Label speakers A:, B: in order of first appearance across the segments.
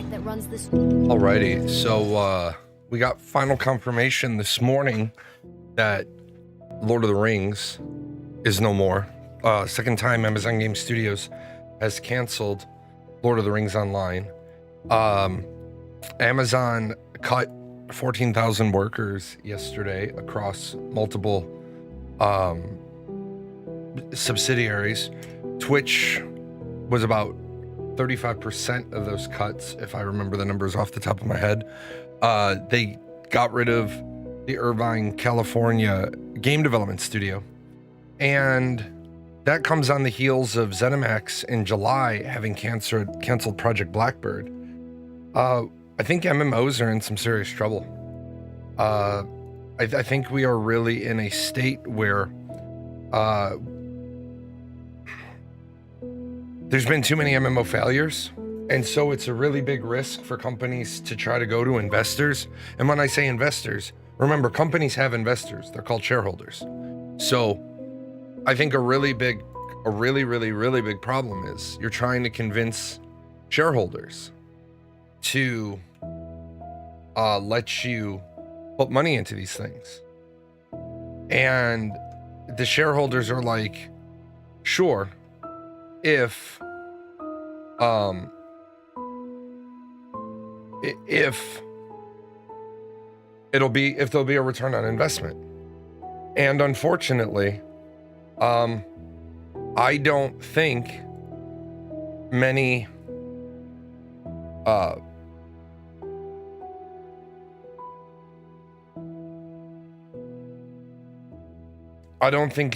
A: tech that runs this.
B: Alrighty, so we got final confirmation this morning that Lord of the Rings is no more. Second time Amazon Game Studios has canceled Lord of the Rings Online. Amazon cut 14,000 workers yesterday across multiple subsidiaries. Twitch was about 35% of those cuts, if I remember the numbers off the top of my head. They got rid of the Irvine, California game development studio. And that comes on the heels of Zenimax in July having canceled Project Blackbird. I think MMOs are in some serious trouble. I think we are really in a state where there's been too many MMO failures. And so it's a really big risk for companies to try to go to investors. And when I say investors, remember, companies have investors. They're called shareholders. So I think a really big problem is you're trying to convince shareholders to let you put money into these things. And the shareholders are like, sure, if there'll be a return on investment. And unfortunately, I don't think many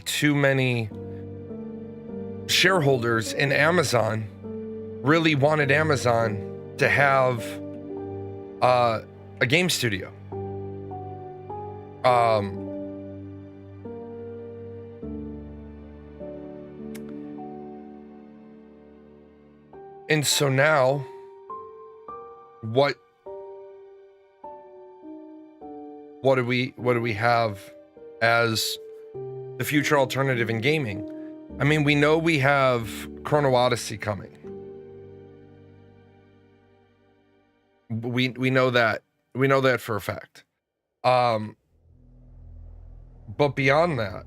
B: too many shareholders in Amazon really wanted Amazon to have a game studio. And so now, what do we have as the future alternative in gaming? I mean, we know we have Chrono Odyssey coming. We know that. We know that for a fact. But beyond that,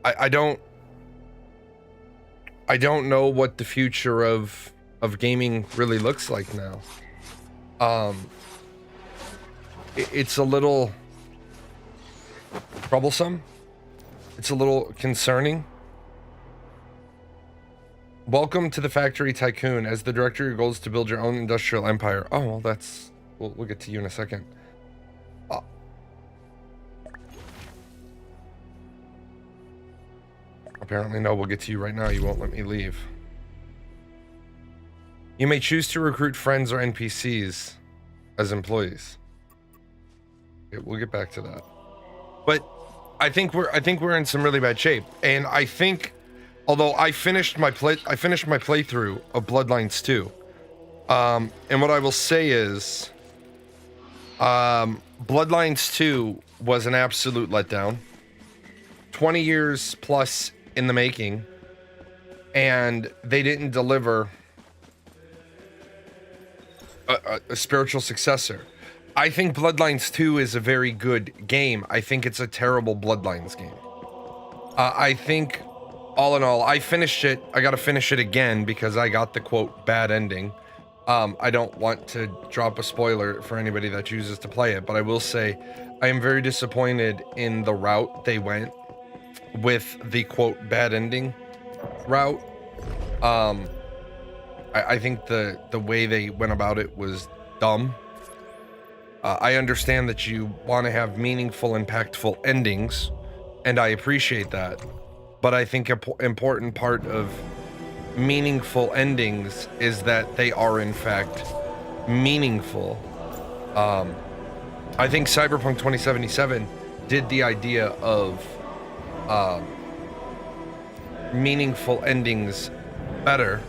B: I don't know what the future of gaming really looks like now. It's a little troublesome. It's a little concerning. Welcome to the Factory Tycoon. As the director, your goal is to build your own industrial empire. Oh, well, that's... We'll get to you in a second. Apparently, no, we'll get to you right now. You won't let me leave. You may choose to recruit friends or NPCs as employees. Okay, we'll get back to that. But I think we're in some really bad shape. And I think... Although I finished my playthrough of Bloodlines 2, and what I will say is, Bloodlines 2 was an absolute letdown. 20 years plus in the making, and they didn't deliver a spiritual successor. I think Bloodlines 2 is a very good game. I think it's a terrible Bloodlines game. I think... All in all, I finished it. I got to finish it again because I got the quote bad ending. I don't want to drop a spoiler for anybody that chooses to play it, but I will say I am very disappointed in the route they went with the quote bad ending route. I think the way they went about it was dumb. I understand that you want to have meaningful, impactful endings, and I appreciate that. But I think an important part of meaningful endings is that they are, in fact, meaningful. I think Cyberpunk 2077 did the idea of meaningful endings better.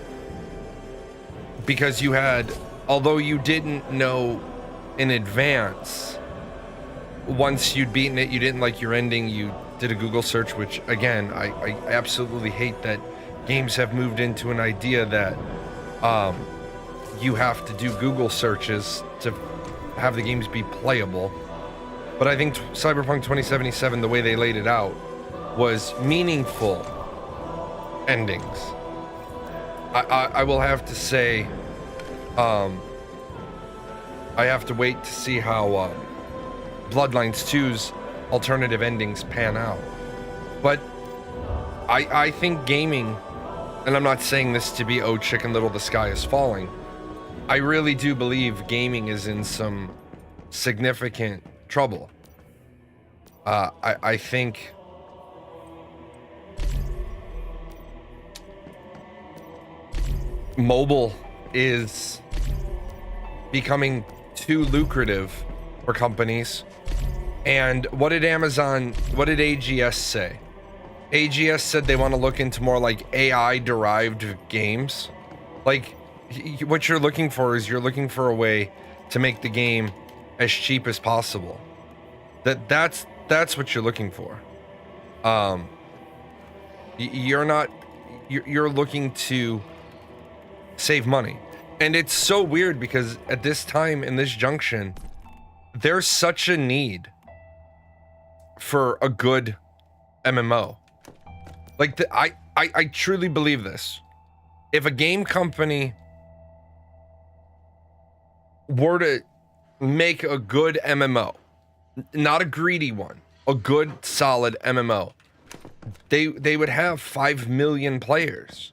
B: Because you had, although you didn't know in advance, once you'd beaten it, you didn't like your ending, you did a Google search, which again, I absolutely hate that games have moved into an idea that you have to do Google searches to have the games be playable. But I think Cyberpunk 2077, the way they laid it out, was meaningful endings. I will have to say, I have to wait to see how Bloodlines 2's alternative endings pan out. But I think gaming, and I'm not saying this to be, oh, Chicken Little, the sky is falling. I really do believe gaming is in some significant trouble. I think mobile is becoming too lucrative for companies. And what did AGS say? AGS said they want to look into more like AI derived games. Like, what you're looking for is you're looking for a way to make the game as cheap as possible. That's what you're looking for. You're looking to save money. And it's so weird because at this time, in this junction, there's such a need for a good MMO. Like, I truly believe this. If a game company were to make a good MMO, not a greedy one, a good solid MMO, they would have 5 million players.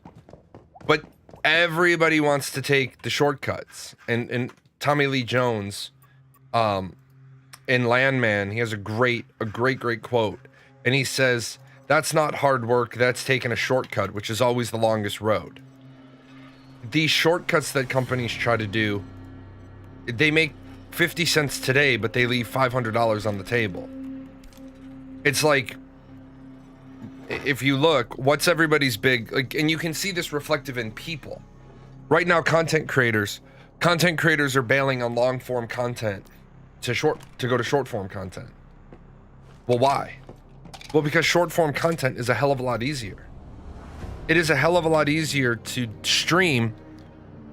B: But everybody wants to take the shortcuts. And Tommy Lee Jones, in Landman, he has a great quote. And he says, "That's not hard work, that's taking a shortcut, which is always the longest road." These shortcuts that companies try to do, they make 50 cents today, but they leave $500 on the table. It's like, if you look, what's everybody's big, like, and you can see this reflective in people. Right now, content creators are bailing on long form content to go to short form content. Well, why? Well, because short form content is a hell of a lot easier. It is a hell of a lot easier to stream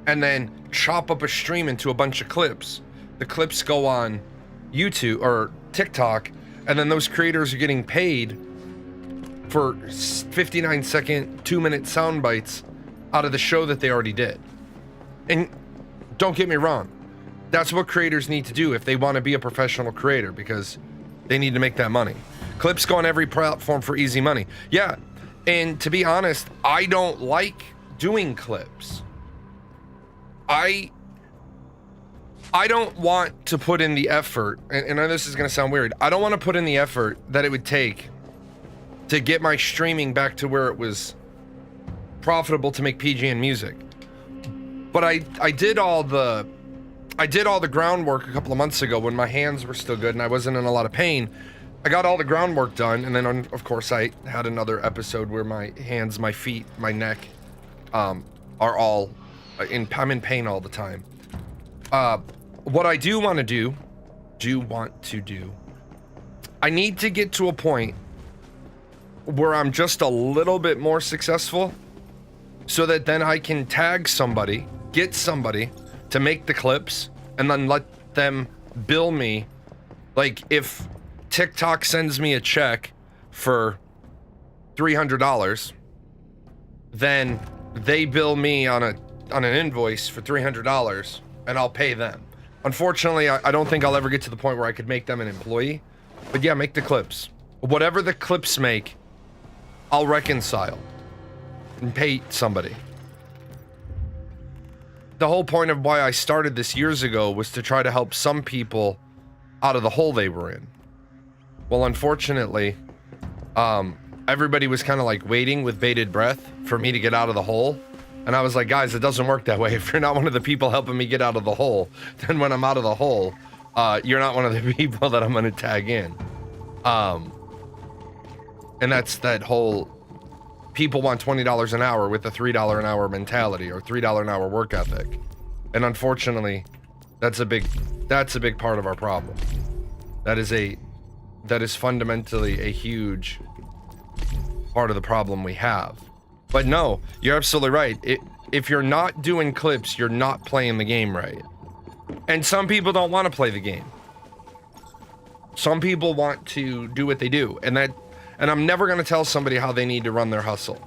B: and then chop up a stream into a bunch of clips. The clips go on YouTube or TikTok, and then those creators are getting paid for 59-second, 2-minute sound bites out of the show that they already did. And don't get me wrong, that's what creators need to do if they want to be a professional creator, because they need to make that money. Clips go on every platform for easy money. Yeah, and to be honest, I don't like doing clips. I don't want to put in the effort, and I know this is going to sound weird, I don't want to put in the effort that it would take to get my streaming back to where it was profitable to make PGN music. But I did all the groundwork a couple of months ago when my hands were still good and I wasn't in a lot of pain. I got all the groundwork done, and then of course I had another episode where my hands, my feet, my neck are all I'm in pain all the time. What I do want to do, I need to get to a point where I'm just a little bit more successful, so that then I can tag somebody, get somebody to make the clips, and then let them bill me. Like, if TikTok sends me a check for $300, then they bill me on an invoice for $300, and I'll pay them. Unfortunately, I don't think I'll ever get to the point where I could make them an employee. But yeah, make the clips. Whatever the clips make, I'll reconcile and pay somebody. The whole point of why I started this years ago was to try to help some people out of the hole they were in. Well, unfortunately, everybody was kind of like waiting with bated breath for me to get out of the hole. And I was like, guys, it doesn't work that way. If you're not one of the people helping me get out of the hole, then when I'm out of the hole, you're not one of the people that I'm going to tag in. And that's that whole people want $20 an hour with a $3 an hour mentality or $3 an hour work ethic. And unfortunately, that's a big part of our problem. That is fundamentally a huge part of the problem we have. But no, you're absolutely right. If you're not doing clips, you're not playing the game right. And some people don't want to play the game. Some people want to do what they do, and I'm never going to tell somebody how they need to run their hustle.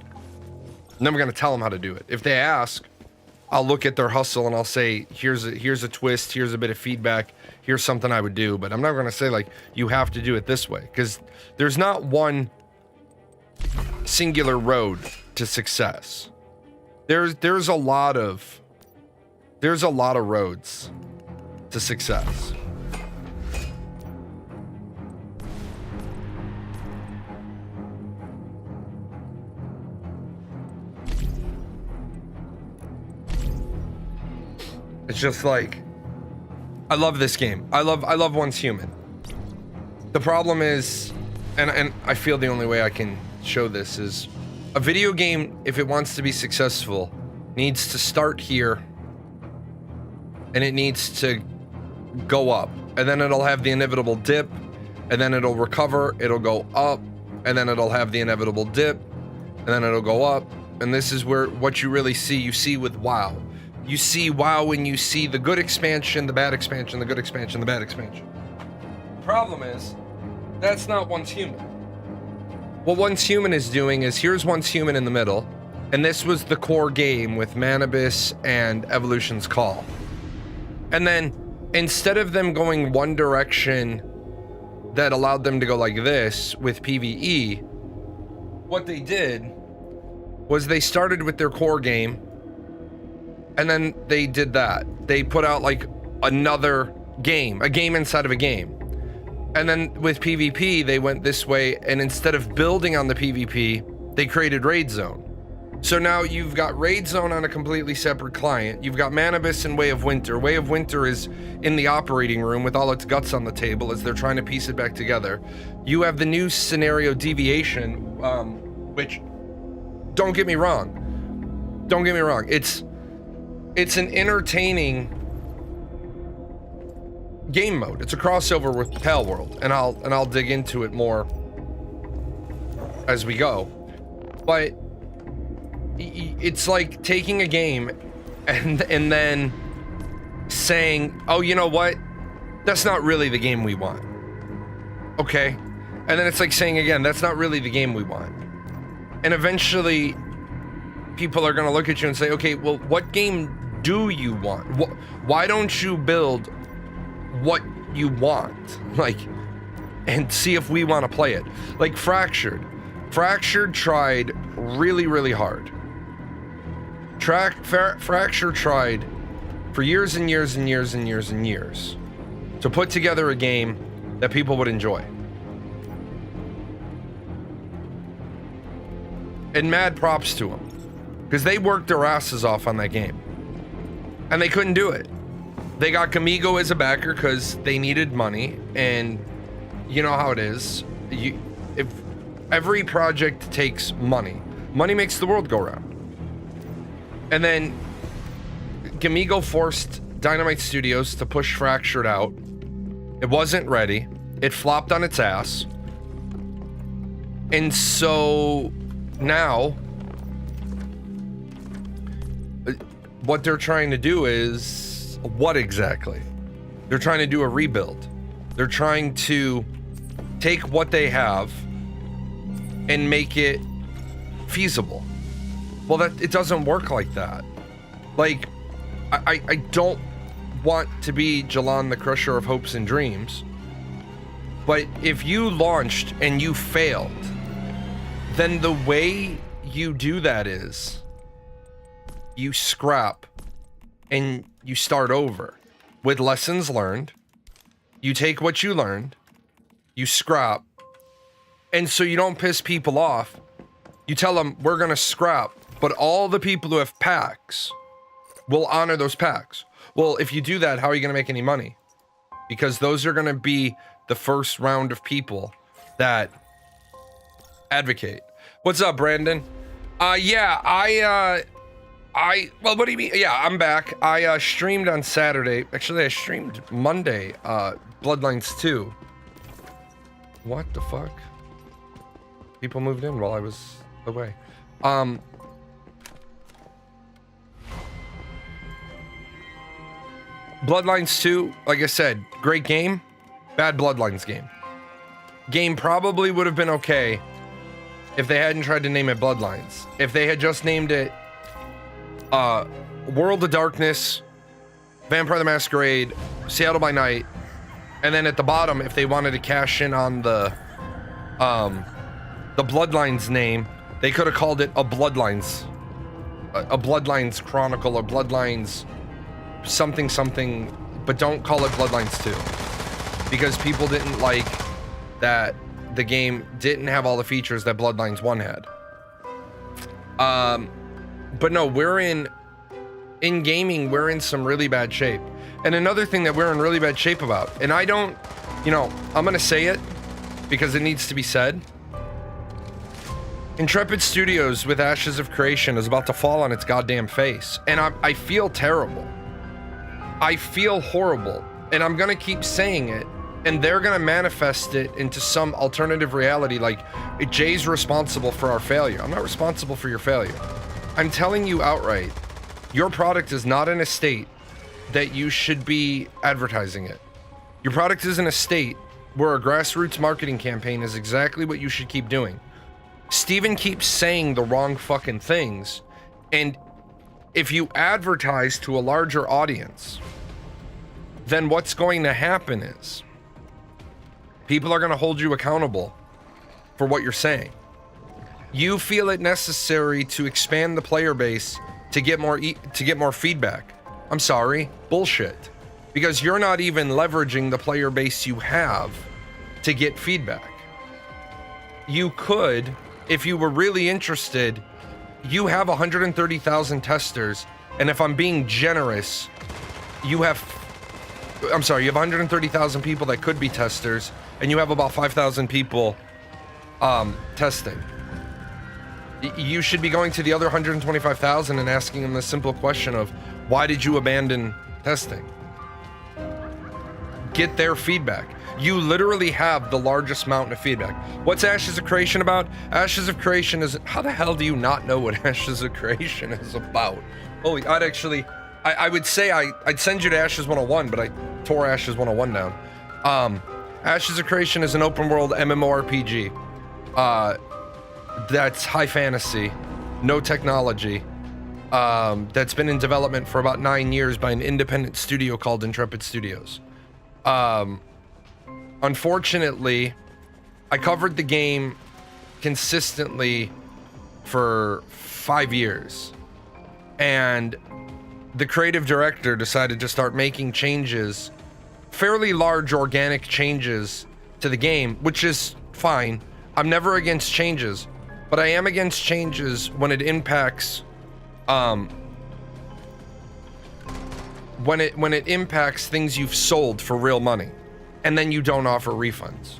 B: I'm never going to tell them how to do it. If they ask, I'll look at their hustle and I'll say, here's a twist, here's a bit of feedback, here's something I would do. But I'm not going to say like, you have to do it this way, because there's not one singular road to success. There's a lot of roads to success. It's just like, I love this game. I love Once Human. The problem is, and I feel the only way I can show this is, a video game, if it wants to be successful, needs to start here, and it needs to go up, and then it'll have the inevitable dip, and then it'll recover, it'll go up, and then it'll have the inevitable dip, and then it'll go up. And this is where what you really see, you see with WoW. You see WoW when you see the good expansion, the bad expansion, the good expansion, the bad expansion. The problem is, that's not Once Human. What Once Human is doing is, here's Once Human in the middle, and this was the core game with Manibus and Evolution's Call. And then, instead of them going one direction that allowed them to go like this with PvE, what they did was they started with their core game, and then they did that. They put out like another game, a game inside of a game. And then with PvP, they went this way, and instead of building on the PvP, they created Raid Zone. So now you've got Raid Zone on a completely separate client. You've got Manibus and Way of Winter. Way of Winter is in the operating room with all its guts on the table as they're trying to piece it back together. You have the new scenario Deviation, which, don't get me wrong. It's an entertaining game mode. It's a crossover with Palworld, and I'll dig into it more as we go. But it's like taking a game and then saying, oh, you know what? That's not really the game we want. Okay? And then it's like saying again, that's not really the game we want. And eventually people are going to look at you and say, okay, well, what game do you want? Why don't you build what you want? Like, and see if we want to play it. Like Fractured tried really, really hard. Fractured tried for years and years and years and years and years to put together a game that people would enjoy. And mad props to them, because they worked their asses off on that game. And they couldn't do it. They got Gamigo as a backer because they needed money, and you know how it is. If every project takes money, money makes the world go round. And then Gamigo forced Dynamite Studios to push Fractured out. It wasn't ready. It flopped on its ass. And so now what they're trying to do is, what exactly? They're trying to do a rebuild. They're trying to take what they have and make it feasible. Well, it doesn't work like that. Like, I don't want to be Jalan the Crusher of Hopes and Dreams, but if you launched and you failed, then the way you do that is you scrap and you start over with lessons learned. You take what you learned, you scrap, and so you don't piss people off, you tell them we're gonna scrap, but all the people who have packs will honor those packs. Well, if you do that, how are you gonna make any money? Because those are gonna be the first round of people that advocate. What's up, Brandon? Well, what do you mean? Yeah, I'm back. I streamed on Saturday. Actually, I streamed Monday, Bloodlines 2. What the fuck? people moved in while I was away. Bloodlines 2, like I said, great game. Bad Bloodlines game. Game probably would have been okay if they hadn't tried to name it Bloodlines. If they had just named it World of Darkness, Vampire the Masquerade, Seattle by Night, and then at the bottom, if they wanted to cash in on the Bloodlines name, they could have called it a Bloodlines Chronicle or Bloodlines something, but don't call it Bloodlines 2, because people didn't like that the game didn't have all the features that Bloodlines 1 had. But no, we're in gaming, we're in some really bad shape. And another thing that we're in really bad shape about, and I don't, you know, I'm gonna say it because it needs to be said. Intrepid Studios with Ashes of Creation is about to fall on its goddamn face, and I feel terrible. I feel horrible, and I'm gonna keep saying it, and they're gonna manifest it into some alternative reality like Jay's responsible for our failure. I'm not responsible for your failure. I'm telling you outright, your product is not in a state that you should be advertising it. Your product is in a state where a grassroots marketing campaign is exactly what you should keep doing. Steven keeps saying the wrong fucking things, and if you advertise to a larger audience, then what's going to happen is people are going to hold you accountable for what you're saying. You feel it necessary to expand the player base to get more feedback. I'm sorry, bullshit. Because you're not even leveraging the player base you have to get feedback. You could, if you were really interested, you have 130,000 testers, and if I'm being generous, you have 130,000 people that could be testers, and you have about 5,000 people testing. You should be going to the other 125,000 and asking them the simple question of, why did you abandon testing? Get their feedback. You literally have the largest mountain of feedback. What's Ashes of Creation about? Ashes of Creation is... How the hell do you not know what Ashes of Creation is about? Holy, I would say I'd send you to Ashes 101, but I tore Ashes 101 down. Ashes of Creation is an open world MMORPG. That's high fantasy, no technology. That's been in development for about 9 years by an independent studio called Intrepid Studios. Unfortunately, I covered the game consistently for 5 years, and the creative director decided to start making changes, fairly large organic changes to the game, which is fine. I'm never against changes, but I am against changes when it impacts when it impacts things you've sold for real money, and then you don't offer refunds.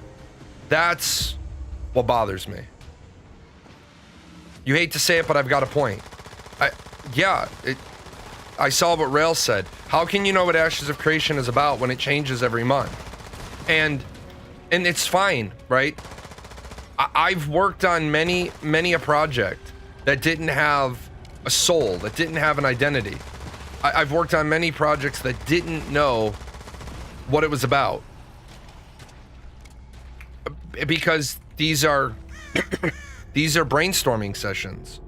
B: That's what bothers me. You hate to say it, but I've got a point. I saw what Rail said. How can you know what Ashes of Creation is about when it changes every month? And it's fine, right? I've worked on many a project that didn't have a soul, that didn't have an identity. I've worked on many projects that didn't know what it was about. Because these are brainstorming sessions.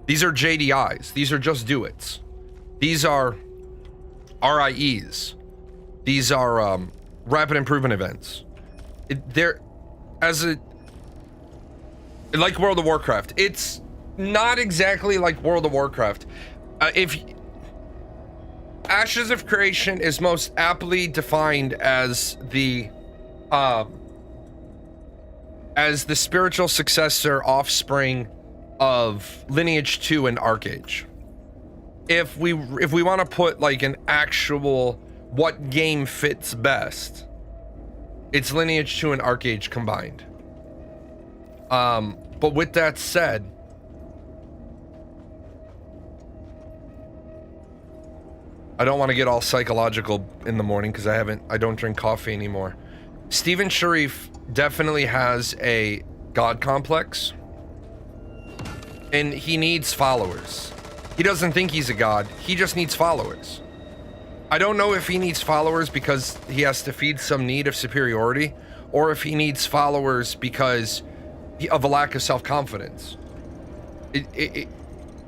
B: These are JDIs. These are just do it's. These are RIEs. These are rapid improvement events. Like World of Warcraft. It's not exactly like World of Warcraft. If Ashes of Creation is most aptly defined as the spiritual successor offspring of Lineage 2 and Arcage. If we want to put like an actual what game fits best, it's Lineage 2 and Arcage combined. But with that said, I don't want to get all psychological in the morning because I don't drink coffee anymore. Steven Sharif definitely has a God complex. And he needs followers. He doesn't think he's a god. He just needs followers. I don't know if he needs followers because he has to feed some need of superiority, or if he needs followers because of a lack of self-confidence.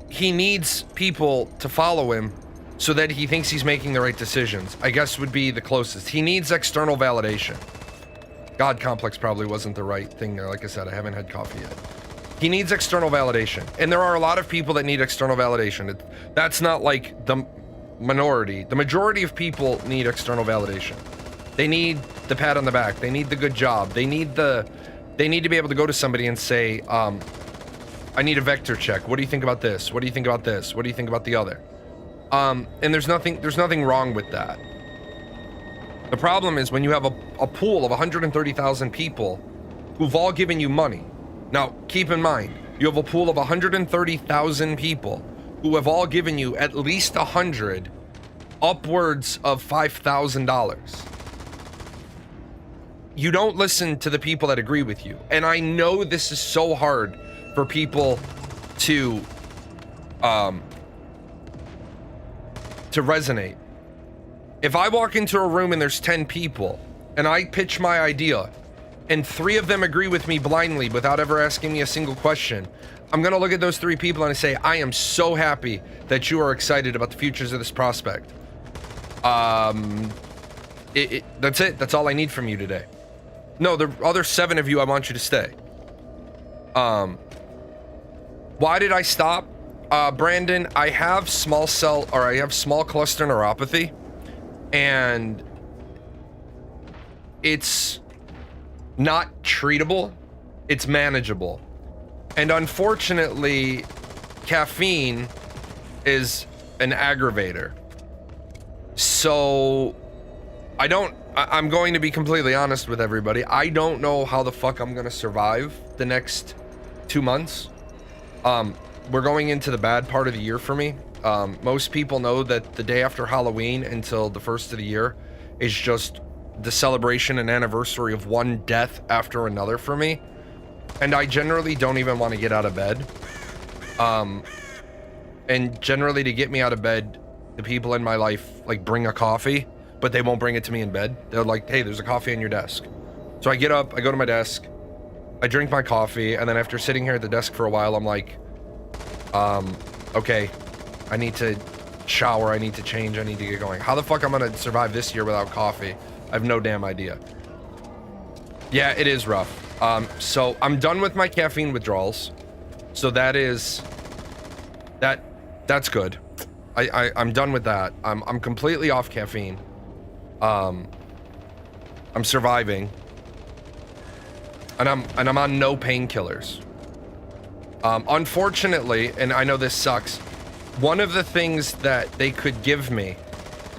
B: He needs people to follow him so that he thinks he's making the right decisions, I guess would be the closest. He needs external validation. God complex probably wasn't the right thing there. Like I said, I haven't had coffee yet. He needs external validation. And there are a lot of people that need external validation. That's not like the minority. The majority of people need external validation. They need the pat on the back. They need the good job. They need to be able to go to somebody and say, I need a vector check. What do you think about this? What do you think about this? What do you think about the other? And there's nothing wrong with that. The problem is when you have a pool of 130,000 people who've all given you money. Now, keep in mind, you have a pool of 130,000 people who have all given you at least 100, upwards of $5,000. You don't listen to the people that agree with you. And I know this is so hard for people to resonate. If I walk into a room and there's 10 people and I pitch my idea and 3 of them agree with me blindly without ever asking me a single question, I'm gonna look at those 3 people and I say, I am so happy that you are excited about the futures of this prospect. That's it. That's all I need from you today. No, the other 7 of you, I want you to stay. Why did I stop? Brandon, I have small cluster neuropathy, and it's not treatable, it's manageable. And unfortunately, caffeine is an aggravator. So I'm going to be completely honest with everybody. I don't know how the fuck I'm gonna survive the next 2 months. We're going into the bad part of the year for me. Most people know that the day after Halloween until the first of the year is just the celebration and anniversary of one death after another for me. And I generally don't even want to get out of bed. And generally to get me out of bed, the people in my life like bring a coffee, but they won't bring it to me in bed. They're like, hey, there's a coffee on your desk. So I get up, I go to my desk, I drink my coffee, and then after sitting here at the desk for a while, I'm like, okay, I need to shower, I need to change, I need to get going. How the fuck I'm gonna survive this year without coffee? I have no damn idea. Yeah, it is rough. So I'm done with my caffeine withdrawals. So that's good. I'm done with that. I'm completely off caffeine. I'm surviving. And I'm on no painkillers. Unfortunately, and I know this sucks, one of the things that they could give me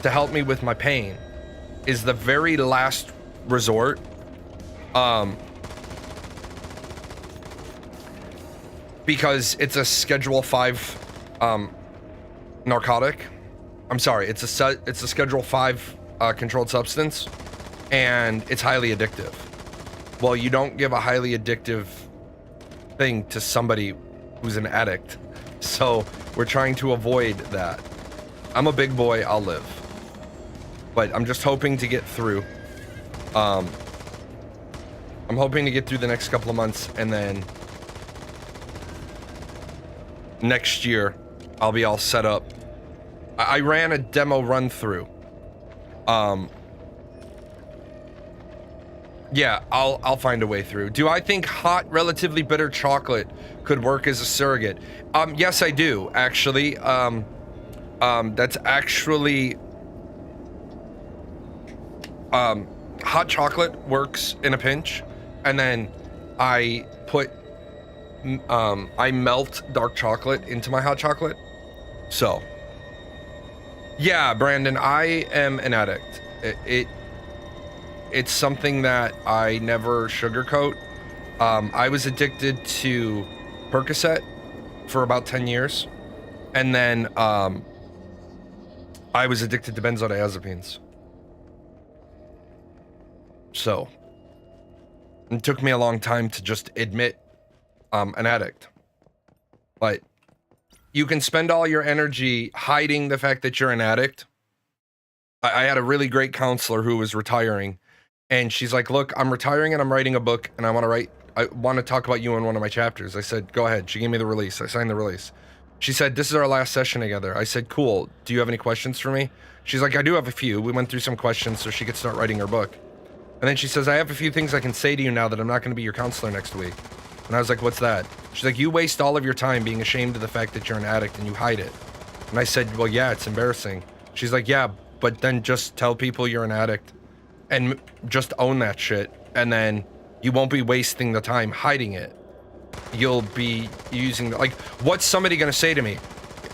B: to help me with my pain is the very last resort. Because it's a Schedule 5 narcotic. I'm sorry, it's a Schedule 5 controlled substance, and it's highly addictive. Well, you don't give a highly addictive thing to somebody who's an addict. So we're trying to avoid that. I'm a big boy, I'll live. But I'm just hoping to get through. I'm hoping to get through the next couple of months, and then next year I'll be all set up. I ran a demo run through. Yeah, I'll find a way through. Do I think hot, relatively bitter chocolate could work as a surrogate? Yes, I do, actually. That's actually... hot chocolate works in a pinch, and then I melt dark chocolate into my hot chocolate. So, yeah, Brandon, I am an addict. It's something that I never sugarcoat. I was addicted to Percocet for about 10 years. And then I was addicted to benzodiazepines. So, It took me a long time to just admit an addict. But you can spend all your energy hiding the fact that you're an addict. I had a really great counselor who was retiring, and she's like, look, I'm retiring and I'm writing a book, and I want to talk about you in one of my chapters. I said, go ahead. She gave me the release. I signed the release. She said, this is our last session together. I said, cool. Do you have any questions for me? She's like, I do have a few. We went through some questions so she could start writing her book. And then she says, I have a few things I can say to you now that I'm not going to be your counselor next week. And I was like, what's that? She's like, you waste all of your time being ashamed of the fact that you're an addict and you hide it. And I said, well, yeah, it's embarrassing. She's like, yeah, but then just tell people you're an addict and just own that shit. And then you won't be wasting the time hiding it. You'll be using, like, what's somebody going to say to me?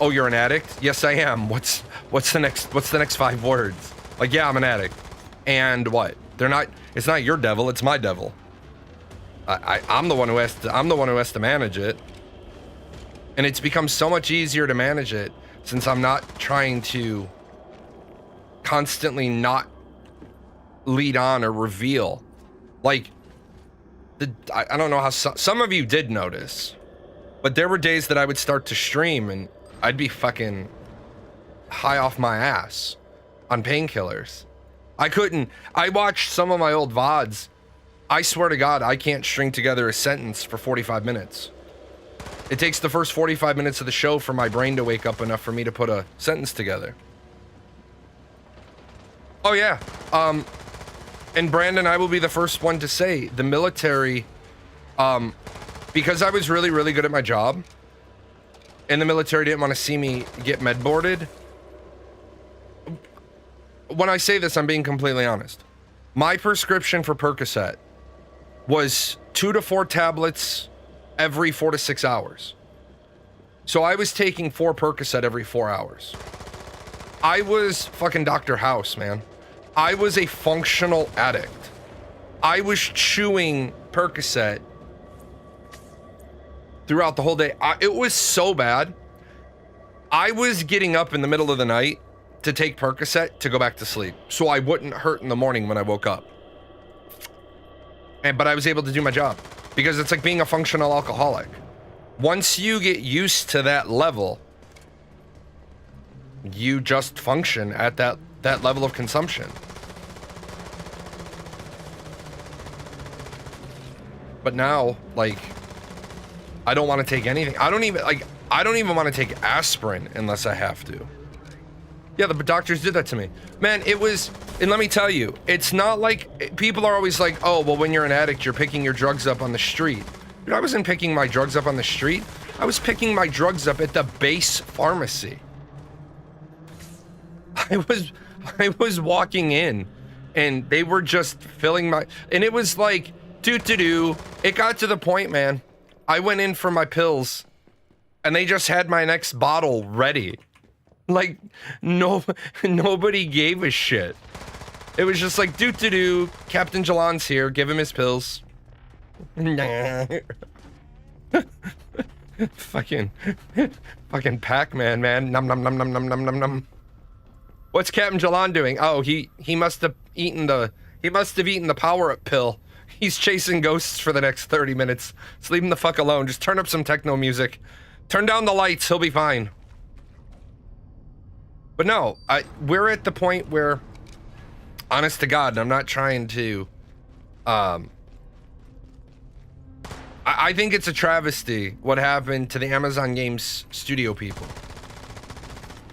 B: Oh, you're an addict? Yes, I am. What's the next 5 words? Like, yeah, I'm an addict. And what? It's not your devil, it's my devil. I'm the one who has to manage it. And it's become so much easier to manage it since I'm not trying to constantly not lead on or reveal. Like, I don't know how some of you did notice, but there were days that I would start to stream and I'd be fucking high off my ass on painkillers. I watched some of my old VODs. I swear to God, I can't string together a sentence for 45 minutes. It takes the first 45 minutes of the show for my brain to wake up enough for me to put a sentence together. Oh yeah. And Brandon, I will be the first one to say, the military, because I was really, really good at my job, and the military didn't want to see me get med-boarded. When I say this, I'm being completely honest. My prescription for Percocet was 2 to 4 tablets every 4 to 6 hours. So I was taking 4 Percocet every 4 hours. I was fucking Dr. House, man. I was a functional addict. I was chewing Percocet throughout the whole day. It was so bad. I was getting up in the middle of the night to take Percocet to go back to sleep, so I wouldn't hurt in the morning when I woke up. But I was able to do my job because it's like being a functional alcoholic. Once you get used to that level, you just function at that level of consumption. But now, like, I don't want to take anything. I don't even want to take aspirin unless I have to. Yeah, the doctors did that to me. Man, it was, and let me tell you, it's not like, people are always like, oh, well, when you're an addict, you're picking your drugs up on the street. Dude, I wasn't picking my drugs up on the street. I was picking my drugs up at the base pharmacy. I was walking in, and they were just filling my, and it was like, it got to the point, man. I went in for my pills, and they just had my next bottle ready. Like, nobody gave a shit. It was just like, Captain Jalan's here, give him his pills. fucking Pac-Man, man. Num num num num num num num num. What's Captain Jalan doing? Oh, he must have eaten the power-up pill. He's chasing ghosts for the next 30 minutes. Just leave him the fuck alone. Just turn up some techno music. Turn down the lights, he'll be fine. But no, we're at the point where, honest to God, and I'm not trying to, I think it's a travesty what happened to the Amazon Games studio people.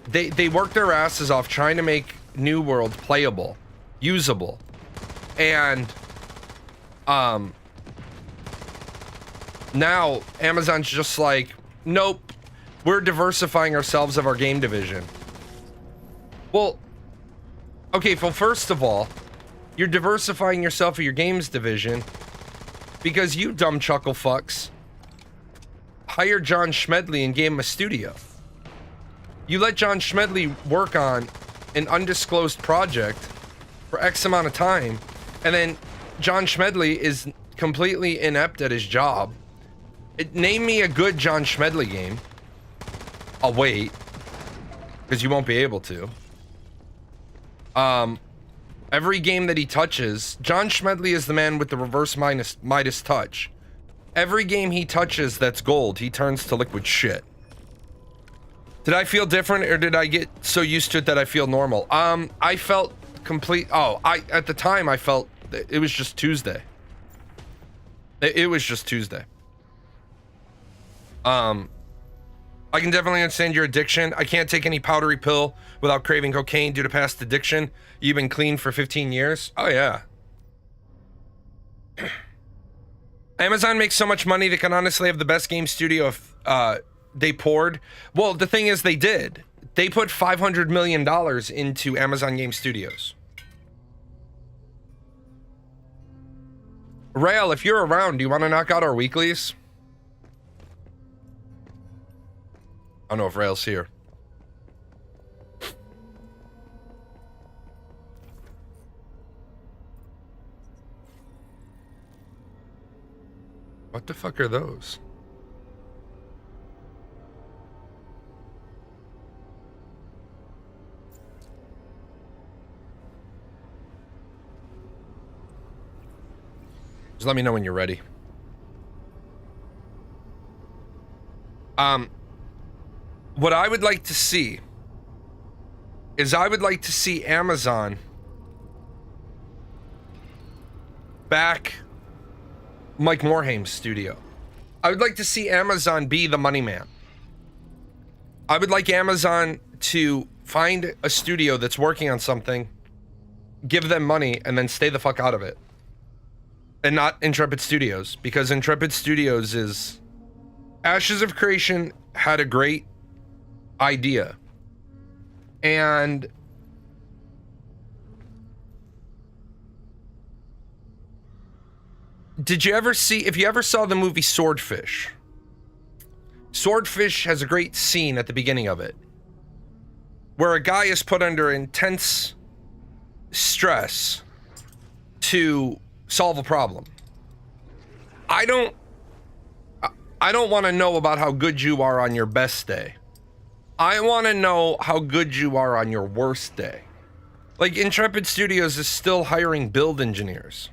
B: They worked their asses off trying to make New World playable, usable, and now Amazon's just like, nope, we're diversifying ourselves of our game division. Well, okay, well, first of all, you're diversifying yourself of your games division because you dumb chuckle fucks hired John Schmedley and gave him a studio. You let John Schmedley work on an undisclosed project for X amount of time, and then John Schmedley is completely inept at his job. Name me a good John Schmedley game. I'll wait, because you won't be able to. Every game that he touches, John Schmedley is the man with the reverse Midas touch. Every game he touches that's gold, he turns to liquid shit. Did I feel different, or did I get so used to it that I feel normal? I felt complete. At the time I felt it was just Tuesday. It was just Tuesday. I can definitely understand your addiction. I can't take any powdery pill without craving cocaine due to past addiction. You've been clean for 15 years? Oh, yeah. Amazon makes so much money they can honestly have the best game studio if they poured. Well, the thing is they did. They put $500 million into Amazon Game Studios. Rail, if you're around, do you want to knock out our weeklies? I don't know if Rail's here. What the fuck are those? Just let me know when you're ready. What I would like to see is I would like to see Amazon back Mike Morhame's studio. I would like to see Amazon be the money man. I would like Amazon to find a studio that's working on something, give them money, and then stay the fuck out of it. And not Intrepid Studios, because Intrepid Studios is... Ashes of Creation had a great idea. And... Did you ever see... If you ever saw the movie Swordfish, Swordfish has a great scene at the beginning of it, where a guy is put under intense stress to solve a problem. I don't want to know about how good you are on your best day. I want to know how good you are on your worst day. Like, Intrepid Studios is still hiring build engineers.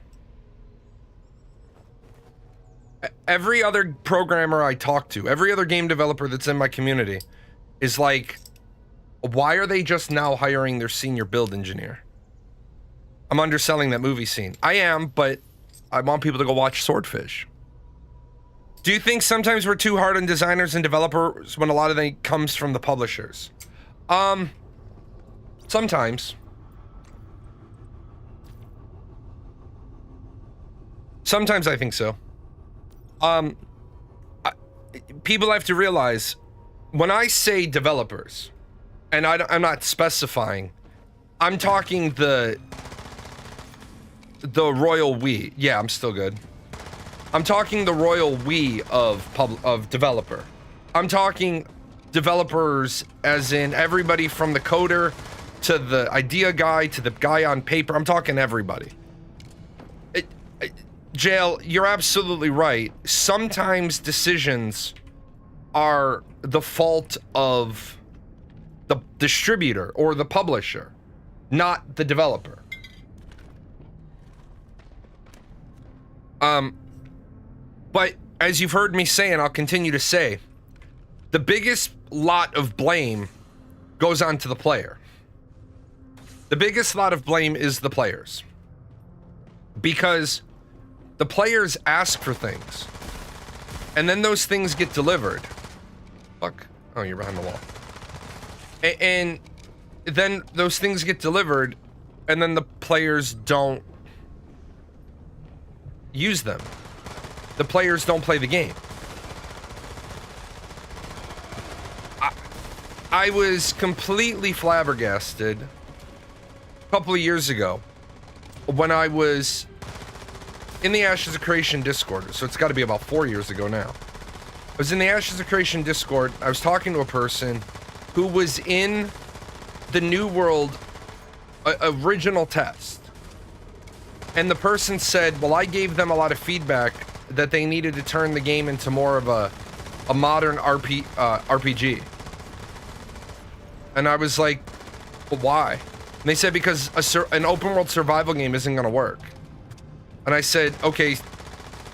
B: Every other programmer I talk to, every other game developer that's in my community is like, why are they just now hiring their senior build engineer? I'm underselling that movie scene. I am, but I want people to go watch Swordfish. Do you think sometimes we're too hard on designers and developers when a lot of it comes from the publishers? Sometimes. Sometimes I think so. People have to realize, when I say developers, and I'm not specifying, I'm talking the royal we. Yeah, I'm still good. I'm talking the royal we of developer. I'm talking developers as in everybody from the coder to the idea guy to the guy on paper. I'm talking everybody. Jail, you're absolutely right. Sometimes decisions are the fault of the distributor or the publisher, not the developer. But as you've heard me say, and I'll continue to say, the biggest lot of blame goes on to the player. The biggest lot of blame is the players. Because the players ask for things, and then those things get delivered. Fuck. Oh, you're behind the wall. And then those things get delivered, and then the players don't use them. The players don't play the game. I was completely flabbergasted a couple of years ago when I was in the Ashes of Creation Discord, so it's got to be about 4 years ago now. I was in the Ashes of Creation Discord. I was talking to a person who was in the New World original test. And the person said, well, I gave them a lot of feedback that they needed to turn the game into more of a modern RPG. And I was like, well, why? they said because an open world survival game isn't going to work. And I said, okay.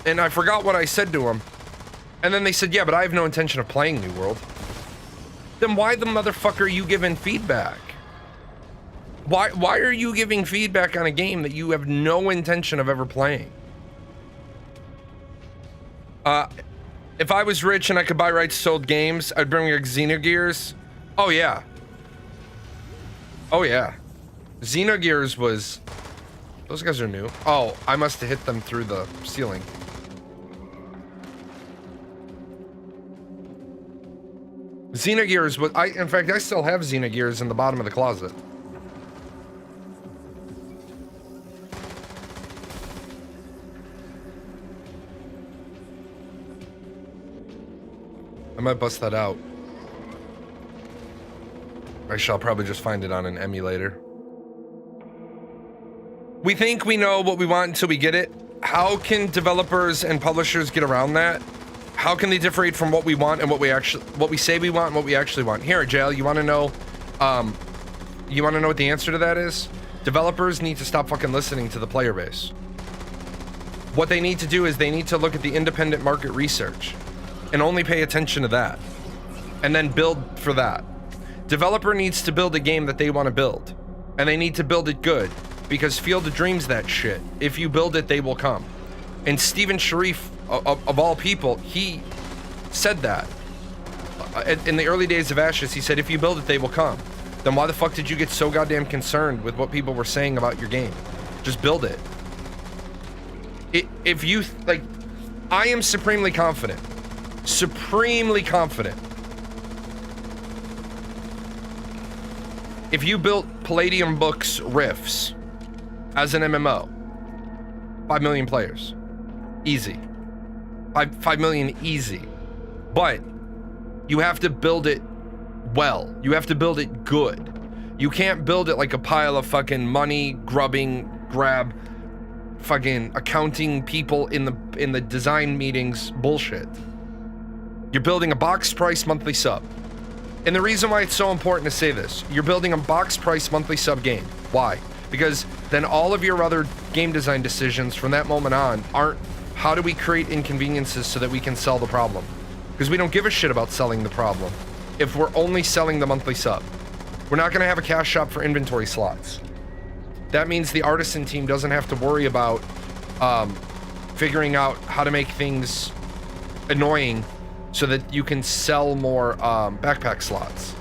B: And I forgot what I said to them. And then they said, yeah, but I have no intention of playing New World. Then why the motherfucker are you giving feedback? Why are you giving feedback on a game that you have no intention of ever playing? If I was rich and I could buy rights to old games, I'd bring like Xenogears. Oh yeah. Oh yeah. Xenogears was... Those guys are new. Oh, I must have hit them through the ceiling. Xenogears was... in fact, I still have Xenogears in the bottom of the closet. I might bust that out. Actually, I'll probably just find it on an emulator. We think we know what we want until we get it. How can developers and publishers get around that? How can they differentiate from what we want and what we say we want and what we actually want? Here, Jail, you want to know what the answer to that is? Developers need to stop fucking listening to the player base. What they need to do is they need to look at the independent market research and only pay attention to that and then build for that. Developer needs to build a game that they want to build, and they need to build it good, because Field of Dreams that shit. If you build it, they will come. And Steven Sharif, of all people, he said that. In the early days of Ashes, he said, if you build it, they will come. Then why the fuck did you get so goddamn concerned with what people were saying about your game? Just build it. If you, like, I am supremely confident. Supremely confident. If you built Palladium Books Rifts as an MMO, 5 million players. Easy. 5 million easy. But you have to build it well. You have to build it good. You can't build it like a pile of fucking money grubbing, grab fucking accounting people in the design meetings bullshit. You're building a box price monthly sub. And the reason why it's so important to say this, you're building a box price monthly sub game. Why? Because then all of your other game design decisions from that moment on aren't how do we create inconveniences so that we can sell the problem. Because we don't give a shit about selling the problem if we're only selling the monthly sub. We're not going to have a cash shop for inventory slots. That means the artisan team doesn't have to worry about figuring out how to make things annoying so that you can sell more backpack slots.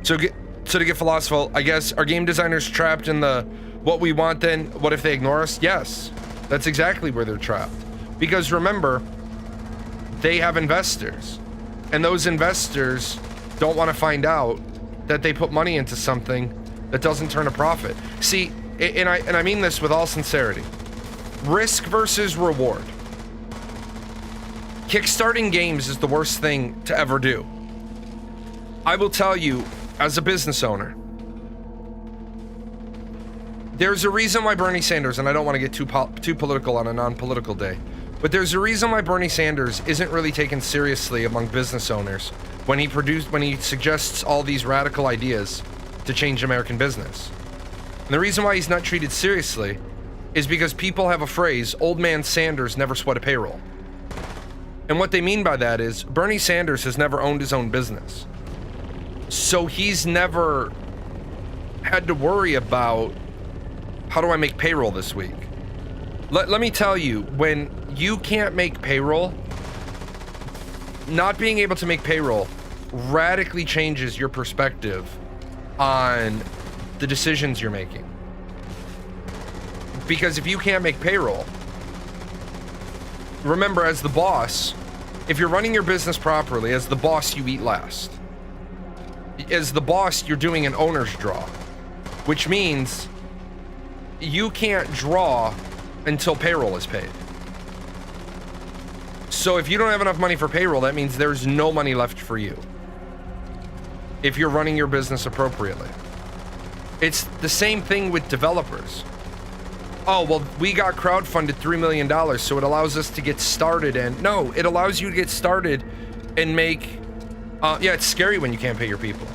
B: So to get philosophical, I guess, are game designers trapped in the what we want then? What if they ignore us? Yes, that's exactly where they're trapped. Because remember, they have investors. And those investors don't want to find out that they put money into something that doesn't turn a profit. See, and I mean this with all sincerity. Risk versus reward. Kickstarting games is the worst thing to ever do. I will tell you, as a business owner, there's a reason why Bernie Sanders, and I don't want to get too political on a non-political day, but there's a reason why Bernie Sanders isn't really taken seriously among business owners when he suggests all these radical ideas to change American business. And the reason why he's not treated seriously is because people have a phrase, old man Sanders never sweat a payroll. And what they mean by that is Bernie Sanders has never owned his own business. So he's never had to worry about how do I make payroll this week? Let me tell you, when you can't make payroll, not being able to make payroll radically changes your perspective on the decisions you're making. Because if you can't make payroll, remember, as the boss, if you're running your business properly, as the boss, you eat last. As the boss, you're doing an owner's draw, which means you can't draw until payroll is paid. So if you don't have enough money for payroll, that means there's no money left for you if you're running your business appropriately. It's the same thing with developers. Oh, well, we got crowdfunded $3 million, so it allows us to get started. And no, it allows you to get started and make, yeah, it's scary when you can't pay your people.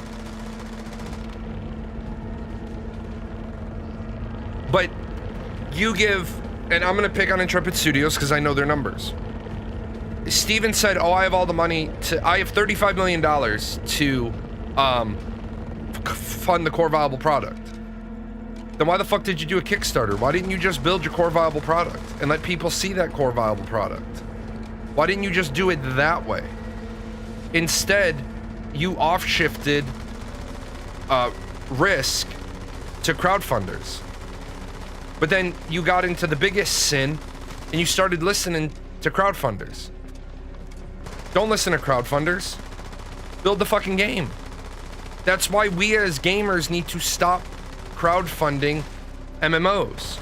B: But you give, and I'm gonna pick on Intrepid Studios because I know their numbers. Steven said, oh, I have all the money I have $35 million to fund the core viable product. Then why the fuck did you do a Kickstarter? Why didn't you just build your core viable product and let people see that core viable product? Why didn't you just do it that way? Instead, you off-shifted risk to crowdfunders. But then you got into the biggest sin and you started listening to crowdfunders. Don't listen to crowdfunders. Build the fucking game. That's why we as gamers need to stop crowdfunding MMOs.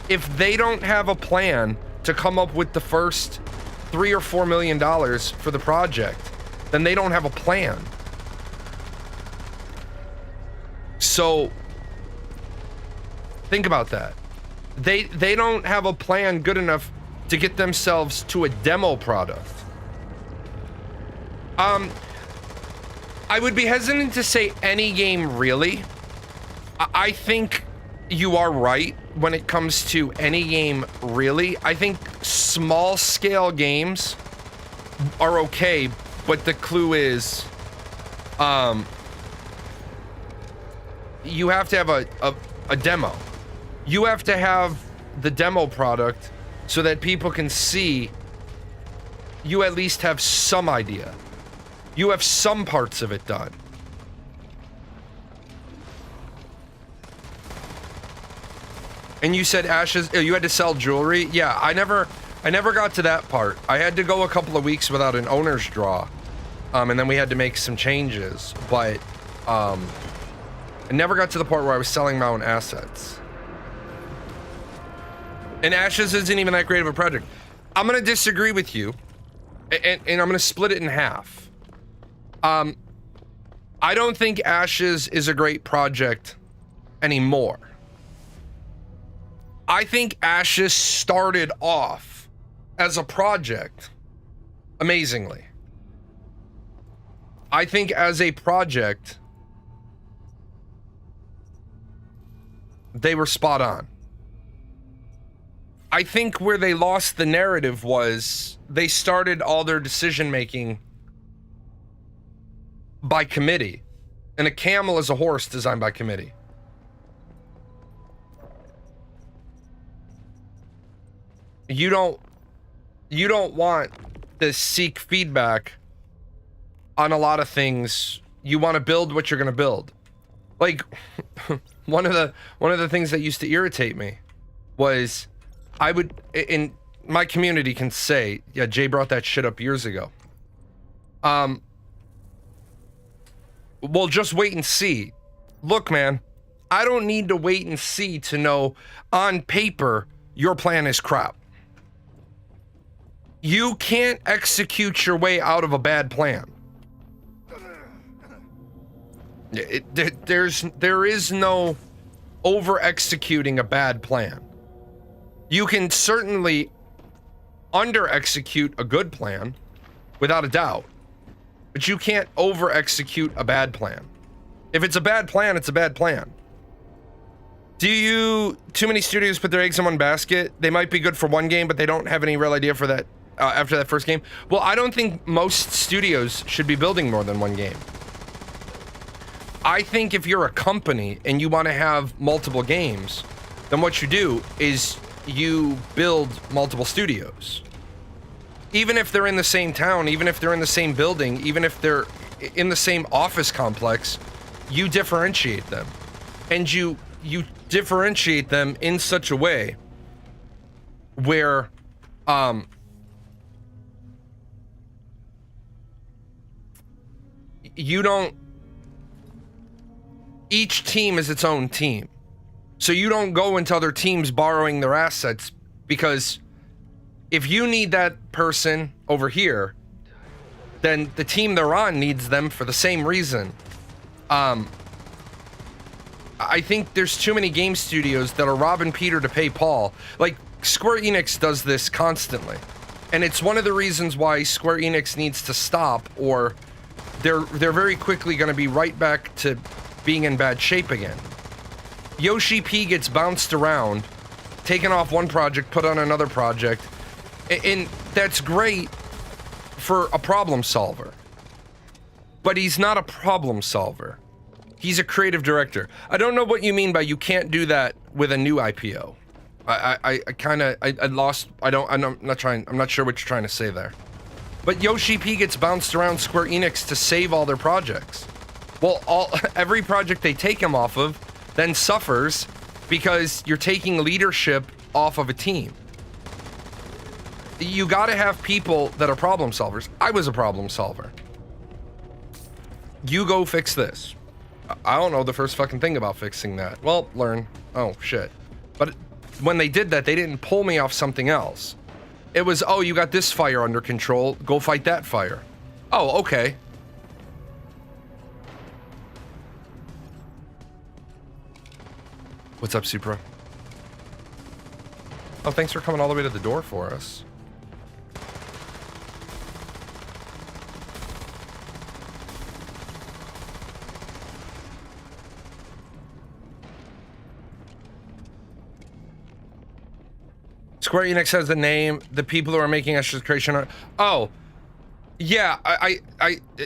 B: If they don't have a plan to come up with the first $3 or $4 million for the project, then they don't have a plan. So think about that. They don't have a plan good enough to get themselves to a demo product. I would be hesitant to say any game really. I think you are right when it comes to any game really. I think small scale games are okay, but the clue is you have to have a demo. You have to have the demo product so that people can see you at least have some idea. You have some parts of it done. And you said Ashes, you had to sell jewelry? Yeah, I never got to that part. I had to go a couple of weeks without an owner's draw. And then we had to make some changes, but I never got to the part where I was selling my own assets. And Ashes isn't even that great of a project. I'm gonna disagree with you, and I'm gonna split it in half. I don't think Ashes is a great project anymore. I think Ashes started off as a project amazingly. I think as a project, they were spot on. I think where they lost the narrative was they started all their decision making by committee, and a camel is a horse designed by committee. You don't want to seek feedback on a lot of things. You want to build what you're going to build. Like one of the things that used to irritate me was I would, in my community can say, yeah, Jay brought that shit up years ago. Well, just wait and see. Look, man, I don't need to wait and see to know on paper your plan is crap. You can't execute your way out of a bad plan. There is no over executing a bad plan. You can certainly under execute a good plan without a doubt, but you can't over execute a bad plan. If it's a bad plan, it's a bad plan. Too many studios put their eggs in one basket? They might be good for one game, but they don't have any real idea for that after that first game. Well, I don't think most studios should be building more than one game. I think if you're a company and you want to have multiple games, then what you do is you build multiple studios. Even if they're in the same town, even if they're in the same building, even if they're in the same office complex, you differentiate them. And you differentiate them in such a way where you don't, each team is its own team. So you don't go into other teams borrowing their assets, because if you need that person over here, then the team they're on needs them for the same reason. I think there's too many game studios that are robbing Peter to pay Paul. Like Square Enix does this constantly. And it's one of the reasons why Square Enix needs to stop, or they're very quickly going to be right back to being in bad shape again. Yoshi P gets bounced around, taken off one project, put on another project, and that's great for a problem solver. But he's not a problem solver. He's a creative director. I don't know what you mean by you can't do that with a new IPO. I'm not sure what you're trying to say there. But Yoshi P gets bounced around Square Enix to save all their projects. Well, every project they take him off of then suffers because you're taking leadership off of a team. You gotta have people that are problem solvers. I was a problem solver. You go fix this. I don't know the first fucking thing about fixing that. Well, learn. Oh, shit. But when they did that, they didn't pull me off something else. It was, oh, you got this fire under control. Go fight that fire. Oh, okay. What's up, Supra? Oh, thanks for coming all the way to the door for us. Square Enix has the name. The people who are making extra creation are... Oh, yeah,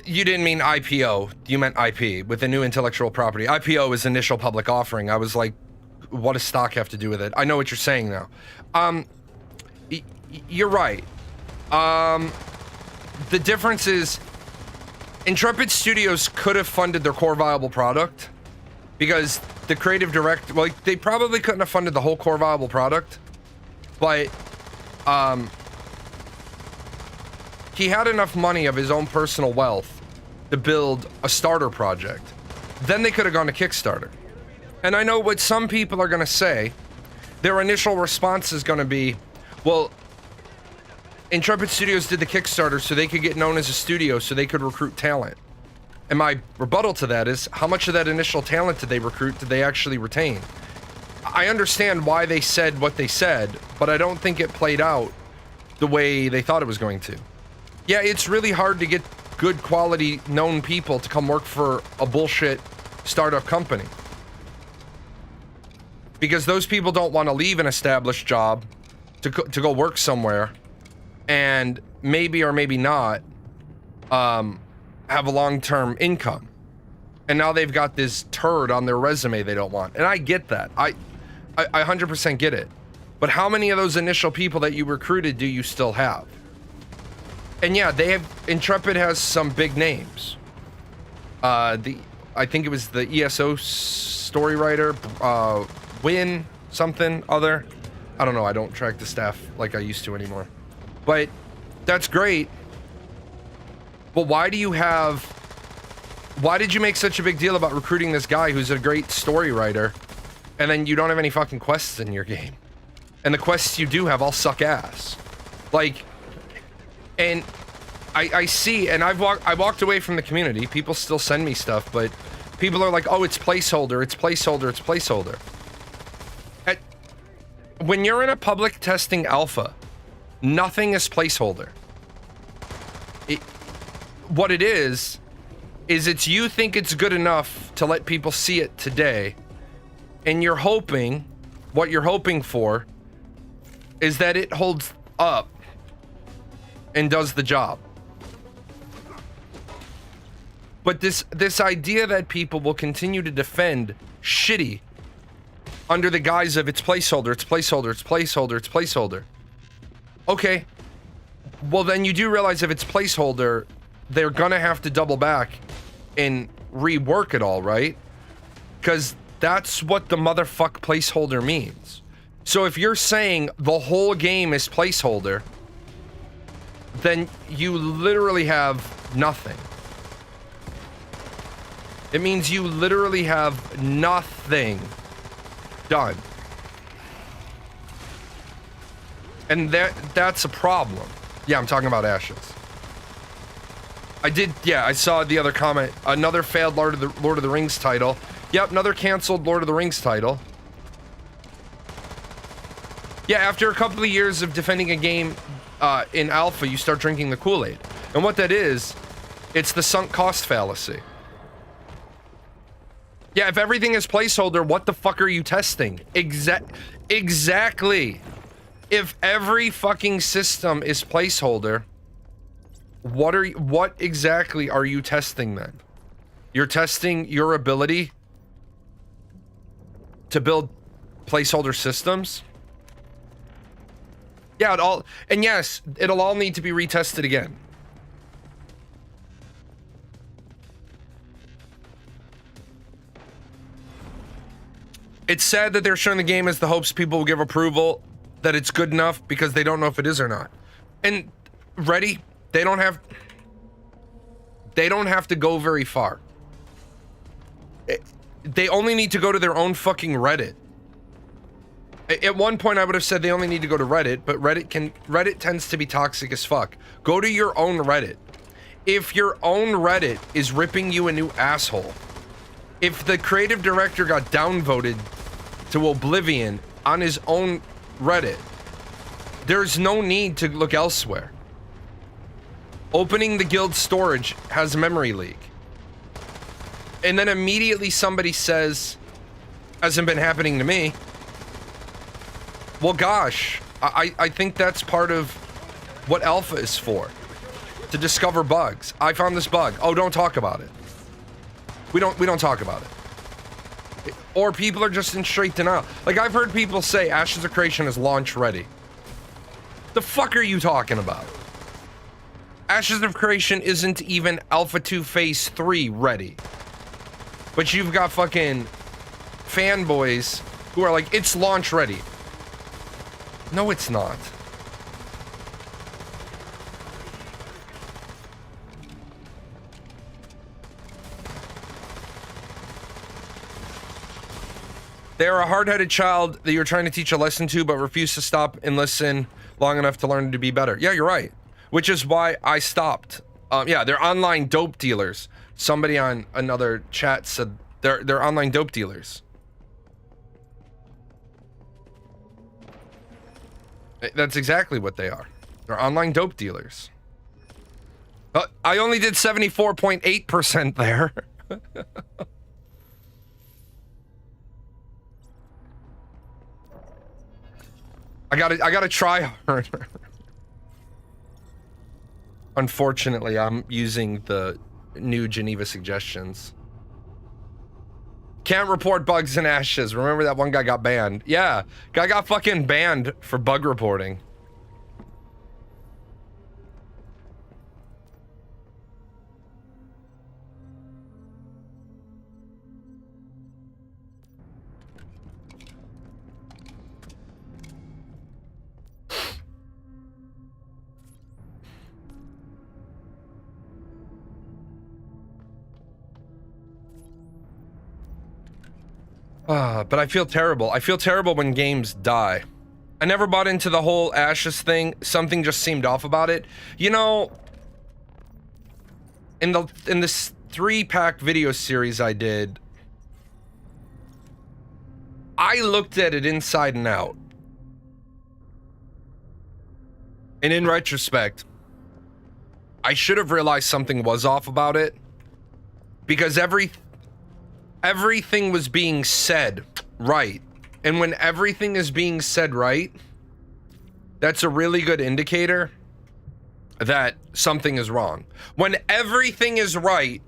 B: you didn't mean IPO. You meant IP, with the new intellectual property. IPO is initial public offering. I was like, what does stock have to do with it? I know what you're saying now. You're right. The difference is, Intrepid Studios could have funded their core viable product, because the creative director... Well, they probably couldn't have funded the whole core viable product. But, he had enough money of his own personal wealth to build a starter project. Then they could have gone to Kickstarter. And I know what some people are going to say. Their initial response is going to be, well, Intrepid Studios did the Kickstarter so they could get known as a studio so they could recruit talent. And my rebuttal to that is, how much of that initial talent did they recruit, did they actually retain? I understand why they said what they said, but I don't think it played out the way they thought it was going to. Yeah, it's really hard to get good quality known people to come work for a bullshit startup company. Because those people don't want to leave an established job to go work somewhere and maybe or maybe not have a long-term income. And now they've got this turd on their resume they don't want. And I get that. I 100% get it. But how many of those initial people that you recruited do you still have? And yeah, Intrepid has some big names. I think it was the ESO story writer, Win something other. I don't know, I don't track the staff like I used to anymore. But that's great. But why did you make such a big deal about recruiting this guy who's a great story writer, and then you don't have any fucking quests in your game? And the quests you do have all suck ass. Like, and I see, and I walked away from the community. People still send me stuff, but people are like, oh, it's placeholder, it's placeholder, it's placeholder. When you're in a public testing alpha, nothing is placeholder. What it is it's you think it's good enough to let people see it today, and you're hoping, what you're hoping for is that it holds up and does the job. But this idea that people will continue to defend shitty under the guise of it's placeholder, it's placeholder, it's placeholder, it's placeholder. Okay. Well, then you do realize if it's placeholder, they're gonna have to double back and rework it all, right? Because that's what the motherfuck placeholder means. So if you're saying the whole game is placeholder, then you literally have nothing. It means you literally have nothing done. And that's a problem. Yeah, I'm talking about Ashes. I saw the other comment. Another failed Lord of the Rings title. Yep, another canceled Lord of the Rings title. Yeah, after a couple of years of defending a game in alpha, you start drinking the Kool-Aid. And what that is, it's the sunk cost fallacy. Yeah, if everything is placeholder, what the fuck are you testing? Exactly. If every fucking system is placeholder, what exactly are you testing then? You're testing your ability to build placeholder systems? Yeah, and yes, it'll all need to be retested again. It's sad that they're showing the game as the hopes people will give approval that it's good enough because they don't know if it is or not. And ready? They don't have to go very far. They only need to go to their own fucking Reddit. At one point I would have said they only need to go to Reddit, but Reddit tends to be toxic as fuck. Go to your own Reddit. If your own Reddit is ripping you a new asshole, if the creative director got downvoted to oblivion on his own Reddit, there's no need to look elsewhere. Opening the guild storage has memory leak. And then immediately somebody says, hasn't been happening to me. Well, gosh, I think that's part of what alpha is for. To discover bugs. I found this bug. Oh, don't talk about it. We don't talk about it. Or people are just in straight denial. Like, I've heard people say Ashes of Creation is launch ready. The fuck are you talking about? Ashes of Creation isn't even Alpha 2 Phase 3 ready. But you've got fucking fanboys who are like, it's launch ready. No, it's not. They are a hard-headed child that you're trying to teach a lesson to, but refuse to stop and listen long enough to learn to be better. Yeah, you're right. Which is why I stopped. Yeah, they're online dope dealers. Somebody on another chat said they're online dope dealers. That's exactly what they are. They're online dope dealers. I only did 74.8% there. I gotta try harder. Unfortunately, I'm using the new Geneva suggestions. Can't report bugs in Ashes. Remember that one guy got banned? Yeah, guy got fucking banned for bug reporting. But I feel terrible. I feel terrible when games die. I never bought into the whole Ashes thing. Something just seemed off about it. You know, in this 3-pack video series I did, I looked at it inside and out. And in retrospect, I should have realized something was off about it. Because everything was being said right. And when everything is being said right, that's a really good indicator that something is wrong. When everything is right,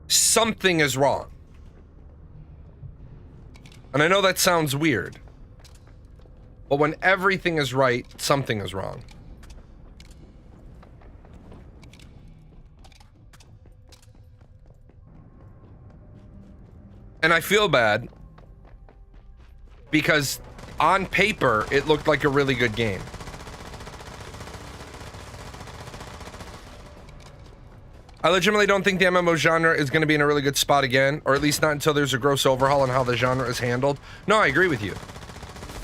B: something is wrong. And I know that sounds weird, but when everything is right, something is wrong. And I feel bad because on paper, it looked like a really good game. I legitimately don't think the MMO genre is going to be in a really good spot again, or at least not until there's a gross overhaul on how the genre is handled. No, I agree with you.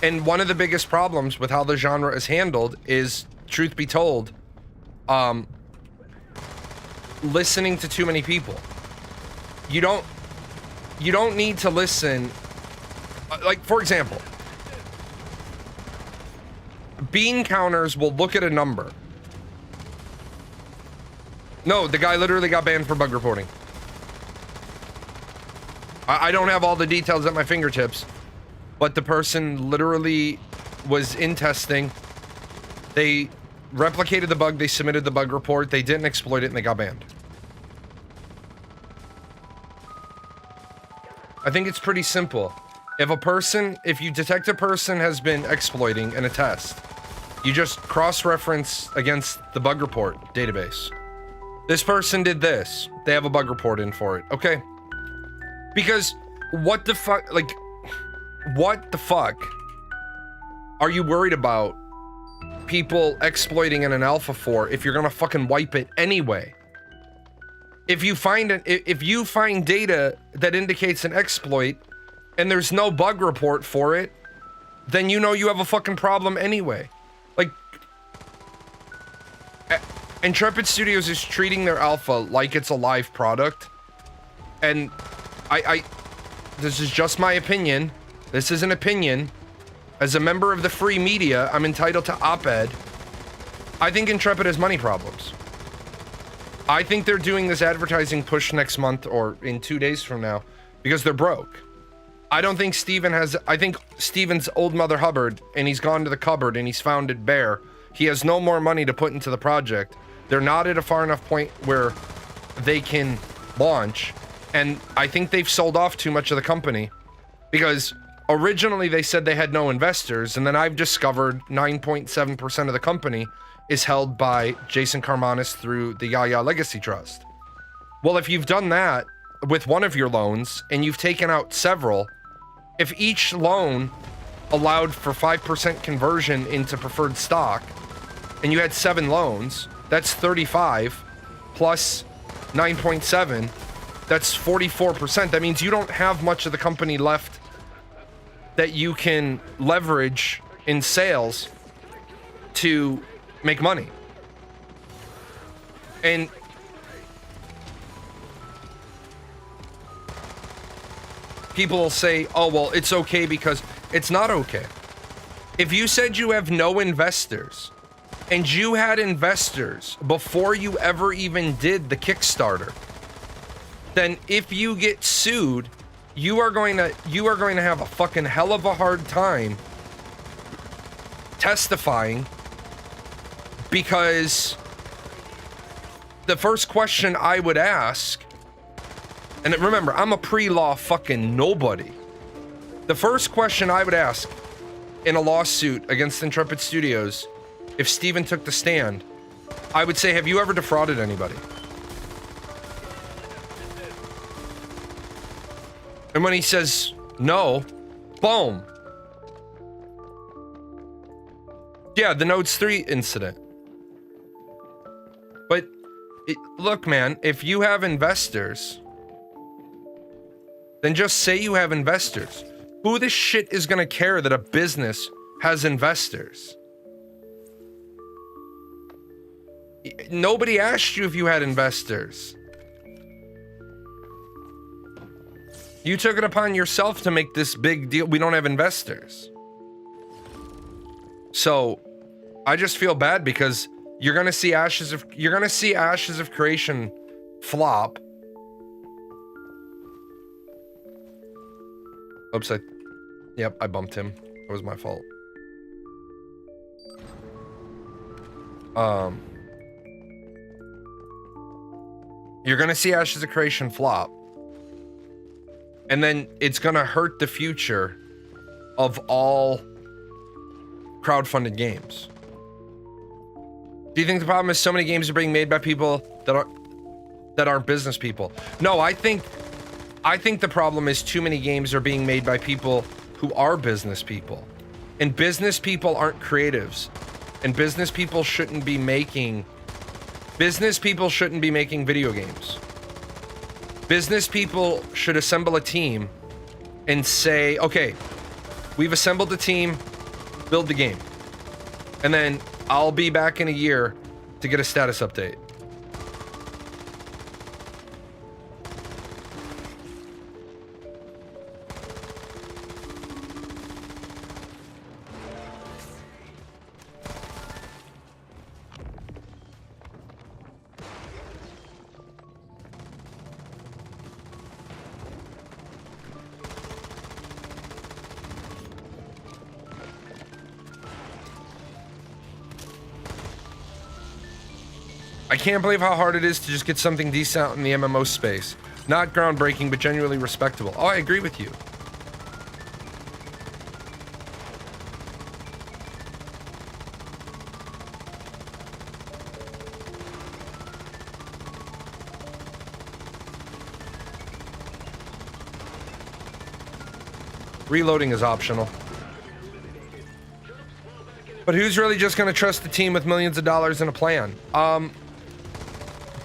B: And one of the biggest problems with how the genre is handled is, truth be told, listening to too many people. You don't need to listen. Like, for example, bean counters will look at a number. No, the guy literally got banned for bug reporting. I don't have all the details at my fingertips, but the person literally was in testing. They replicated the bug, they submitted the bug report, they didn't exploit it, and they got banned. I think it's pretty simple. If you detect a person has been exploiting in a test, you just cross-reference against the bug report database. This person did this. They have a bug report in for it. Okay. Because what the fuck, like, what the fuck are you worried about people exploiting in an alpha for if you're gonna fucking wipe it anyway? If you find data that indicates an exploit and there's no bug report for it, then you know you have a fucking problem anyway. Like, Intrepid Studios is treating their alpha like it's a live product, and this is just my opinion. This is an opinion. As a member of the free media, I'm entitled to op-ed. I think Intrepid has money problems. I think they're doing this advertising push next month or in 2 days from now because they're broke. I don't think I think Steven's old Mother Hubbard, and he's gone to the cupboard and he's found it bare. He has no more money to put into the project. They're not at a far enough point where they can launch. And I think they've sold off too much of the company because originally they said they had no investors. And then I've discovered 9.7% of the company is held by Jason Karmanis through the Yaya Legacy Trust. Well, if you've done that with one of your loans and you've taken out several, if each loan allowed for 5% conversion into preferred stock and you had 7 loans, that's 35 plus 9.7, that's 44%. That means you don't have much of the company left that you can leverage in sales to make money. And people will say, oh, well, it's okay, because it's not okay. If you said you have no investors and you had investors before you ever even did the Kickstarter, then if you get sued, you are going to have a fucking hell of a hard time testifying, because the first question I would ask, and remember, I'm a pre-law fucking nobody. The first question I would ask in a lawsuit against Intrepid Studios, if Steven took the stand, I would say, have you ever defrauded anybody? And when he says no, boom. Yeah, the Nodes 3 incident. But look, man, if you have investors, then just say you have investors. Who the shit is gonna care that a business has investors? Nobody asked you if you had investors. You took it upon yourself to make this big deal. We don't have investors. So I just feel bad because you're gonna see Ashes of Creation flop. Oops, yep, I bumped him. It was my fault. You're gonna see Ashes of Creation flop. And then it's gonna hurt the future of all crowdfunded games. Do you think the problem is so many games are being made by people that aren't business people? No, I think the problem is too many games are being made by people who are business people. And business people aren't creatives. And business people shouldn't be making video games. Business people should assemble a team and say, okay, we've assembled a team, build the game. And then I'll be back in a year to get a status update. I can't believe how hard it is to just get something decent in the MMO space. Not groundbreaking, but genuinely respectable. Oh, I agree with you. Reloading is optional. But who's really just going to trust the team with millions of dollars in a plan?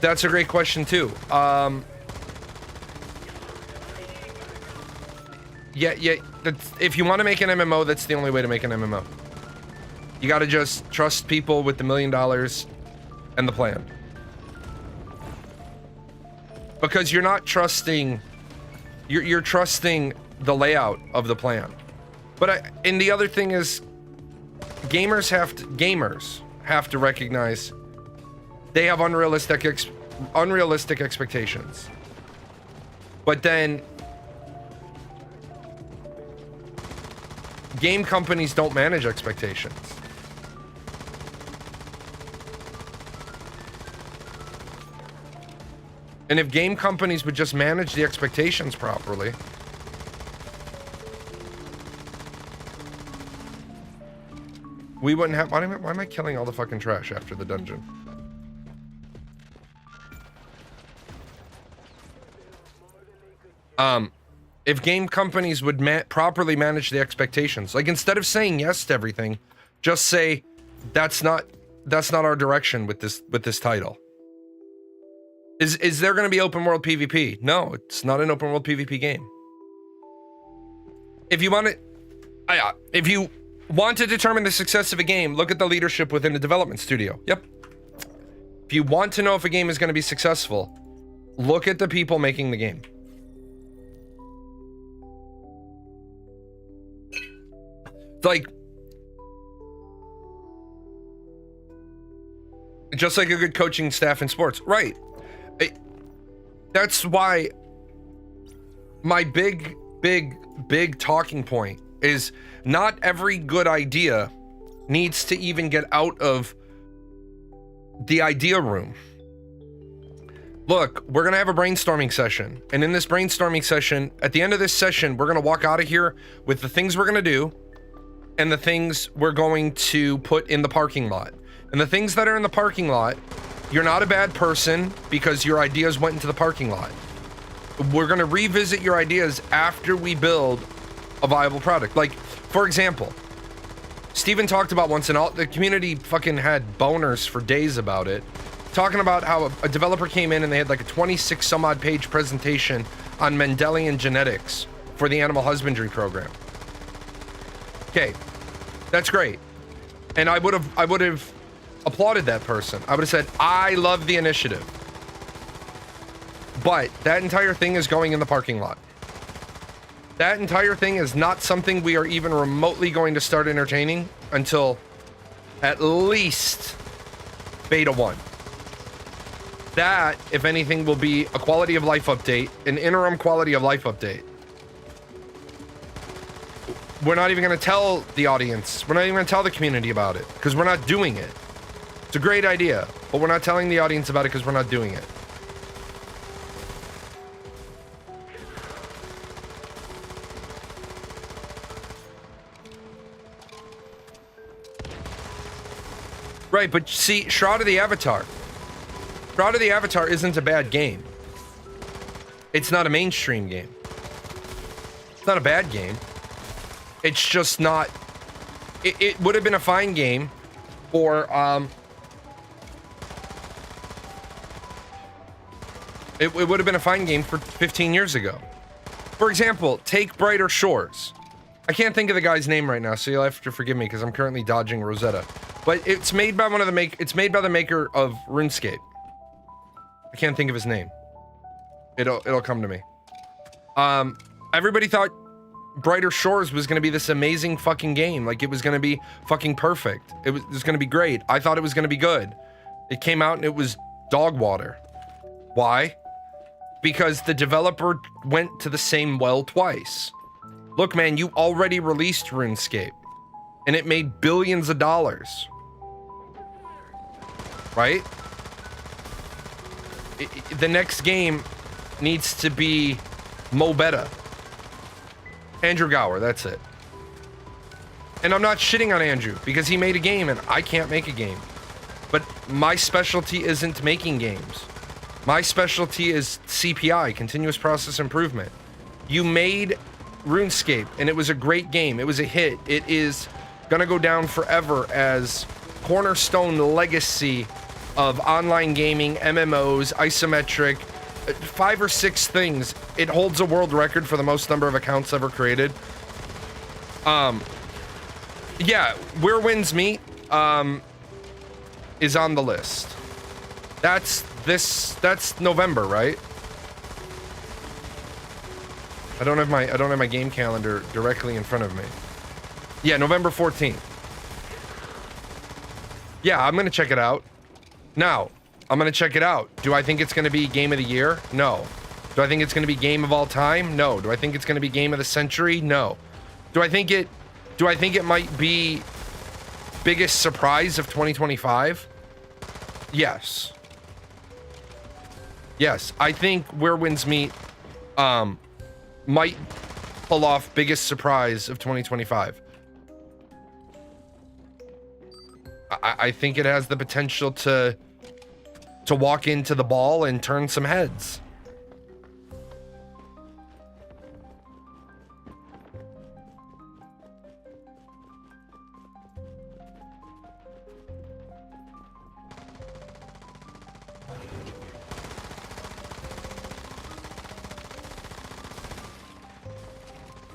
B: That's a great question too. Yeah. If you want to make an MMO, that's the only way to make an MMO. You got to just trust people with the $1 million and the plan. Because you're not trusting, you're trusting the layout of the plan. But and the other thing is, gamers have to recognize they have unrealistic expectations. But then game companies don't manage expectations. And if game companies would just manage the expectations properly, we wouldn't have... Why am I killing all the fucking trash after the dungeon? If game companies would properly manage the expectations, like instead of saying yes to everything, just say that's not our direction with this title. Is there going to be open world PvP? No, it's not an open world PvP game. If you want to determine the success of a game, look at the leadership within the development studio. Yep. If you want to know if a game is going to be successful, look at the people making the game. Like, just like a good coaching staff in sports, right? That's why my big talking point is not every good idea needs to even get out of the idea room. Look, we're gonna have a brainstorming session, and in this brainstorming session, at the end of this session, we're gonna walk out of here with the things we're gonna do and the things we're going to put in the parking lot. And the things that are in the parking lot, you're not a bad person because your ideas went into the parking lot. We're gonna revisit your ideas after we build a viable product. Like, for example, Steven talked about once, and all the community fucking had boners for days about it, talking about how a developer came in and they had like a 26 some odd page presentation on Mendelian genetics for the animal husbandry program. Okay, that's great. And I would have applauded that person. I would have said, I love the initiative. But that entire thing is going in the parking lot. That entire thing is not something we are even remotely going to start entertaining until at least beta 1. That, if anything, will be a quality of life update, an interim quality of life update. We're not even going to tell the audience. We're not even going to tell the community about it because we're not doing it. It's a great idea, but we're not telling the audience about it because we're not doing it. Right, but see, Shroud of the Avatar. Shroud of the Avatar isn't a bad game. It's not a mainstream game. It's not a bad game. It's just not... It would have been a fine game for, It would have been a fine game for 15 years ago. For example, take Brighter Shores. I can't think of the guy's name right now, so you'll have to forgive me because I'm currently dodging Rosetta. But it's made by it's made by the maker of RuneScape. I can't think of his name. It'll come to me. Everybody thought Brighter Shores was going to be this amazing fucking game. Like, it was going to be fucking perfect. It was going to be great. I thought it was going to be good. It came out and it was dog water. Why? Because the developer went to the same well twice. Look, man, you already released RuneScape, and it made billions of dollars. Right? The next game needs to be Mo Betta. Andrew Gower, that's it. And I'm not shitting on Andrew because he made a game and I can't make a game. But my specialty isn't making games. My specialty is CPI, continuous process improvement. You made RuneScape and it was a great game. It was a hit. It is gonna go down forever as cornerstone legacy of online gaming, MMOs, isometric, 5 or 6 things. It holds a world record for the most number of accounts ever created. Yeah, Where Winds Meet is on the list. That's November, right? I don't have my game calendar directly in front of me. Yeah, November 14th. Yeah, I'm gonna check it out. Now, I'm gonna check it out. Do I think it's gonna be game of the year? No. Do I think it's gonna be game of all time? No. Do I think it's gonna be game of the century? No. Do I think it might be biggest surprise of 2025? Yes. Yes, I think Where Winds Meet might pull off biggest surprise of 2025. I think it has the potential to walk into the ball and turn some heads.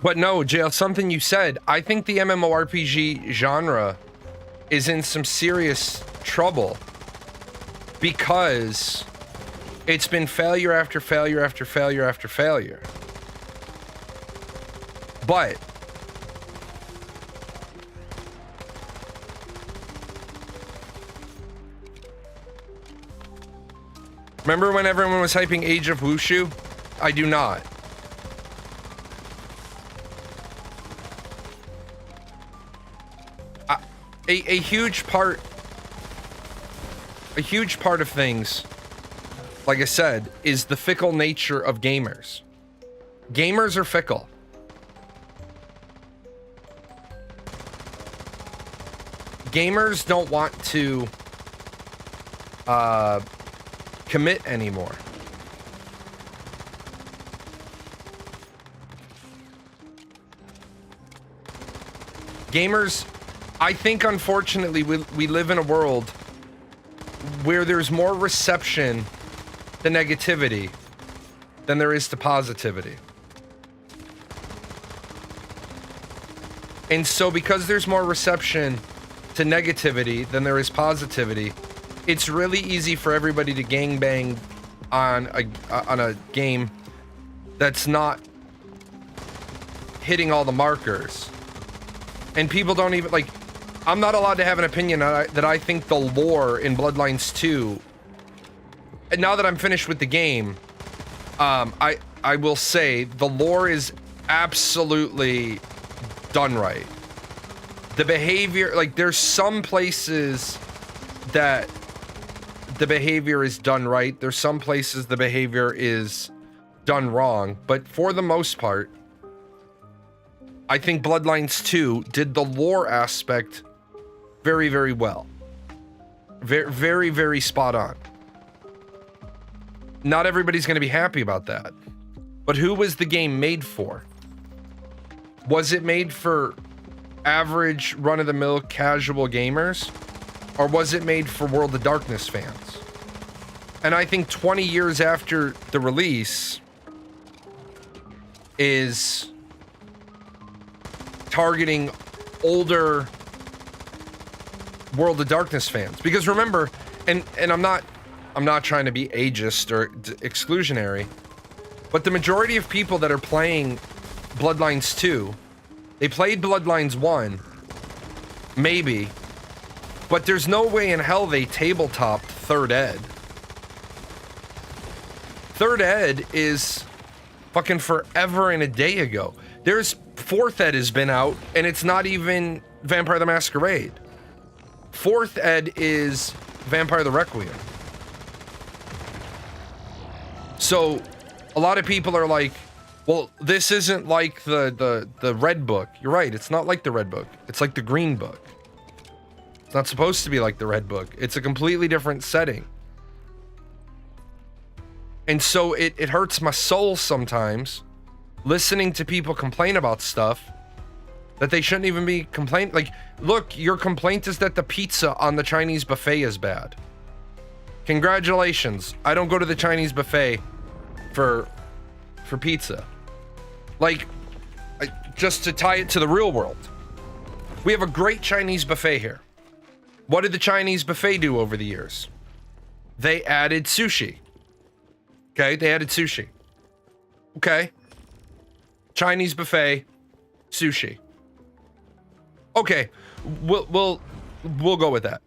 B: But no, JL, something you said, I think the MMORPG genre is in some serious trouble because it's been failure after failure after failure after failure. But remember when everyone was hyping Age of Wushu? I do not. A huge part of things, like I said, is the fickle nature of gamers. Gamers are fickle. Gamers don't want to commit anymore. Gamers, I think, unfortunately, we live in a world where there's more reception to negativity than there is to positivity. And so because there's more reception to negativity than there is positivity, it's really easy for everybody to gangbang on a game that's not hitting all the markers. And people don't even, like, I'm not allowed to have an opinion that I think the lore in Bloodlines 2, and now that I'm finished with the game, I will say the lore is absolutely done right. The behavior, like, there's some places that the behavior is done right. There's some places the behavior is done wrong, but for the most part, I think Bloodlines 2 did the lore aspect very, very well. Very, very, very spot on. Not everybody's going to be happy about that. But who was the game made for? Was it made for average, run-of-the-mill, casual gamers? Or was it made for World of Darkness fans? And I think 20 years after the release is targeting older World of Darkness fans, because remember, and I'm not trying to be ageist or exclusionary, but the majority of people that are playing Bloodlines 2, they played Bloodlines 1, maybe, but there's no way in hell they tabletopped 3rd Ed. 3rd Ed is fucking forever and a day ago. There's 4th Ed has been out, and it's not even Vampire the Masquerade. 4th Ed is Vampire the Requiem. So a lot of people are like, well, this isn't like the red book. You're right, it's not like the red book. It's like the green book. It's not supposed to be like the red book. It's a completely different setting. And so it hurts my soul sometimes listening to people complain about stuff that they shouldn't even be complaining. Like, look, your complaint is that the pizza on the Chinese buffet is bad. Congratulations. I don't go to the Chinese buffet for pizza. Like, just to tie it to the real world. We have a great Chinese buffet here. What did the Chinese buffet do over the years? They added sushi. Okay, they added sushi. Okay. Chinese buffet, sushi. Okay, we'll go with that.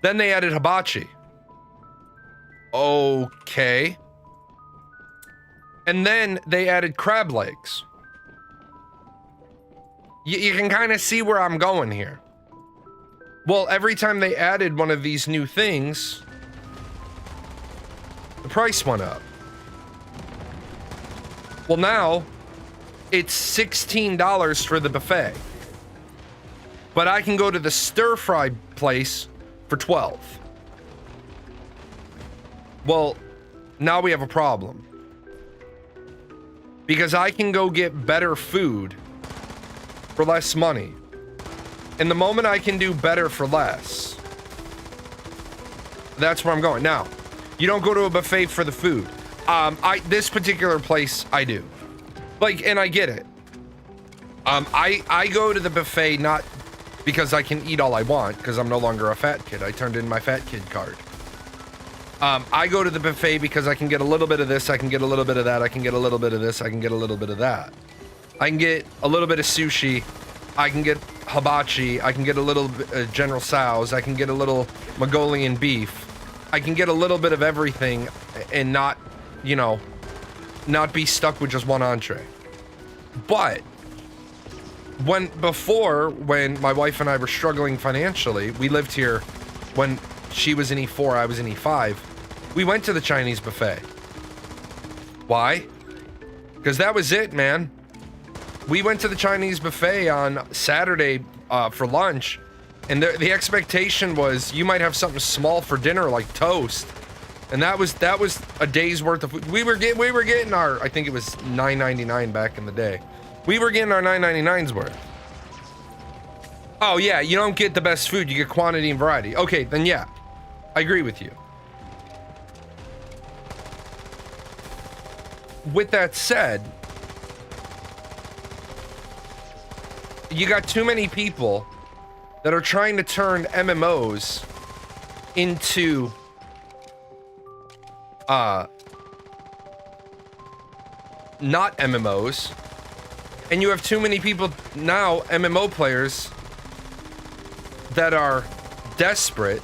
B: Then they added hibachi. Okay. And then they added crab legs. You can kind of see where I'm going here. Well, every time they added one of these new things, the price went up. Well, now it's $16 for the buffet. But I can go to the stir-fry place for $12. Well, now we have a problem. Because I can go get better food for less money. And the moment I can do better for less, that's where I'm going. Now, you don't go to a buffet for the food. This particular place, I do. Like, and I get it. I go to the buffet not because I can eat all I want, because I'm no longer a fat kid. I turned in my fat kid card. I go to the buffet because I can get a little bit of this, I can get a little bit of that, I can get a little bit of this, I can get a little bit of that. I can get a little bit of sushi, I can get hibachi, I can get a little General Tso's, I can get a little Mongolian beef. I can get a little bit of everything and not, you know, not be stuck with just one entree. But when my wife and I were struggling financially, we lived here when she was in E4, I was in E5. We went to the Chinese buffet. Why? Because that was it, man. We went to the Chinese buffet on Saturday for lunch, and the expectation was you might have something small for dinner like toast, and that was a day's worth of food. We were getting our, I think it was $9.99 back in the day. We were getting our $9.99's worth. Oh yeah, you don't get the best food, you get quantity and variety. Okay, then yeah, I agree with you. With that said, you got too many people that are trying to turn MMOs into not MMOs, and you have too many people now, MMO players, that are desperate.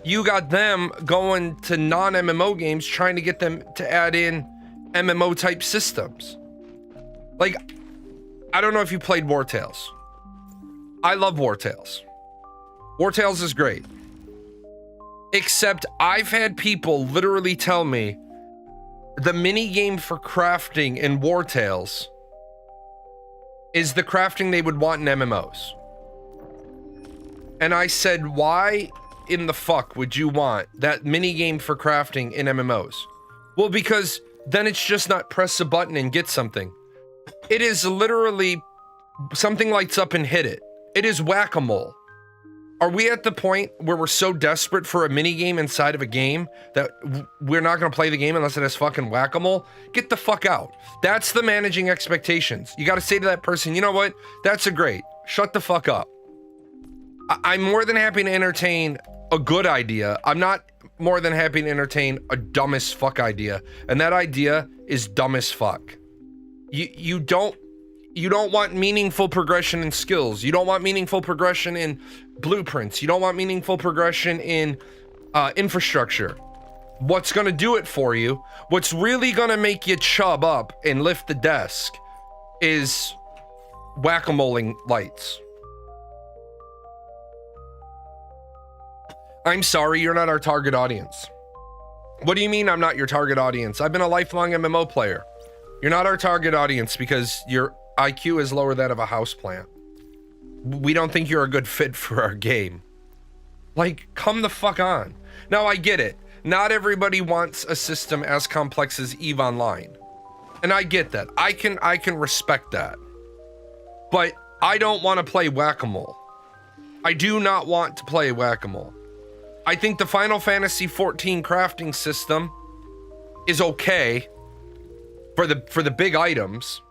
B: You got them going to non-MMO games trying to get them to add in MMO type systems. Like, I don't know if you played War Tales. I love War Tales. War Tales is great. Except I've had people literally tell me the mini game for crafting in War Tales is the crafting they would want in MMOs. And I said, why in the fuck would you want that mini game for crafting in MMOs? Well, because then it's just not press a button and get something. It is literally something lights up and hit it. It is whack-a-mole. Are we at the point where we're so desperate for a mini game inside of a game that we're not going to play the game unless it has fucking whack-a-mole? Get the fuck out. That's the managing expectations. You got to say to that person, you know what? That's a great. Shut the fuck up. I'm more than happy to entertain a good idea. I'm not more than happy to entertain a dumb as fuck idea. And that idea is dumb as fuck. You don't want meaningful progression in skills. You don't want meaningful progression in blueprints. You don't want meaningful progression in infrastructure. What's gonna do it for you, what's really gonna make you chub up and lift the desk is whack-a-moling lights. I'm sorry, you're not our target audience. What do you mean I'm not your target audience? I've been a lifelong MMO player. You're not our target audience because your IQ is lower than that of a houseplant. We don't think you're a good fit for our game. Like, come the fuck on. Now, I get it. Not everybody wants a system as complex as EVE Online. And I get that. I can respect that. But I don't want to play whack-a-mole. I do not want to play whack-a-mole. I think the Final Fantasy XIV crafting system is okay for the big items,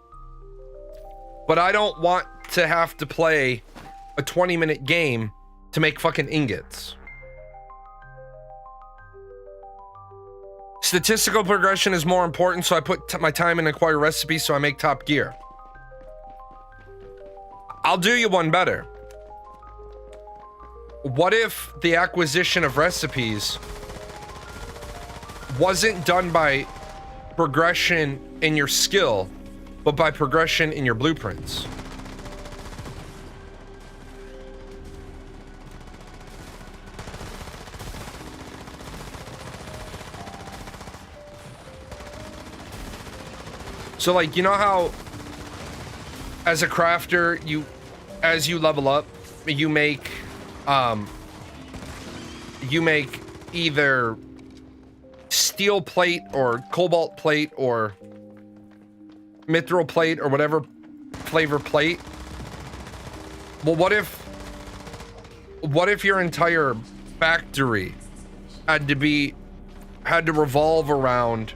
B: but I don't want to have to play a 20-minute game to make fucking ingots. Statistical progression is more important, so I put my time in acquire recipes so I make top gear. I'll do you one better. What if the acquisition of recipes wasn't done by progression in your skill, but by progression in your blueprints? So, like, you know how as a crafter, as you level up, you make either steel plate or cobalt plate or mithril plate or whatever flavor plate. Well, what if your entire factory had to revolve around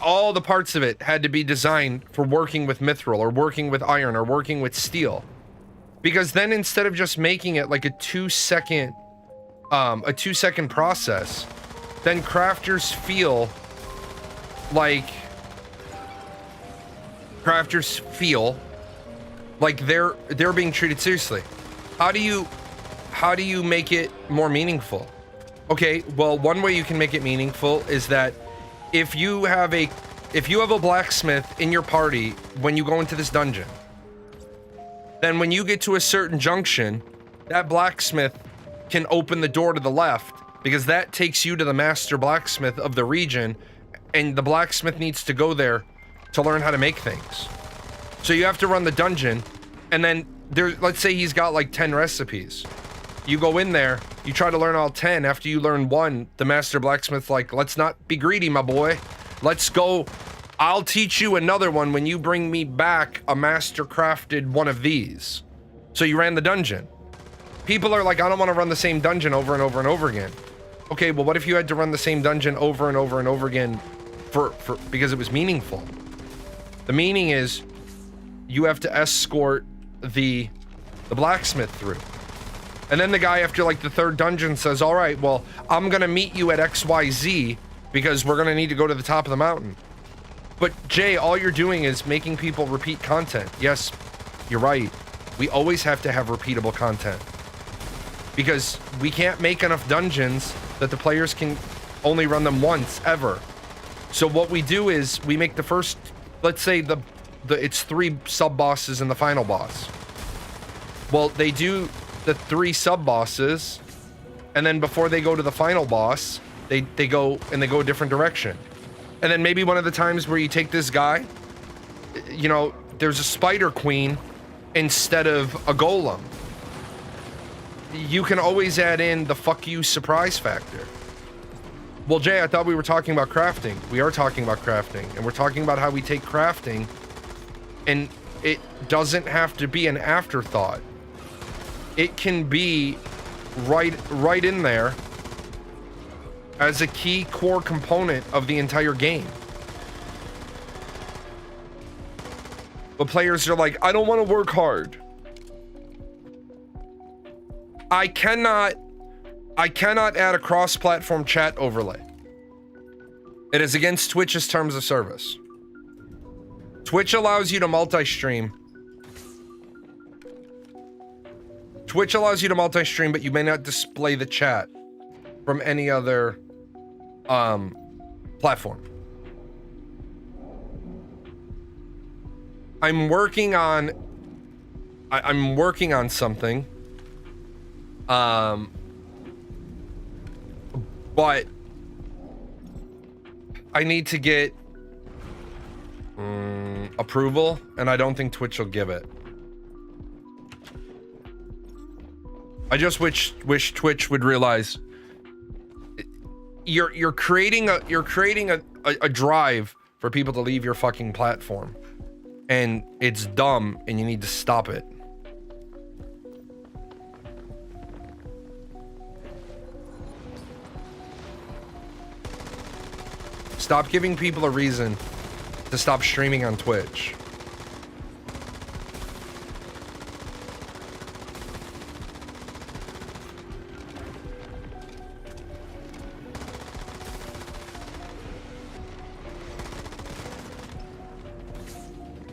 B: all the parts of it had to be designed for working with mithril or working with iron or working with steel? Because then instead of just making it like a 2-second process, then crafters feel like they're being treated seriously. How do you make it more meaningful? Okay, well, one way you can make it meaningful is that if you have a blacksmith in your party when you go into this dungeon, then when you get to a certain junction, that blacksmith can open the door to the left, because that takes you to the master blacksmith of the region, and the blacksmith needs to go there to learn how to make things. So you have to run the dungeon, and then let's say he's got like 10 recipes. You go in there, you try to learn all 10. After you learn one, the master blacksmith's like, let's not be greedy, my boy. Let's go. I'll teach you another one when you bring me back a master crafted one of these. So you ran the dungeon. People are like, I don't want to run the same dungeon over and over and over again. Okay, well, what if you had to run the same dungeon over and over and over again because it was meaningful? The meaning is you have to escort the blacksmith through. And then the guy after like the third dungeon says, all right, well, I'm going to meet you at XYZ because we're going to need to go to the top of the mountain. But Jay, all you're doing is making people repeat content. Yes, you're right. We always have to have repeatable content because we can't make enough dungeons that the players can only run them once ever. So what we do is we make the first, let's say it's 3 sub bosses and the final boss. Well, they do the 3 sub bosses, and then before they go to the final boss, they go a different direction. And then maybe one of the times where you take this guy, you know, there's a spider queen instead of a golem. You can always add in the fuck you surprise factor. Well, Jay, I thought we were talking about crafting. We are talking about crafting, and we're talking about how we take crafting, and it doesn't have to be an afterthought. It can be right in there as a key core component of the entire game. But players are like, I don't want to work hard. I cannot add a cross-platform chat overlay. It is against Twitch's terms of service. Twitch allows you to multi-stream. But you may not display the chat from any other platform. I'm working on something But I need to get approval, and I don't think Twitch will give it. I just wish Twitch would realize you're creating a drive for people to leave your fucking platform, and it's dumb, and you need to stop it. Stop giving people a reason to stop streaming on Twitch.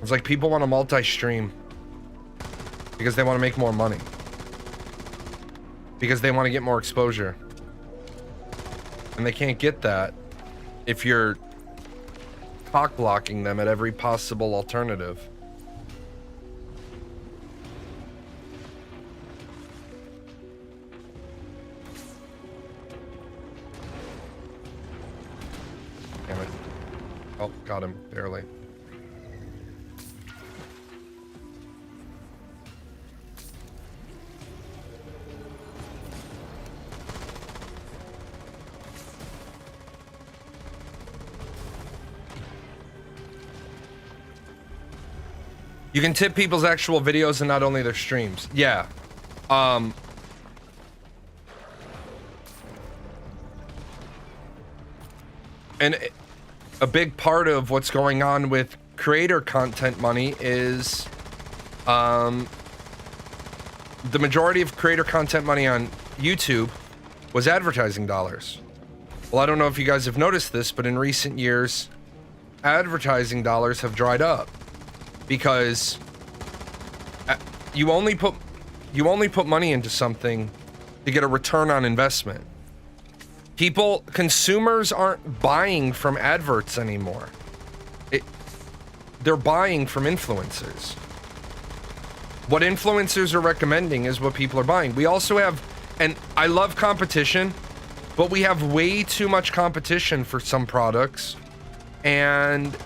B: It's like people want to multi-stream because they want to make more money, because they want to get more exposure, and they can't get that if you're cock blocking them at every possible alternative. Damn it. Oh, got him, barely. You can tip people's actual videos and not only their streams. Yeah. And a big part of what's going on with creator content money is the majority of creator content money on YouTube was advertising dollars. Well, I don't know if you guys have noticed this, but in recent years, advertising dollars have dried up. Because you only put money into something to get a return on investment. Consumers aren't buying from adverts anymore. They're buying from influencers. What influencers are recommending is what people are buying. We also have, and I love competition, but we have way too much competition for some products. And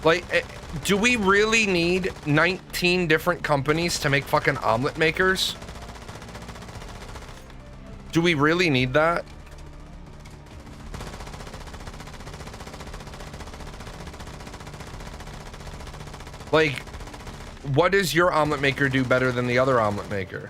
B: like, do we really need 19 different companies to make fucking omelet makers? Do we really need that? Like, what does your omelet maker do better than the other omelet maker?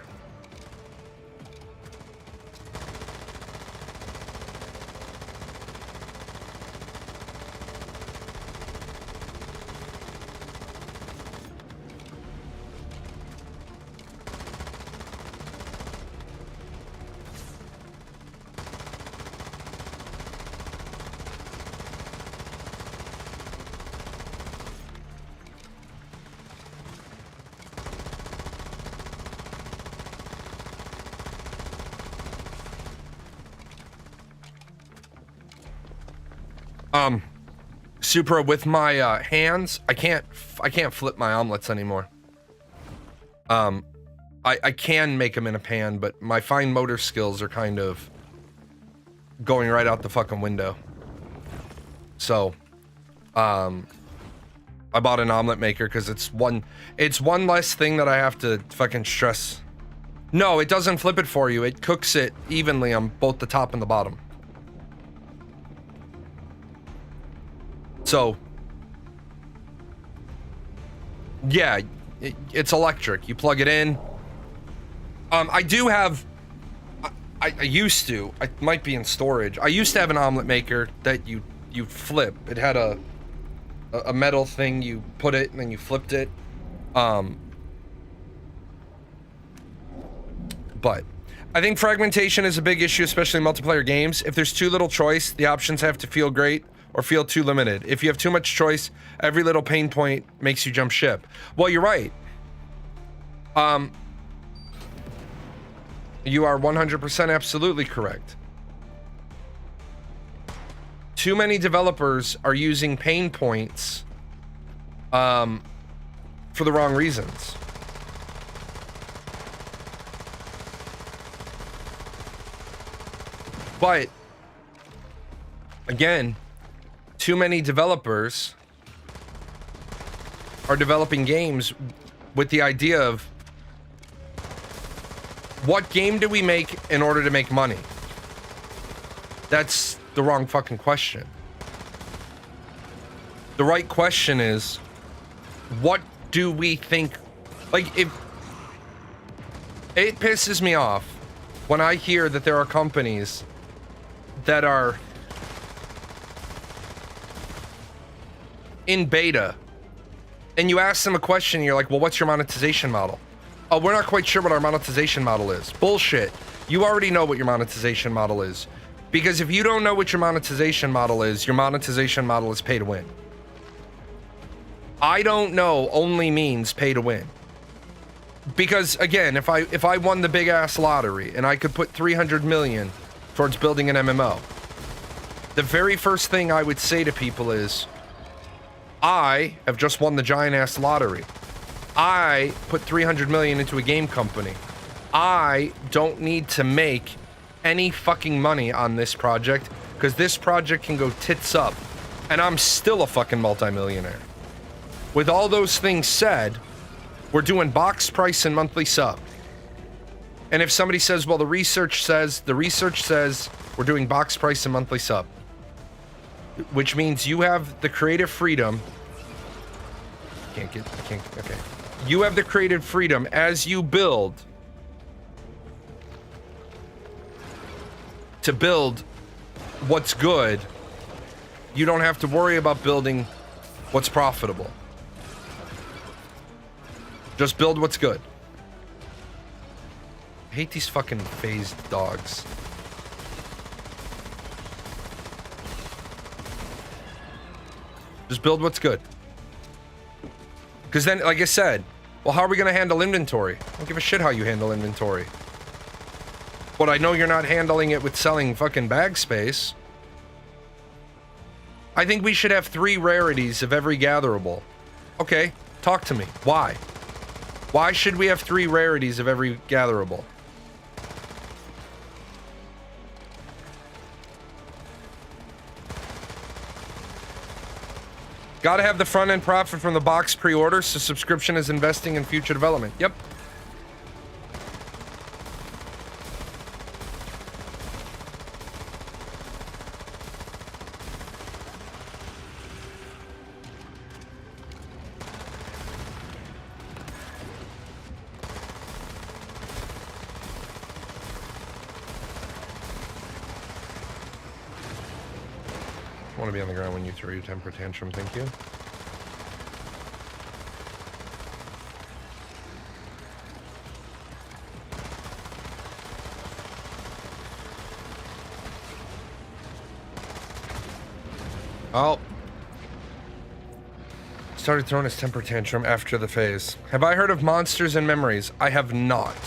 B: Supra, with my hands, I can't flip my omelets anymore. I can make them in a pan, but my fine motor skills are kind of going right out the fucking window. So, I bought an omelet maker because it's one less thing that I have to fucking stress. No, it doesn't flip it for you. It cooks it evenly on both the top and the bottom. So, yeah, it's electric. You plug it in. I do have, I used to, I might be in storage. I used to have an omelet maker that you flip. It had a metal thing, you put it and then you flipped it. But I think fragmentation is a big issue, especially in multiplayer games. If there's too little choice, the options have to feel great or feel too limited. If you have too much choice, every little pain point makes you jump ship. Well, you're right. You are 100% absolutely correct. Too many developers are using pain points for the wrong reasons. But again, too many developers are developing games with the idea of what game do we make in order to make money? That's the wrong fucking question. The right question is, what do we think? Like, if it pisses me off when I hear that there are companies that are in beta and you ask them a question and you're like, well, what's your monetization model? Oh, we're not quite sure what our monetization model is. Bullshit. You already know what your monetization model is. Because if you don't know what your monetization model is pay to win. I don't know only means pay to win. Because again, if I won the big ass lottery and I could put 300 million towards building an MMO, the very first thing I would say to people is, I have just won the giant ass lottery. I put 300 million into a game company. I don't need to make any fucking money on this project because this project can go tits up and I'm still a fucking multimillionaire. With all those things said, we're doing box price and monthly sub. And if somebody says, well, the research says we're doing box price and monthly sub, which means you have the creative freedom. Okay. You have the creative freedom as you build to build what's good. You don't have to worry about building what's profitable. Just build what's good. I hate these fucking phased dogs. Just build what's good. Because then, like I said, well, how are we going to handle inventory? I don't give a shit how you handle inventory. But I know you're not handling it with selling fucking bag space. I think we should have 3 rarities of every gatherable. Okay, talk to me. Why? Why should we have 3 rarities of every gatherable? Gotta have the front end profit from the box pre-order, so subscription is investing in future development. Yep. I want to be on the ground when you throw your temper tantrum, thank you. Oh. Started throwing his temper tantrum after the phase. Have I heard of Monsters and Memories? I have not.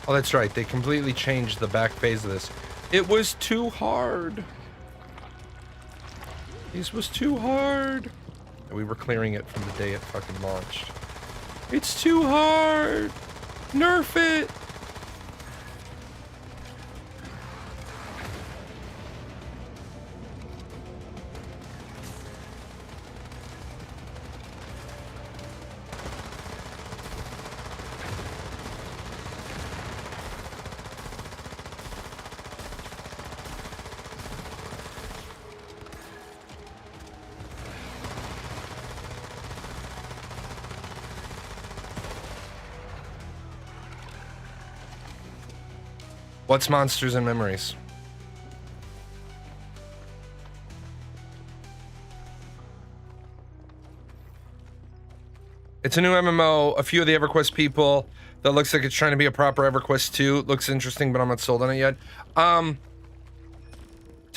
B: Oh, that's right. They completely changed the back phase of this. It was too hard. This was too hard. And we were clearing it from the day it fucking launched. It's too hard. Nerf it. What's Monsters and Memories? It's a new MMO. A few of the EverQuest people that looks like it's trying to be a proper EverQuest 2. Looks interesting, but I'm not sold on it yet. To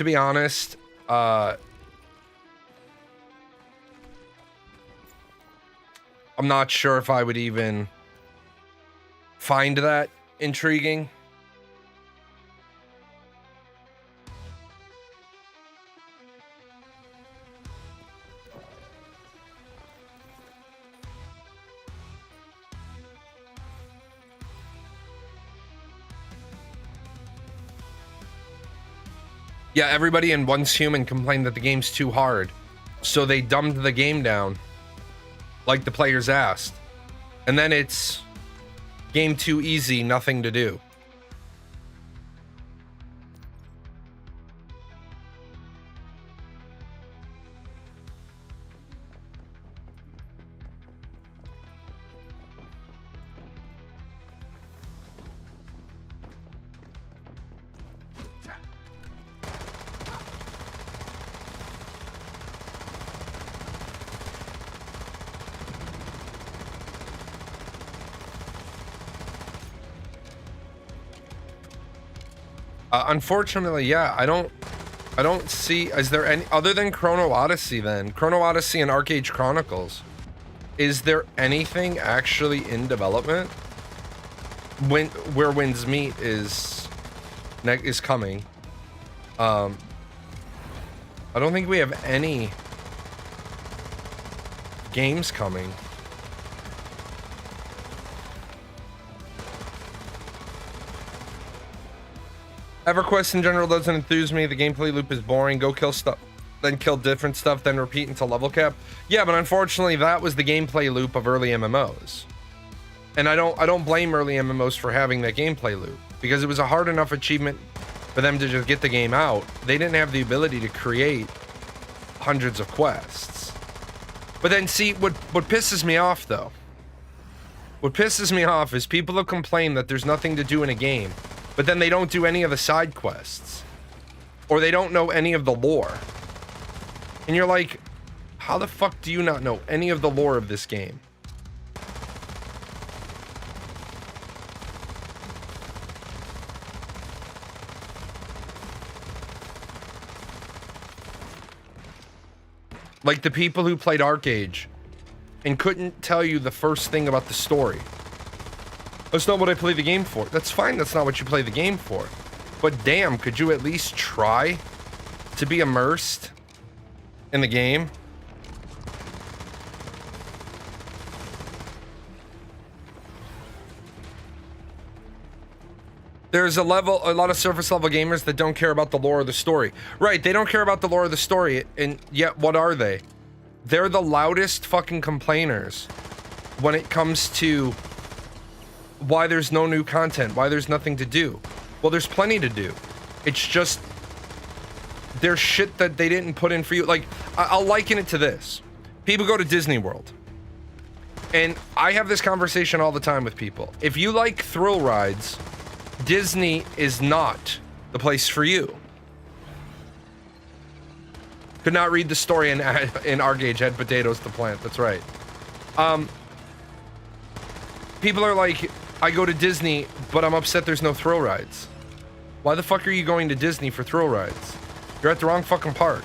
B: be honest, I'm not sure if I would even find that intriguing. Yeah, everybody in Once Human complained that the game's too hard, so they dumbed the game down like the players asked, and then it's game too easy, nothing to do. Unfortunately, yeah, I don't see. Is there any other than Chrono Odyssey? Then Chrono Odyssey and Arcade Chronicles. Is there anything actually in development? Where Winds Meet is coming. I don't think we have any games coming. EverQuest in general doesn't enthuse me. The gameplay loop is boring. Go kill stuff, then kill different stuff, then repeat until level cap. Yeah, but unfortunately that was the gameplay loop of early MMOs. And I don't blame early MMOs for having that gameplay loop, because it was a hard enough achievement for them to just get the game out. They didn't have the ability to create hundreds of quests. But then see, what pisses me off though, what pisses me off is people who complain that there's nothing to do in a game, but then they don't do any of the side quests, or they don't know any of the lore. And you're like, how the fuck do you not know any of the lore of this game? Like the people who played ArcAge and couldn't tell you the first thing about the story. That's not what I play the game for. That's fine, that's not what you play the game for. But damn, could you at least try to be immersed in the game? There's a lot of surface level gamers that don't care about the lore of the story. Right, they don't care about the lore of the story, and yet what are they? They're the loudest fucking complainers when it comes to why there's no new content, why there's nothing to do. Well, there's plenty to do. It's just there's shit that they didn't put in for you. Like, I'll liken it to this. People go to Disney World, and I have this conversation all the time with people. If you like thrill rides, Disney is not the place for you. Could not read the story in ArcAge, had potatoes to plant. That's right. People are like, I go to Disney, but I'm upset there's no thrill rides. Why the fuck are you going to Disney for thrill rides? You're at the wrong fucking park.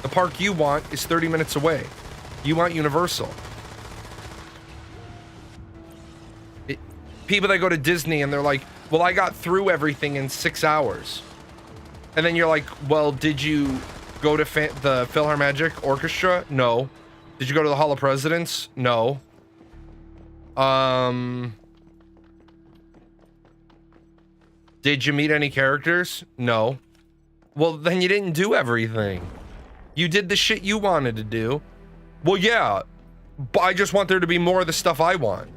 B: The park you want is 30 minutes away. You want Universal. People that go to Disney and they're like, well, I got through everything in 6 hours. And then you're like, well, did you go to the Philharmonic Orchestra? No. Did you go to the Hall of Presidents? No. Did you meet any characters? No. Well, then you didn't do everything. You did the shit you wanted to do. Well, yeah, but I just want there to be more of the stuff I want.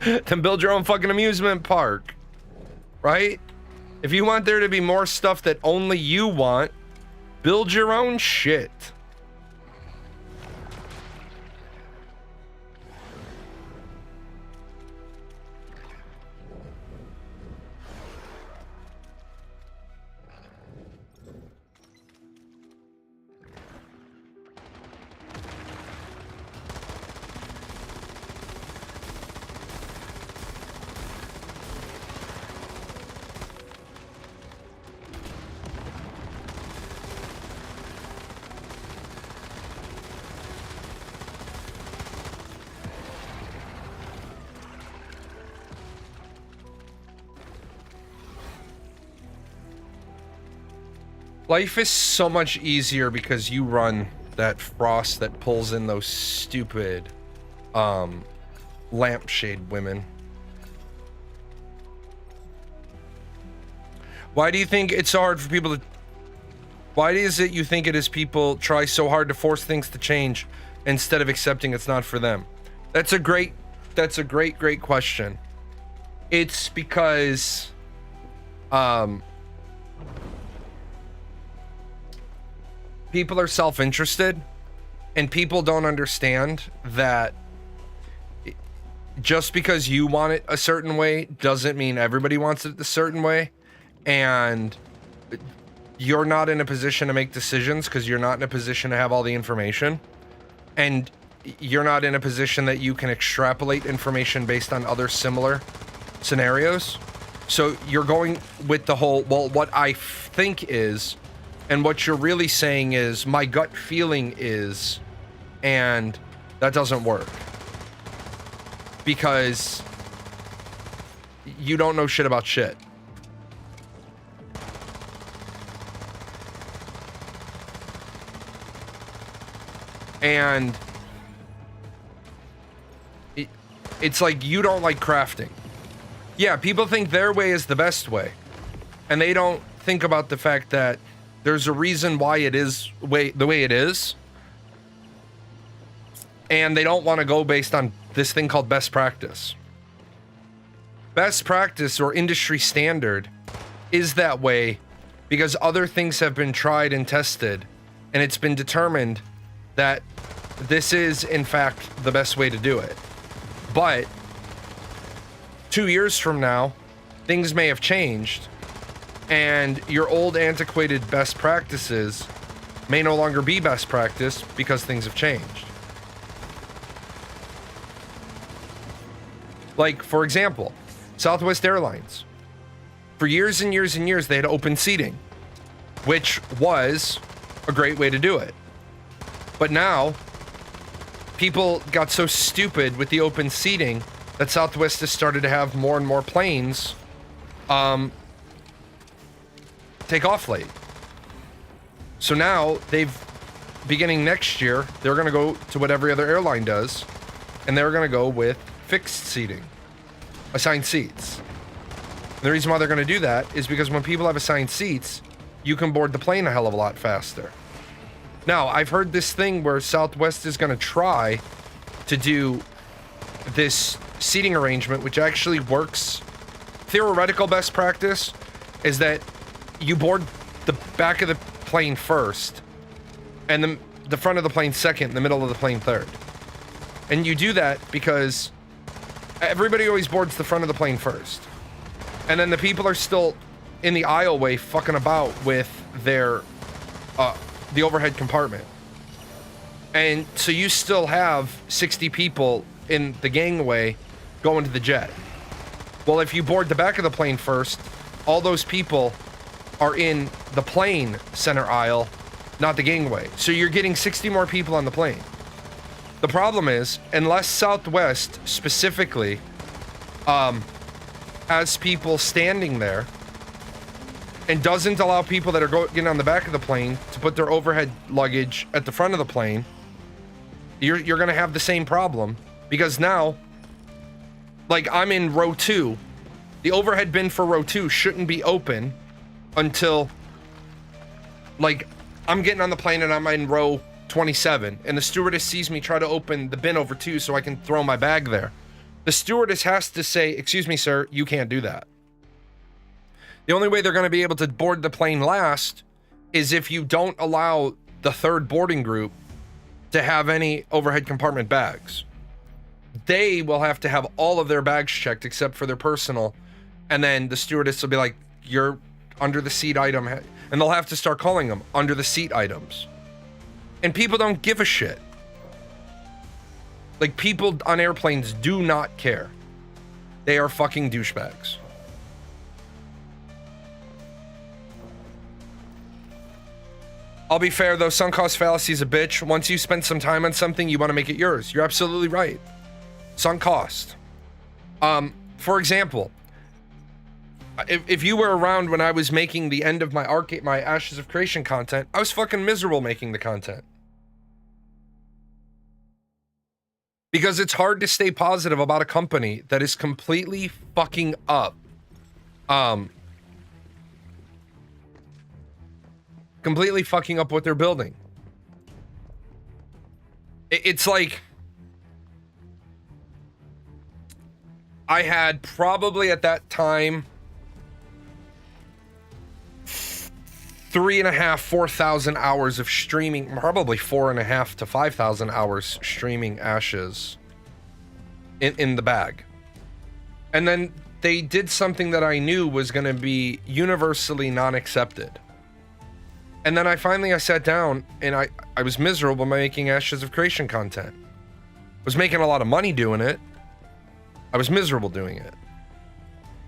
B: Then build your own fucking amusement park, right? If you want there to be more stuff that only you want, build your own shit. Life is so much easier because you run that frost that pulls in those stupid lampshade women. Why do you think it's so hard for people to... Why is it you think it is people try so hard to force things to change instead of accepting it's not for them? That's a great question. It's because people are self-interested, and people don't understand that just because you want it a certain way doesn't mean everybody wants it a certain way, and you're not in a position to make decisions because you're not in a position to have all the information, and you're not in a position that you can extrapolate information based on other similar scenarios. So you're going with the whole, well, what I think is, and what you're really saying is, my gut feeling is, and that doesn't work. Because you don't know shit about shit. And it's like you don't like crafting. Yeah, people think their way is the best way. And they don't think about the fact that there's a reason why it is the way it is. And they don't want to go based on this thing called best practice. Best practice or industry standard is that way because other things have been tried and tested, and it's been determined that this is, in fact, the best way to do it. But 2 years from now, things may have changed, and your old antiquated best practices may no longer be best practice because things have changed. Like, for example, Southwest Airlines. For years and years and years, they had open seating, which was a great way to do it. But now, people got so stupid with the open seating that Southwest has started to have more and more planes take off late. So now, beginning next year, they're going to go to what every other airline does, and they're going to go with fixed seating, assigned seats. And the reason why they're going to do that is because when people have assigned seats, you can board the plane a hell of a lot faster. Now, I've heard this thing where Southwest is going to try to do this seating arrangement, which actually works. Theoretical best practice is that you board the back of the plane first, and the front of the plane second, and the middle of the plane third. And you do that because everybody always boards the front of the plane first. And then the people are still in the aisleway fucking about with their the overhead compartment. And so you still have 60 people in the gangway going to the jet. Well, if you board the back of the plane first, all those people are in the plane center aisle, not the gangway. So you're getting 60 more people on the plane. The problem is, unless Southwest specifically has people standing there and doesn't allow people that are getting on the back of the plane to put their overhead luggage at the front of the plane, you're going to have the same problem. Because now, like, I'm in row 2. The overhead bin for row 2 shouldn't be open until, like, I'm getting on the plane and I'm in row 27, and the stewardess sees me try to open the bin over 2 so I can throw my bag there. The stewardess has to say, "Excuse me, sir, you can't do that." The only way they're going to be able to board the plane last is if you don't allow the third boarding group to have any overhead compartment bags. They will have to have all of their bags checked except for their personal, and then the stewardess will be like, "You're under the seat item," and they'll have to start calling them under the seat items. And people don't give a shit. Like, people on airplanes do not care. They are fucking douchebags. I'll be fair though, sunk cost fallacy is a bitch. Once you spend some time on something, you want to make it yours. You're absolutely right. Sunk cost. For example, if you were around when I was making the end of my Ashes of Creation content, I was fucking miserable making the content. Because it's hard to stay positive about a company that is completely fucking up. completely fucking up what they're building. It's like I had probably at that time 3,500, 4,000 hours of streaming, probably 4,500 to 5,000 hours streaming Ashes in the bag. And then they did something that I knew was going to be universally non-accepted. And then I sat down and I was miserable by making Ashes of Creation content. I was making a lot of money doing it. I was miserable doing it.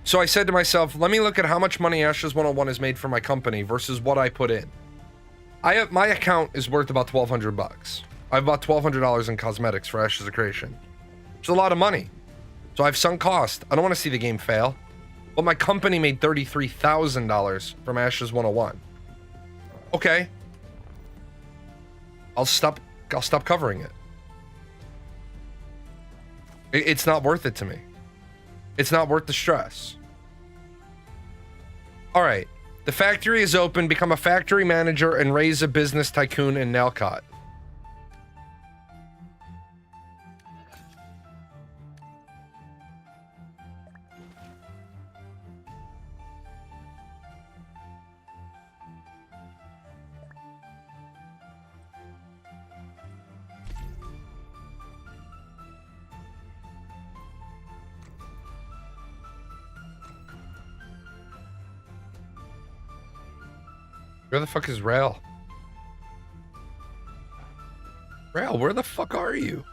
B: So I said to myself, let me look at how much money Ashes 101 has made for my company versus what I put in. My account is worth about $1,200. I have about $1,200 in cosmetics for Ashes of Creation. It's a lot of money. So I've sunk cost. I don't want to see the game fail. But my company made $33,000 from Ashes 101. Okay. I'll stop covering it. It's not worth it to me. It's not worth the stress. All right. The factory is open. Become a factory manager and raise a business tycoon in Nelcott. Where the fuck is Rail? Rail, where the fuck are you?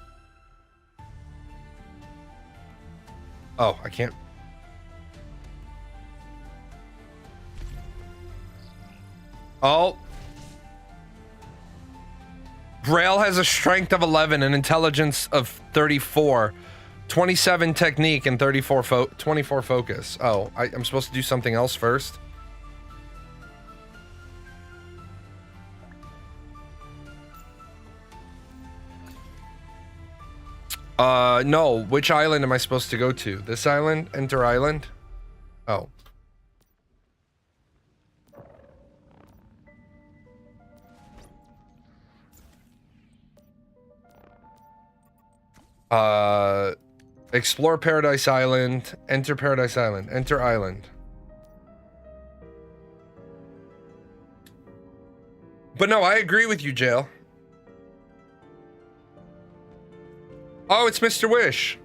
B: Oh, I can't. Oh. Rail has a strength of 11, an intelligence of 34, 27 technique, and 24 focus. Oh, I'm supposed to do something else first? No. Which island am I supposed to go to? This island? Enter island? Oh. Explore Paradise Island. Enter Paradise Island. Enter island. But no, I agree with you, Jail. Oh, it's Mr. Wish.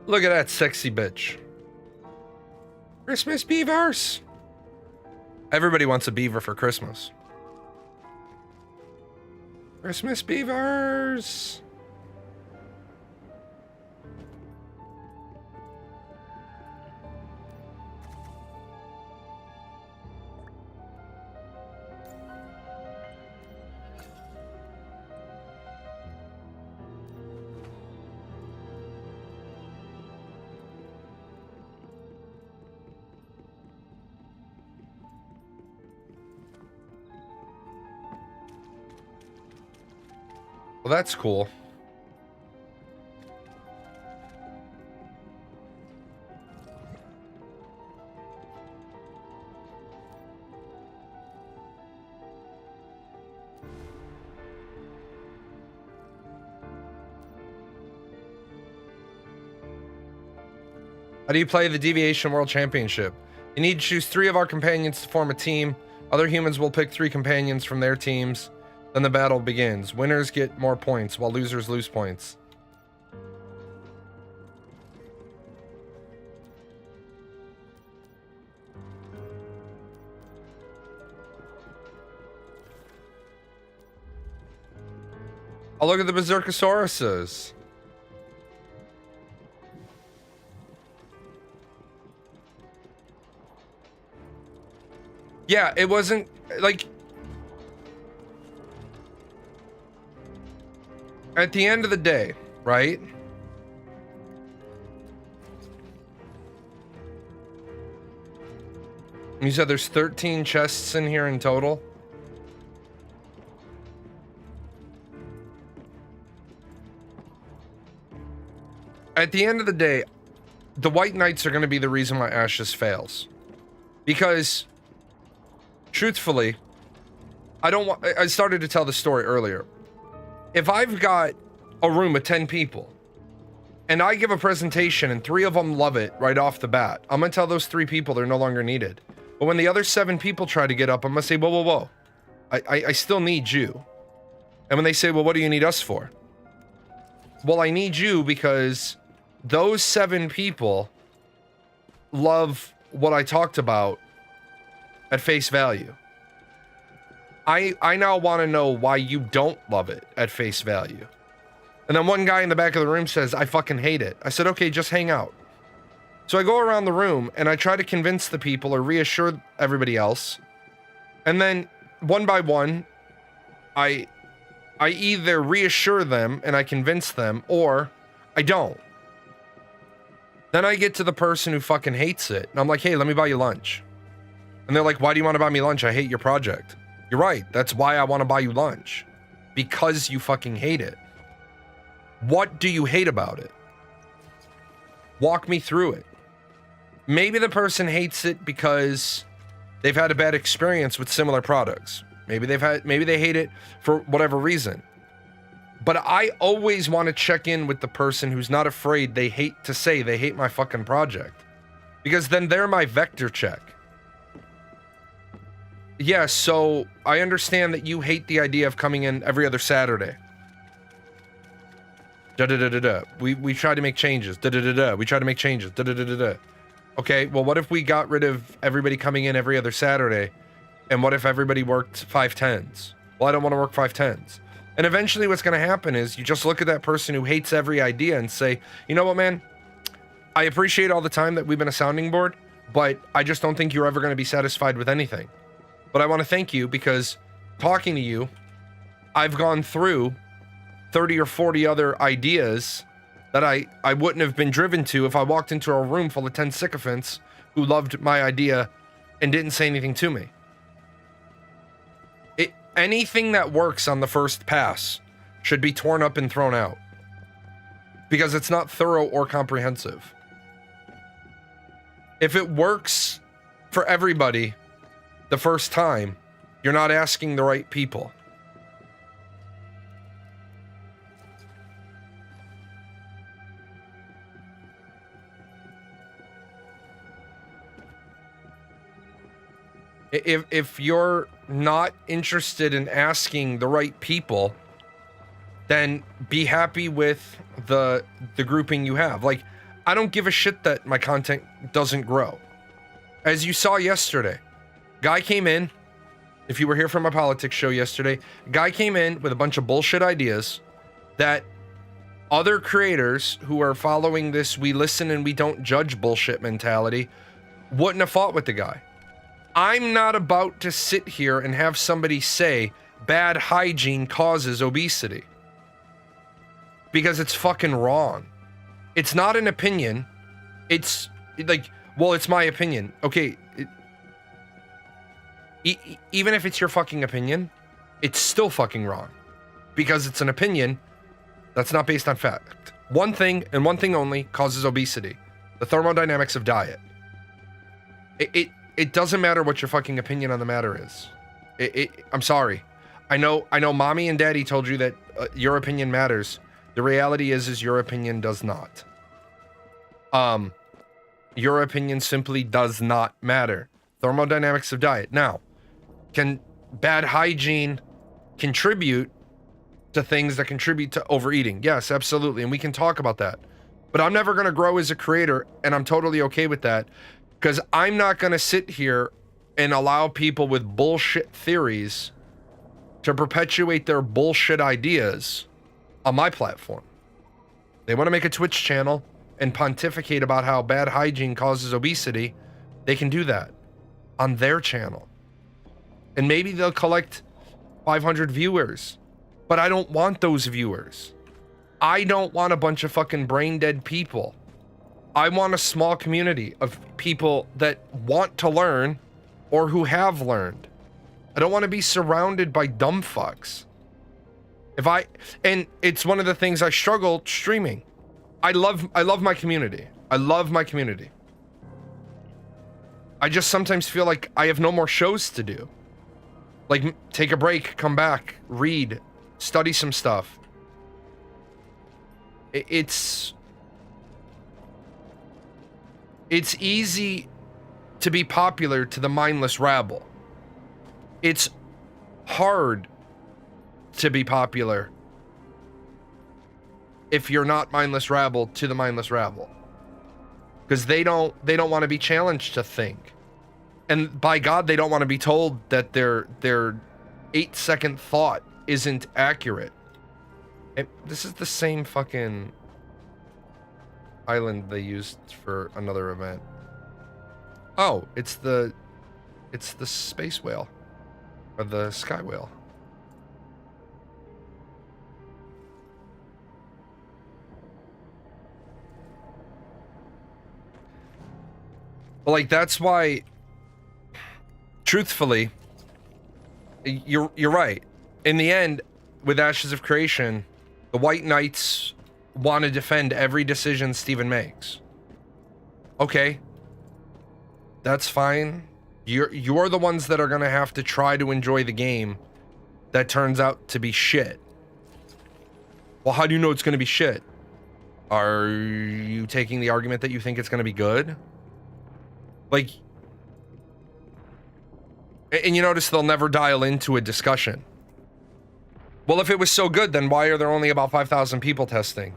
B: Look at that sexy bitch. Christmas beavers. Everybody wants a beaver for Christmas. Christmas beavers. Well, that's cool. How do you play the Deviation World Championship? You need to choose 3 of our companions to form a team. Other humans will pick 3 companions from their teams. Then the battle begins. Winners get more points, while losers lose points. Oh, look at the Berserkosauruses. Yeah, it wasn't like at the end of the day, right? You said there's 13 chests in here in total? At the end of the day, the White Knights are going to be the reason why Ashes fails. Because, truthfully, I don't want, I started to tell the story earlier. If I've got a room of 10 people and I give a presentation and 3 of them love it right off the bat, I'm gonna tell those 3 people they're no longer needed. But when the other 7 people try to get up, I'm gonna say, whoa, whoa, whoa. I still need you. And when they say, well, what do you need us for? Well, I need you because those 7 people love what I talked about at face value. I now want to know why you don't love it at face value. And then one guy in the back of the room says, I fucking hate it. I said, okay, just hang out. So I go around the room and I try to convince the people or reassure everybody else. And then one by one, I either reassure them and I convince them, or I don't. Then I get to the person who fucking hates it. And I'm like, hey, let me buy you lunch. And they're like, why do you want to buy me lunch? I hate your project. You're right. That's why I want to buy you lunch. Because you fucking hate it. What do you hate about it? Walk me through it. Maybe the person hates it because they've had a bad experience with similar products. Maybe they hate it for whatever reason. But I always want to check in with the person who's not afraid they hate my fucking project. Because then they're my vector check. Yeah, so I understand that you hate the idea of coming in every other Saturday. Da-da-da-da-da. We tried to make changes. Da-da-da-da. We tried to make changes. Da-da-da-da-da. Okay, well, what if we got rid of everybody coming in every other Saturday? And what if everybody worked 5/10s? Well, I don't want to work 5/10s. And eventually what's going to happen is you just look at that person who hates every idea and say, you know what, man? I appreciate all the time that we've been a sounding board, but I just don't think you're ever going to be satisfied with anything. But I want to thank you because talking to you, I've gone through 30 or 40 other ideas that I wouldn't have been driven to if I walked into a room full of 10 sycophants who loved my idea and didn't say anything to me. Anything that works on the first pass should be torn up and thrown out because it's not thorough or comprehensive. If it works for everybody the first time, you're not asking the right people. If you're not interested in asking the right people, then be happy with the grouping you have. Like, I don't give a shit that my content doesn't grow. As you saw yesterday, guy came in, if you were here for my politics show yesterday, guy came in with a bunch of bullshit ideas that other creators who are following this we listen and we don't judge bullshit mentality wouldn't have fought with the guy. I'm not about to sit here and have somebody say bad hygiene causes obesity. Because it's fucking wrong. It's not an opinion. It's like, well, it's my opinion. Okay. Even if it's your fucking opinion, it's still fucking wrong. Because it's an opinion that's not based on fact. One thing and one thing only causes obesity. The thermodynamics of diet. It doesn't matter what your fucking opinion on the matter is. I'm sorry. I know mommy and daddy told you that your opinion matters. The reality is your opinion does not. Your opinion simply does not matter. Thermodynamics of diet. Now, can bad hygiene contribute to things that contribute to overeating? Yes, absolutely. And we can talk about that. But I'm never going to grow as a creator, and I'm totally okay with that. Because I'm not going to sit here and allow people with bullshit theories to perpetuate their bullshit ideas on my platform. They want to make a Twitch channel and pontificate about how bad hygiene causes obesity. They can do that on their channel. And maybe they'll collect 500 viewers. But I don't want those viewers. I don't want a bunch of fucking brain dead people. I want a small community of people that want to learn or who have learned. I don't want to be surrounded by dumb fucks. And it's one of the things I struggle streaming. I love my community. I love my community. I just sometimes feel like I have no more shows to do. Like, take a break, come back, read, study some stuff. It's easy to be popular to the mindless rabble. It's hard to be popular if you're not mindless rabble to the mindless rabble, because they don't want to be challenged to think, and by God, they don't want to be told that their 8-second thought isn't accurate. And this is the same fucking island they used for another event. Oh, it's the space whale or the sky whale. But like, that's why, truthfully, you're right. In the end, with Ashes of Creation, the White Knights want to defend every decision Steven makes. Okay. That's fine. You're the ones that are gonna have to try to enjoy the game that turns out to be shit. Well, how do you know it's gonna be shit? Are you taking the argument that you think it's gonna be good? Like, and you notice they'll never dial into a discussion. Well, if it was so good, then why are there only about 5,000 people testing?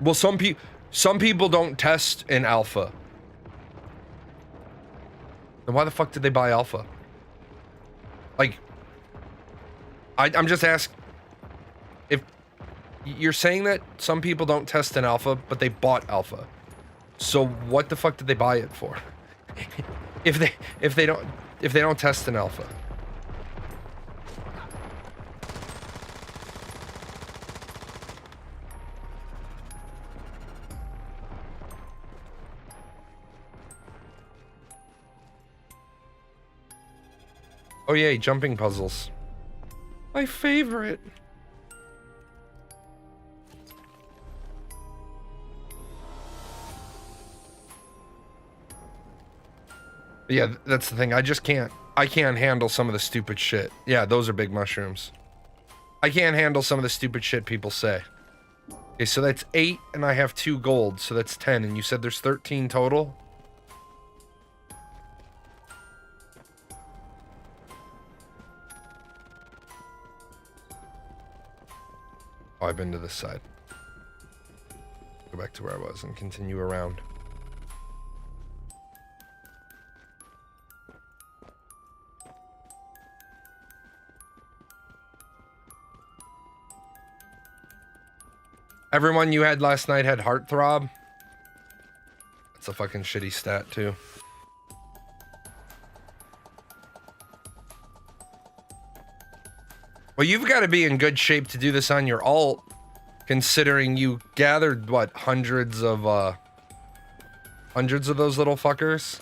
B: Well, some people don't test in alpha. Then why the fuck did they buy alpha? Like, I'm just asking. If you're saying that some people don't test in alpha, but they bought alpha, so what the fuck did they buy it for? if they don't test in alpha. Oh yay, jumping puzzles. My favorite. Yeah, that's the thing. I can't handle some of the stupid shit. Yeah, those are big mushrooms. I can't handle some of the stupid shit people say. Okay, so that's 8 and I have 2 gold, so that's 10, and you said there's 13 total? Oh, I've been to this side. Go back to where I was and continue around. Everyone you had last night had heartthrob? That's a fucking shitty stat, too. Well, you've got to be in good shape to do this on your alt, considering you gathered, what, hundreds of those little fuckers?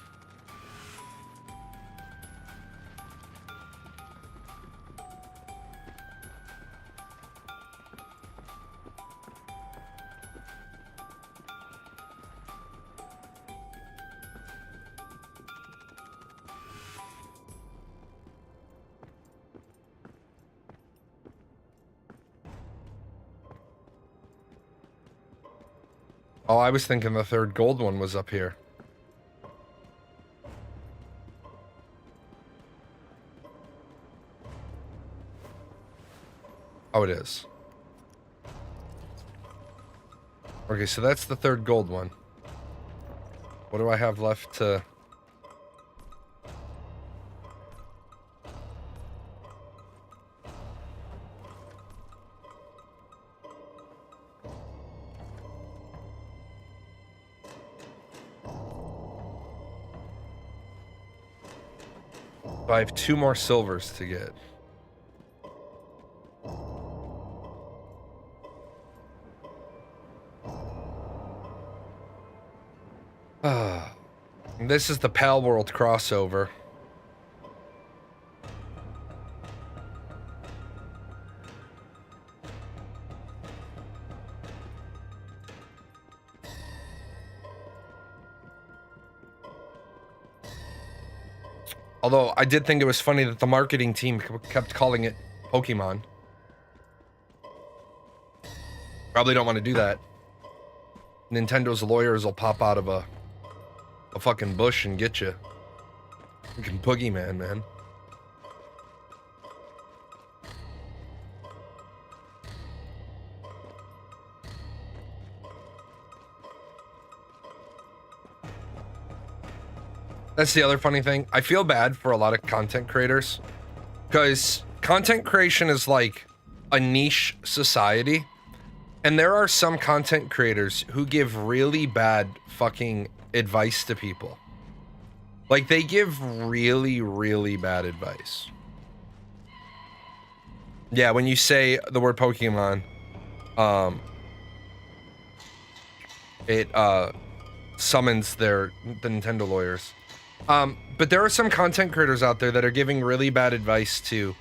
B: Oh, I was thinking the third gold one was up here. Oh, it is. Okay, so that's the third gold one. What do I have left to... I have 2 more silvers to get. This is the Pal World crossover. Although I did think it was funny that the marketing team kept calling it Pokemon. Probably don't want to do that. Nintendo's lawyers will pop out of a fucking bush and get you. Fucking boogeyman, man. That's the other funny thing. I feel bad for a lot of content creators because content creation is like a niche society. And there are some content creators who give really bad fucking advice to people. Like, they give really, really bad advice. Yeah, when you say the word Pokemon, it summons the Nintendo lawyers. But there are some content creators out there that are giving really bad advice to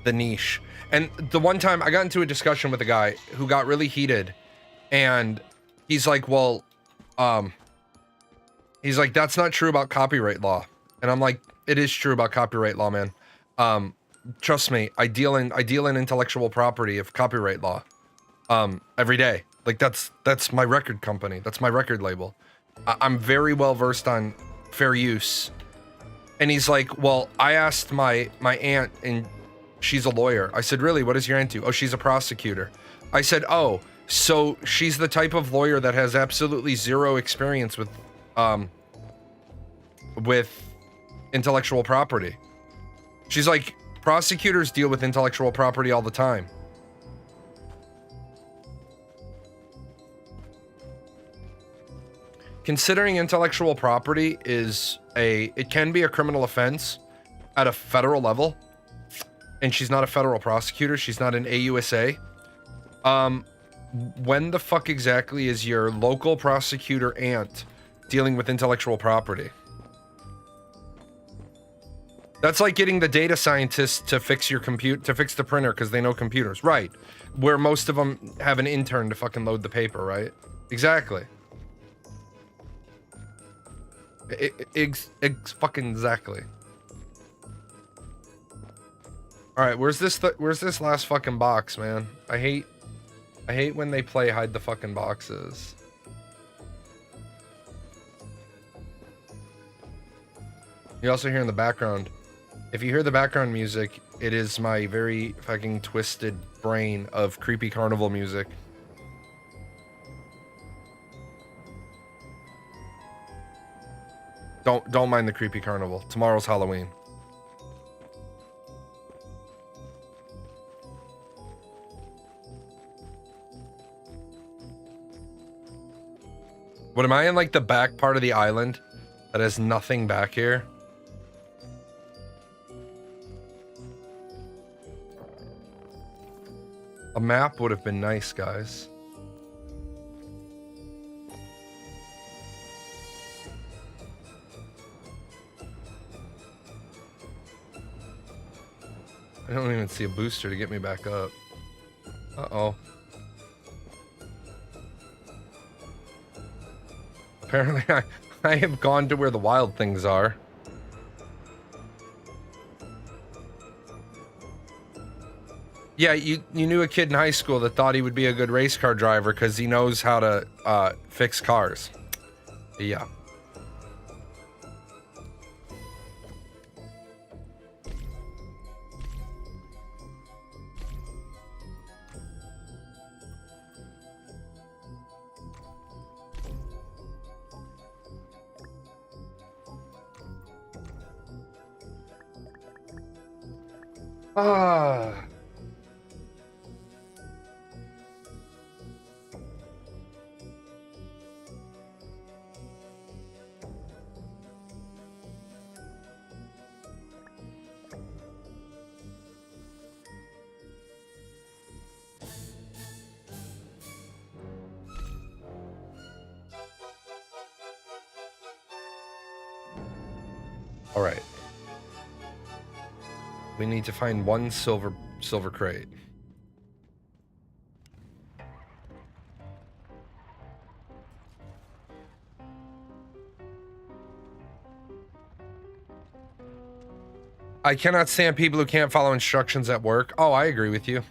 B: the niche. And the one time I got into a discussion with a guy who got really heated, and he's like, well, he's like, that's not true about copyright law. And I'm like, it is true about copyright law, man. Trust me, I deal in intellectual property of copyright law, every day. Like, that's my record company. That's my record label. I'm very well versed on fair use. And he's like, well, I asked my aunt, and she's a lawyer. I said, really? What is your aunt do? Oh, she's a prosecutor. I said, oh, so she's the type of lawyer that has absolutely zero experience with intellectual property. She's like, prosecutors deal with intellectual property all the time. Considering intellectual property it can be a criminal offense at a federal level, and she's not a federal prosecutor, she's not an AUSA. When the fuck exactly is your local prosecutor aunt dealing with intellectual property? That's like getting the data scientists to fix your to fix the printer because they know computers, right? Where most of them have an intern to fucking load the paper, right? Exactly. Fucking exactly. All right, where's this last fucking box, man? I hate when they play hide the fucking boxes. You also hear in the background, if you hear the background music, it is my very fucking twisted brain of creepy carnival music. Don't mind the creepy carnival. Tomorrow's Halloween. What, am I in like the back part of the island that has nothing back here? A map would have been nice, guys. I don't even see a booster to get me back up. Uh-oh. Apparently I have gone to where the wild things are. Yeah, you knew a kid in high school that thought he would be a good race car driver because he knows how to fix cars. Yeah. Ah. All right. We need to find one silver crate. I cannot stand people who can't follow instructions at work. Oh, I agree with you.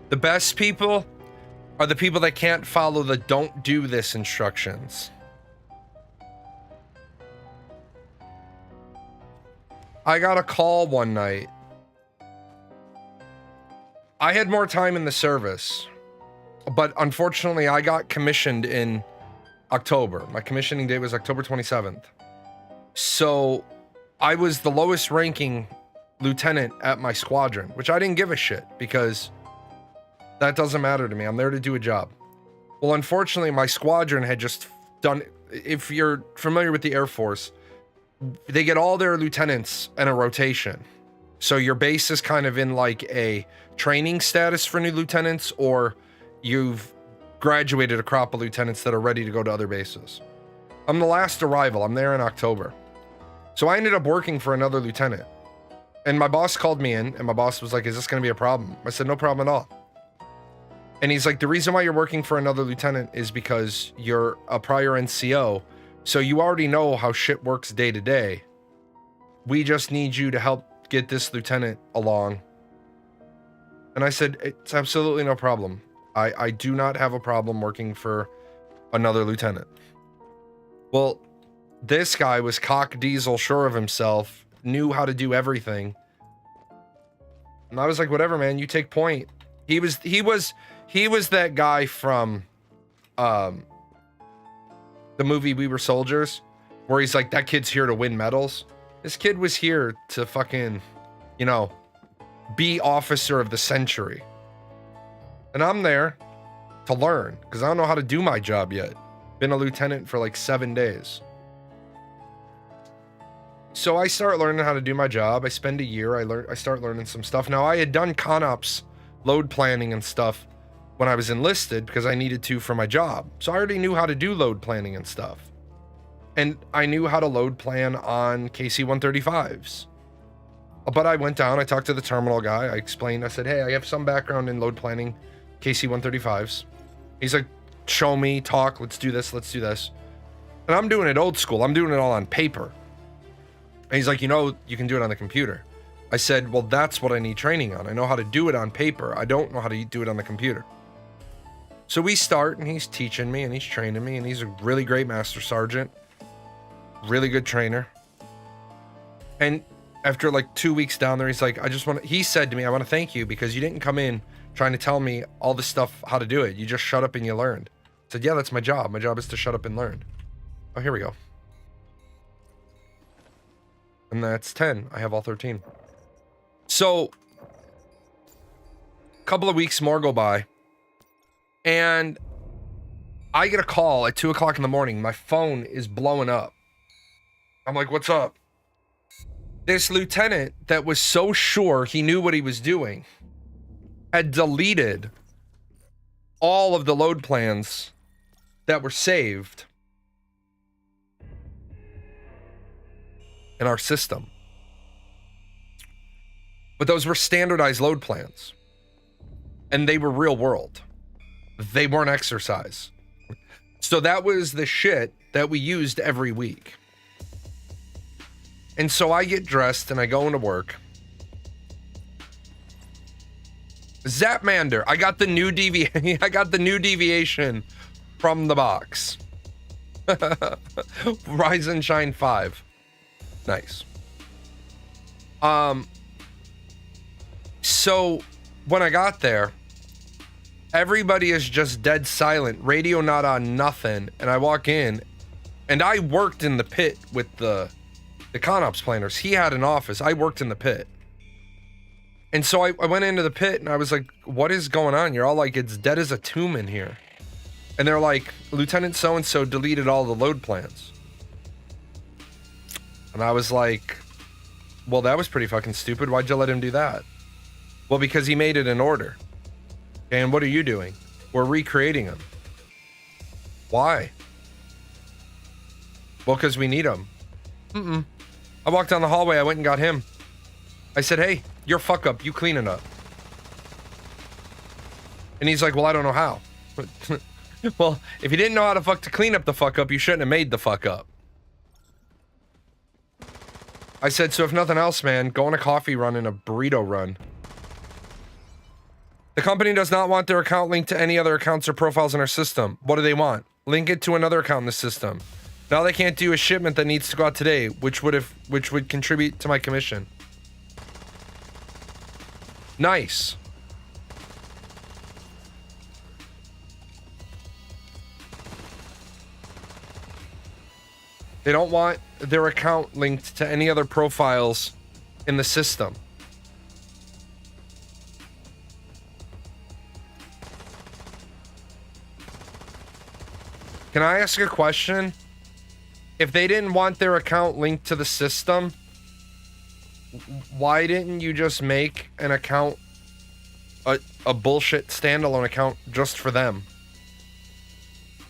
B: The best people are the people that can't follow the don't do this instructions. I got a call one night. I had more time in the service, but unfortunately I got commissioned in October. My commissioning date was October 27th. So I was the lowest ranking lieutenant at my squadron, which I didn't give a shit because that doesn't matter to me. I'm there to do a job. Well, unfortunately, my squadron had just done, if you're familiar with the Air Force, they get all their lieutenants in a rotation. So your base is kind of in like a training status for new lieutenants, or you've graduated a crop of lieutenants that are ready to go to other bases. I'm the last arrival. I'm there in October. So I ended up working for another lieutenant. And my boss called me in, and my boss was like, is this going to be a problem? I said, no problem at all. And he's like, the reason why you're working for another lieutenant is because you're a prior NCO, so you already know how shit works day to day. We just need you to help get this lieutenant along. And I said, it's absolutely no problem. I do not have a problem working for another lieutenant. Well, this guy was cock diesel, sure of himself, knew how to do everything. And I was like, whatever, man, you take point. He was that guy from the movie We Were Soldiers, where he's like, that kid's here to win medals. This kid was here to fucking, you know, be officer of the century. And I'm there to learn, because I don't know how to do my job yet. Been a lieutenant for like 7 days. So I start learning how to do my job. I spend a year. I start learning some stuff. Now, I had done ConOps load planning and stuff when I was enlisted because I needed to for my job. So I already knew how to do load planning and stuff. And I knew how to load plan on KC-135s. But I went down, I talked to the terminal guy, I explained, I said, hey, I have some background in load planning KC-135s. He's like, show me, talk, let's do this, let's do this. And I'm doing it old school, I'm doing it all on paper. And he's like, you know, you can do it on the computer. I said, well, that's what I need training on. I know how to do it on paper. I don't know how to do it on the computer. So we start, and he's teaching me, and he's training me, and he's a really great master sergeant. Really good trainer. And after like 2 weeks down there, he's like, he said to me, I want to thank you because you didn't come in trying to tell me all this stuff, how to do it. You just shut up and you learned. I said, yeah, that's my job. My job is to shut up and learn. Oh, here we go. And that's 10. I have all 13. So, a couple of weeks more go by, and I get a call at 2 o'clock in the morning. My phone is blowing up. I'm like, what's up? This lieutenant that was so sure he knew what he was doing had deleted all of the load plans that were saved in our system. But those were standardized load plans. And they were real world. They weren't exercise. So that was the shit that we used every week. And so I get dressed and I go into work. Zapmander, I got the new deviation from the box. Rise and Shine 5. Nice. So when I got there, everybody is just dead silent, radio not on, nothing. And I walk in, and I worked in the pit with the ConOps planners. He had an office. I worked in the pit. And so I went into the pit and I was like, what is going on? You're all like, it's dead as a tomb in here. And they're like, Lieutenant so-and-so deleted all the load plans. And I was like, well, that was pretty fucking stupid. Why'd you let him do that? Well, because he made it in order. And what are you doing? We're recreating them. Why? Well, because we need them. I walked down the hallway. I went and got him. I said, hey, you're fuck up. You clean it up. And he's like, well, I don't know how. Well, if you didn't know how to clean up the fuck up, you shouldn't have made the fuck up. I said, so if nothing else, man, go on a coffee run and a burrito run. The company does not want their account linked to any other accounts or profiles in our system. What do they want? Link it to another account in the system. Now they can't do a shipment that needs to go out today, which would contribute to my commission. Nice. They don't want their account linked to any other profiles in the system. Can I ask a question? If they didn't want their account linked to the system, why didn't you just make an account, a bullshit standalone account just for them?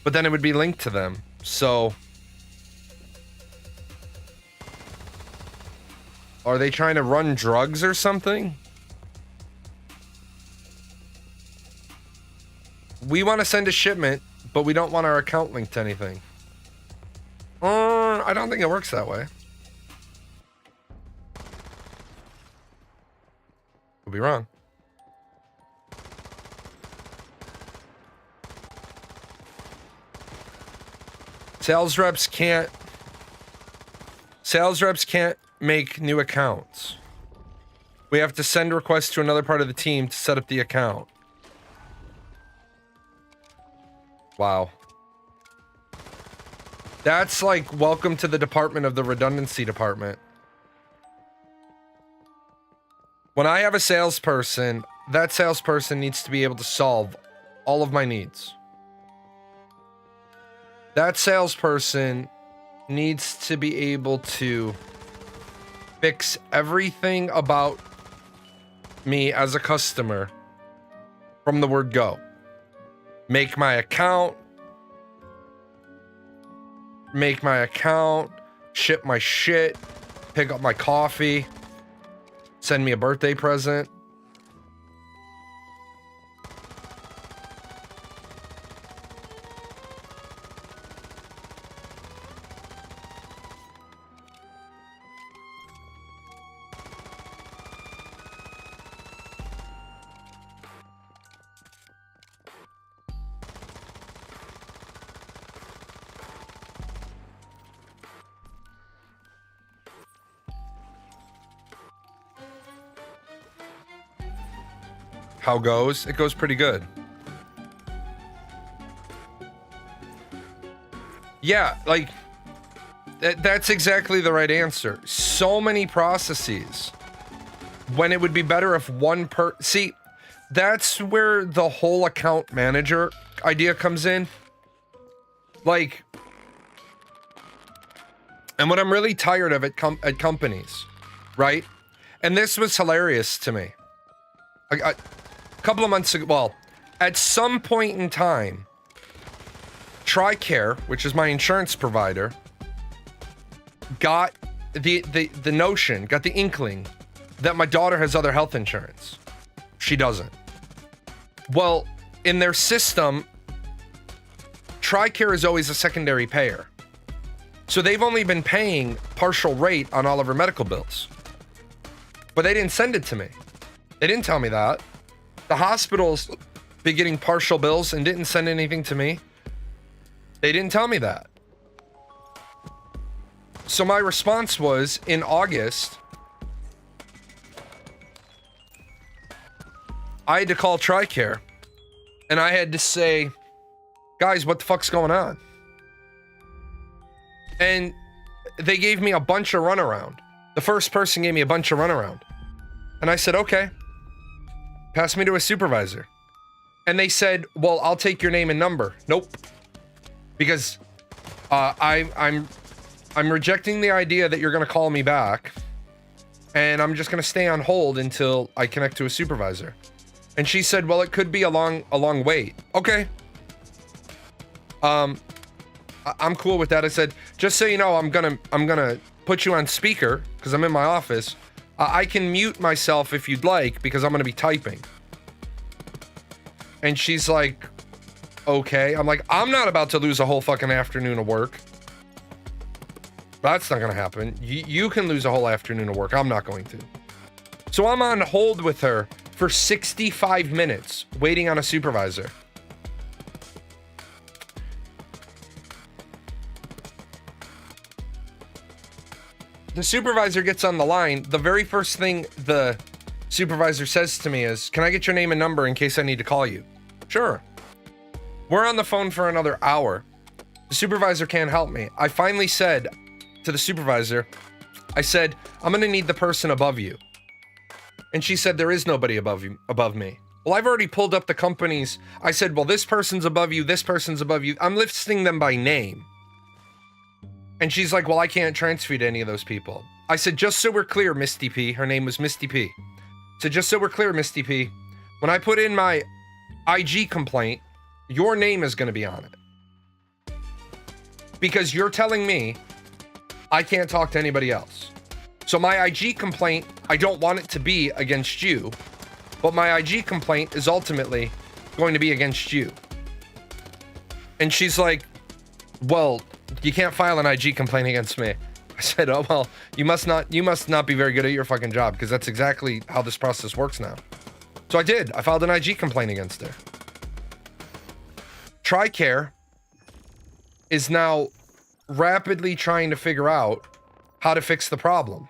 B: But then it would be linked to them. So, are they trying to run drugs or something? We want to send a shipment, but we don't want our account linked to anything. I don't think it works that way. Could be wrong. Sales reps can't make new accounts. We have to send requests to another part of the team to set up the account. Wow. That's like, welcome to the department of the redundancy department. When I have a salesperson, that salesperson needs to be able to solve all of my needs. That salesperson needs to be able to fix everything about me as a customer from the word go. Make my account, ship my shit, pick up my coffee, send me a birthday present. How goes? It goes pretty good. Yeah, like, that's exactly the right answer. So many processes. When it would be better if see, that's where the whole account manager idea comes in. Like, and what I'm really tired of at companies, right? And this was hilarious to me. A couple of months ago, well, at some point in time, TRICARE, which is my insurance provider, got the notion, got the inkling that my daughter has other health insurance. She doesn't. Well, in their system, TRICARE is always a secondary payer. So they've only been paying partial rate on all of her medical bills. But they didn't send it to me. They didn't tell me that. The hospitals be getting partial bills and didn't send anything to me. They didn't tell me that. So my response was, in August, I had to call TRICARE and I had to say, guys, what the fuck's going on? And they gave me a bunch of runaround. The first person gave me a bunch of runaround. And I said, okay, pass me to a supervisor. And they said, well, I'll take your name and number. Nope. Because I'm rejecting the idea that you're going to call me back. And I'm just going to stay on hold until I connect to a supervisor. And she said, well, it could be a long wait. Okay. I'm cool with that. I said, just so you know, I'm gonna put you on speaker because I'm in my office. I can mute myself if you'd like because I'm gonna be typing. And she's like, okay. I'm like, I'm not about to lose a whole fucking afternoon of work. That's not going to happen. You can lose a whole afternoon of work. I'm not going to. So I'm on hold with her for 65 minutes waiting on a supervisor. The supervisor gets on the line. The very first thing the supervisor says to me is, "Can I get your name and number in case I need to call you?" Sure. We're on the phone for another hour. The supervisor can't help me. I finally said to the supervisor, I said, "I'm going to need the person above you." And she said, "There is nobody above me." Well, I've already pulled up the companies. I said, "Well, this person's above you. This person's above you." I'm listing them by name. And she's like, "Well, I can't transfer you to any of those people." I said, "Just so we're clear, Misty P." Her name was Misty P. So just so we're clear, Misty P, when I put in my IG complaint, your name is going to be on it. Because you're telling me I can't talk to anybody else. So my IG complaint, I don't want it to be against you, but my IG complaint is ultimately going to be against you. And she's like, "Well, you can't file an IG complaint against me." I said, "Oh, well, you must not be very good at your fucking job, because that's exactly how this process works now." So I did. I filed an IG complaint against her. TRICARE is now rapidly trying to figure out how to fix the problem.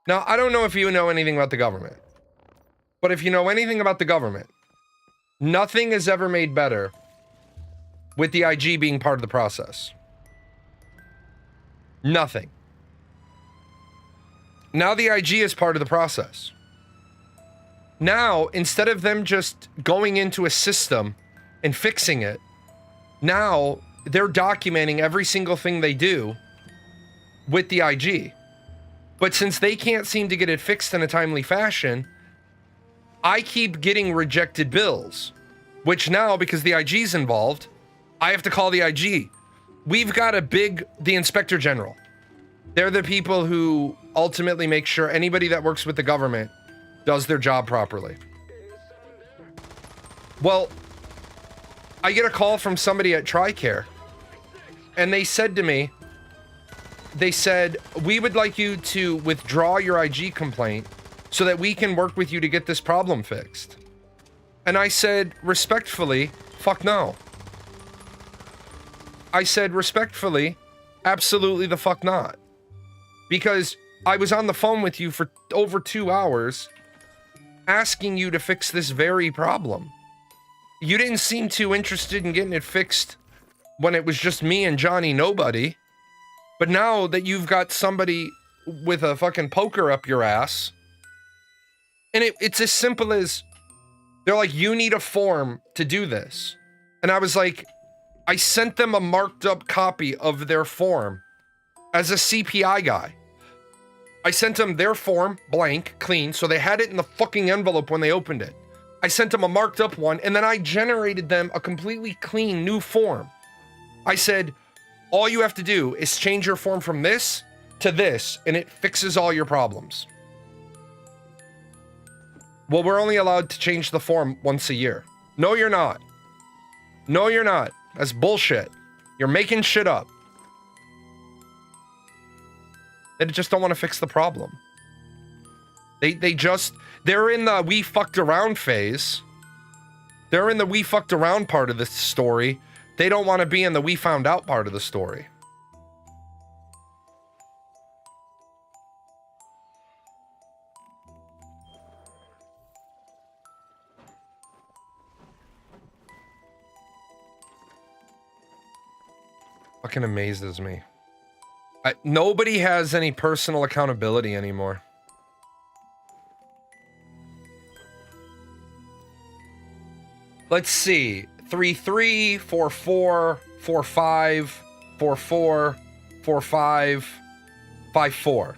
B: Now, I don't know if you know anything about the government, but if you know anything about the government, nothing is ever made better with the IG being part of the process. Nothing. Now the IG is part of the process. Now, instead of them just going into a system and fixing it, now they're documenting every single thing they do with the IG. But since they can't seem to get it fixed in a timely fashion, I keep getting rejected bills, which now, because the IG's involved, I have to call the IG. We've got the Inspector General. They're the people who ultimately make sure anybody that works with the government does their job properly. Well, I get a call from somebody at TRICARE, and they said to me, "We would like you to withdraw your IG complaint so that we can work with you to get this problem fixed." And I said, respectfully, fuck no. I said, respectfully, absolutely the fuck not. Because I was on the phone with you for over 2 hours asking you to fix this very problem. You didn't seem too interested in getting it fixed when it was just me and Johnny Nobody. But now that you've got somebody with a fucking poker up your ass, and it's as simple as, they're like, "You need a form to do this." And I was like, I sent them a marked up copy of their form as a CPI guy. I sent them their form, blank, clean, so they had it in the fucking envelope when they opened it. I sent them a marked up one, and then I generated them a completely clean new form. I said, all you have to do is change your form from this to this, and it fixes all your problems. Well, we're only allowed to change the form once a year. No, you're not. No, you're not. That's bullshit. You're making shit up. They just don't want to fix the problem. They're in the we fucked around phase. They're in the we fucked around part of the story. They don't want to be in the we found out part of the story. Fucking amazes me. Nobody has any personal accountability anymore. Let's see. 3-3, 4-4, 4-5, 4-4, 4-5, 5-4.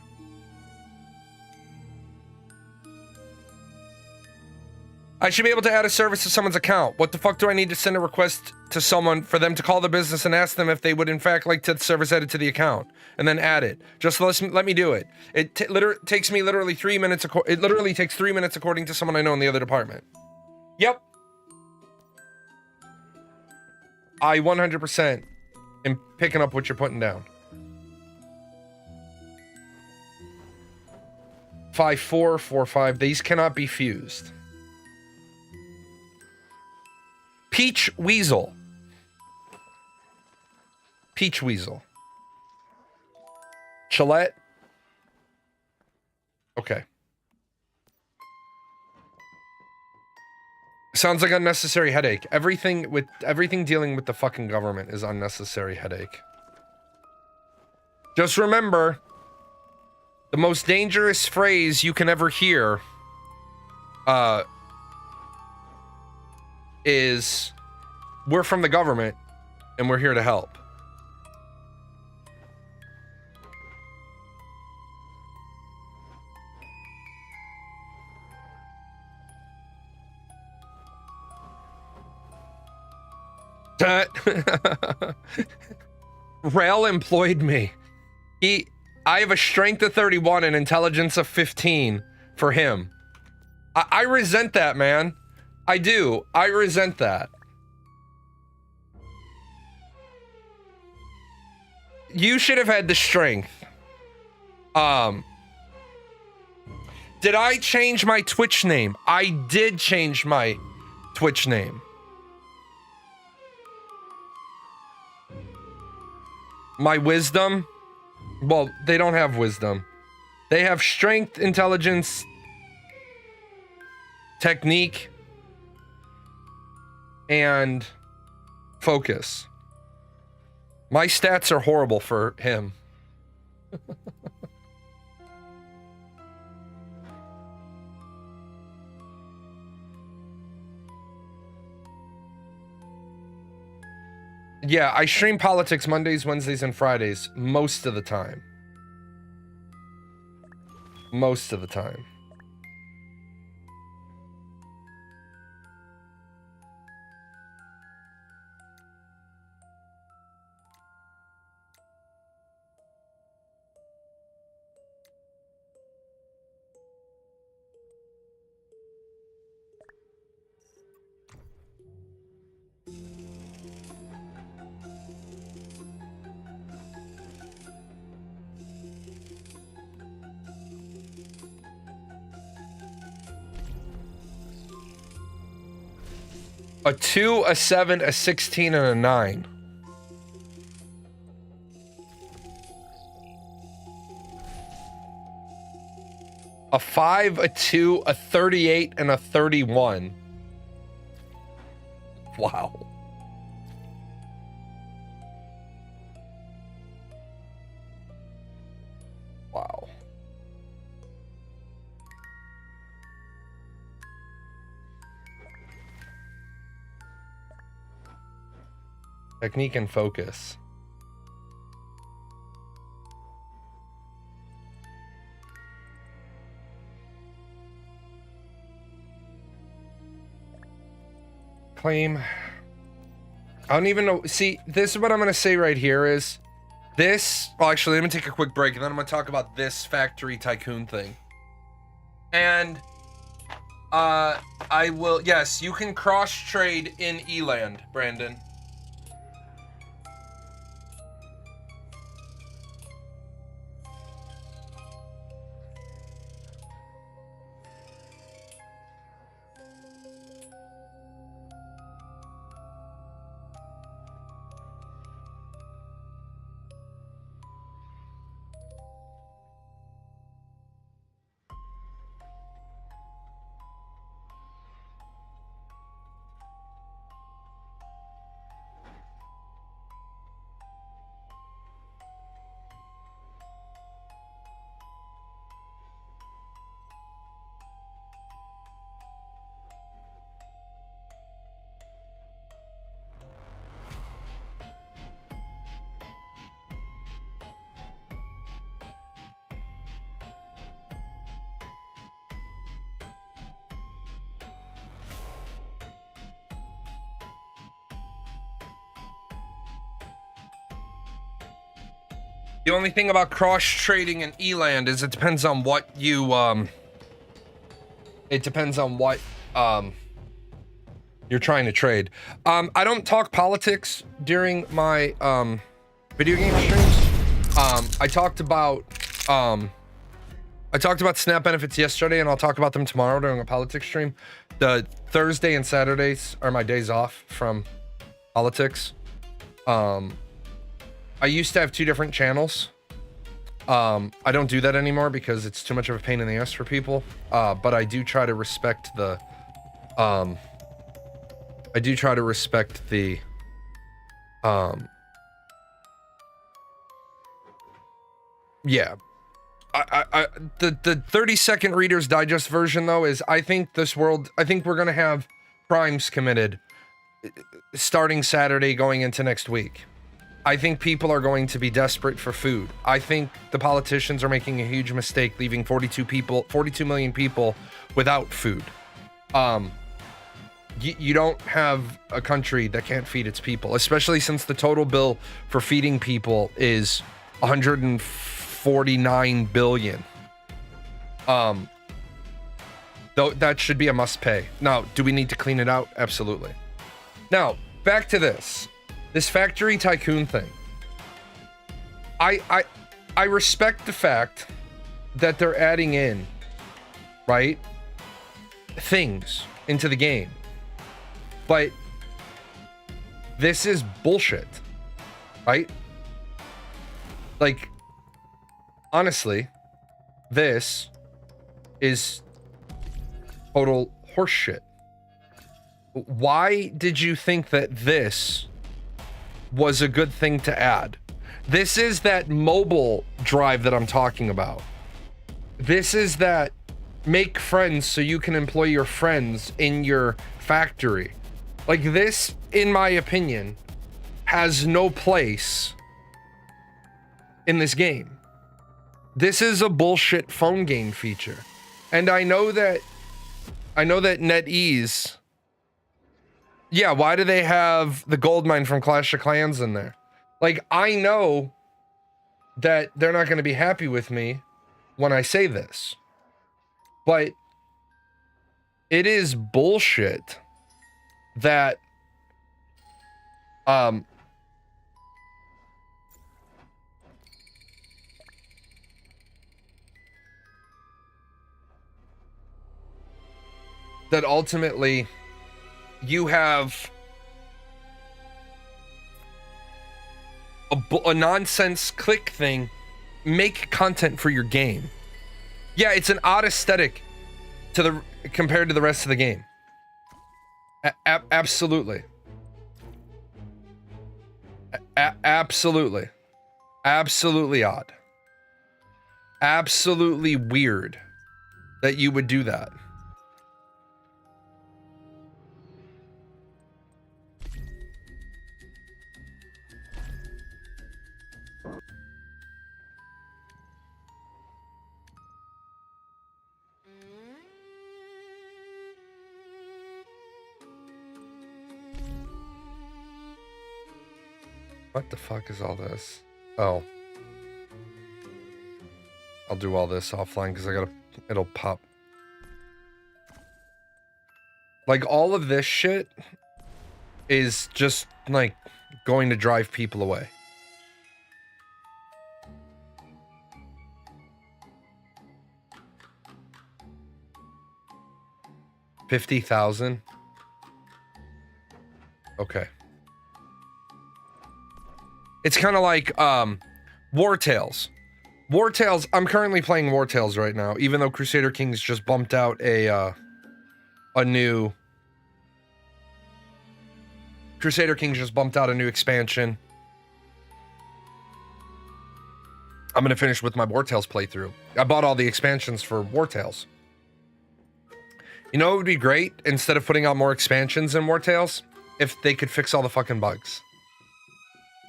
B: I should be able to add a service to someone's account. What the fuck do I need to send a request to someone for them to call the business and ask them if they would in fact like to the service added to the account and then add it? Just let me do it. It takes me literally 3 minutes. It literally takes 3 minutes according to someone I know in the other department. Yep. I 100% am picking up what you're putting down. 5-4, 4-5. These cannot be fused. Peach Weasel. Peach Weasel. Chillette. Okay. Sounds like unnecessary headache. Everything dealing with the fucking government is unnecessary headache. Just remember, the most dangerous phrase you can ever hear is, we're from the government and we're here to help. Rail employed me. I have a strength of 31 and intelligence of 15 for him. I resent that, man. I do. I resent that. You should have had the strength. Did I change my Twitch name? I did change my Twitch name. My wisdom? Well, they don't have wisdom. They have strength, intelligence, technique, and focus. My stats are horrible for him. Yeah, I stream politics Mondays, Wednesdays, and Fridays most of the time. Most of the time. A 2, a 7, a 16, and a 9. A 5, a 2, a 38, and a 31. Wow. Wow. Technique and focus. Claim. I don't even know. See, this is what I'm going to say right here is this. Well, actually, let me take a quick break and then I'm going to talk about this factory tycoon thing. And I will. Yes, you can cross trade in Eland, Brandon. The only thing about cross trading in Eland is it depends on what you it depends on what you're trying to trade. I don't talk politics during my video game streams. I talked about I talked about SNAP benefits yesterday, and I'll talk about them tomorrow during a politics stream. The Thursday and Saturdays are my days off from politics. I used to have 2 different channels. I don't do that anymore because it's too much of a pain in the ass for people. But I do try to respect the, yeah. The 30-second Reader's Digest version, though, is I think we're gonna have crimes committed starting Saturday going into next week. I think people are going to be desperate for food. I think the politicians are making a huge mistake leaving 42 million people without food. You don't have a country that can't feed its people, especially since the total bill for feeding people is 149 billion. Though that should be a must pay. Now, do we need to clean it out? Absolutely. Now, back to this factory tycoon thing. I respect the fact that they're adding in, right, things into the game. But this is bullshit, right? Like, honestly, this is total horseshit. Why did you think that this was a good thing to add? This is that mobile drive that I'm talking about. This is that make friends so you can employ your friends in your factory. Like, this, in my opinion, has no place in this game. This is a bullshit phone game feature. And I know that NetEase, yeah, why do they have the gold mine from Clash of Clans in there? Like, I know that they're not going to be happy with me when I say this, but it is bullshit that that ultimately you have a nonsense click thing make content for your game. Yeah, it's an odd aesthetic compared to the rest of the game. Absolutely. Absolutely. Absolutely odd. Absolutely weird that you would do that. What the fuck is all this? Oh. I'll do all this offline because it'll pop. Like, all of this shit is just, like, going to drive people away. $50,000? Okay. It's kind of like War Tales. War Tales, I'm currently playing War Tales right now, even though Crusader Kings just bumped out a new... Crusader Kings just bumped out a new expansion. I'm going to finish with my War Tales playthrough. I bought all the expansions for War Tales. You know what would be great, instead of putting out more expansions in War Tales? If they could fix all the fucking bugs.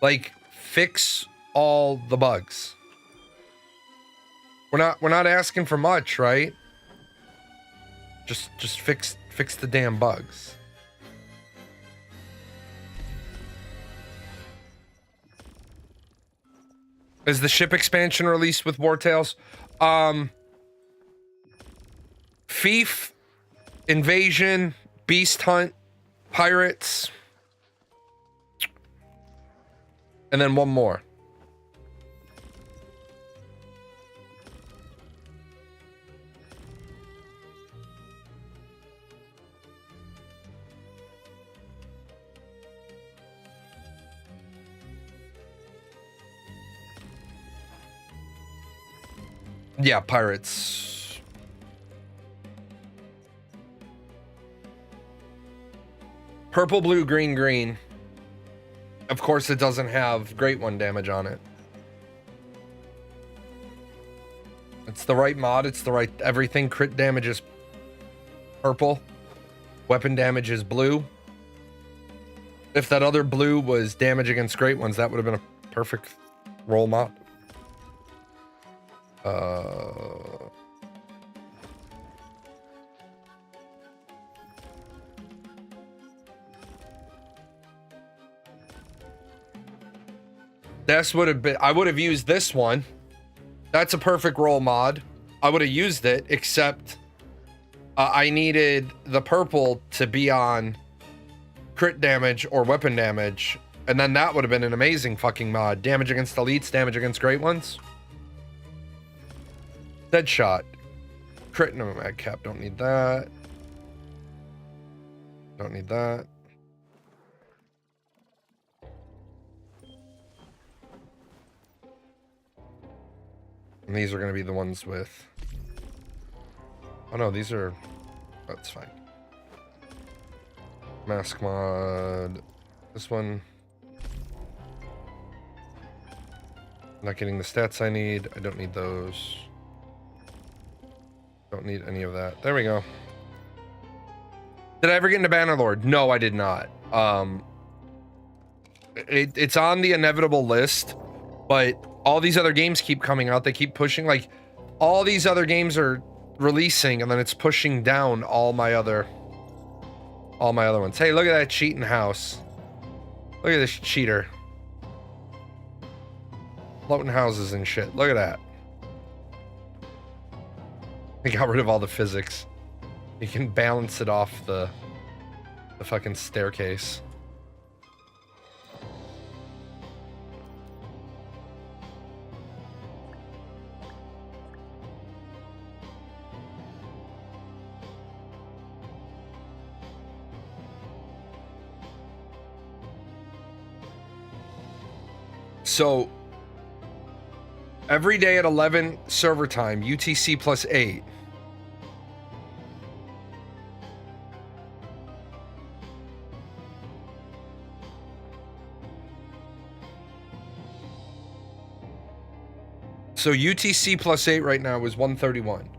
B: Like, fix all the bugs. We're not asking for much, right? Just fix the damn bugs. Is the ship expansion released with War Tales? Thief, Invasion, Beast Hunt, Pirates, and then one more. Yeah, pirates. Purple, blue, green, green. Of course, it doesn't have Great One damage on it. It's the right mod. It's the right everything. Crit damage is purple. Weapon damage is blue. If that other blue was damage against Great Ones, that would have been a perfect roll mod. This would have been, I would have used this one. That's a perfect roll mod. I would have used it, except I needed the purple to be on crit damage or weapon damage, and then that would have been an amazing fucking mod. Damage against elites, damage against Great Ones. Deadshot. Crit no mag cap, don't need that. Don't need that. And these are going to be the ones with... Oh no, these are... That's fine. Mask mod. This one. Not getting the stats I need. I don't need those. Don't need any of that. There we go. Did I ever get into Bannerlord? No, I did not. It's on the inevitable list, but all these other games keep coming out. They keep pushing, like, all these other games are releasing, and then it's pushing down all my other ones. Hey, look at that cheating house. Look at this cheater. Floating houses and shit. Look at that. They got rid of all the physics. You can balance it off the fucking staircase. So every day at 11 server time, UTC plus 8. So UTC plus 8 right now is 131.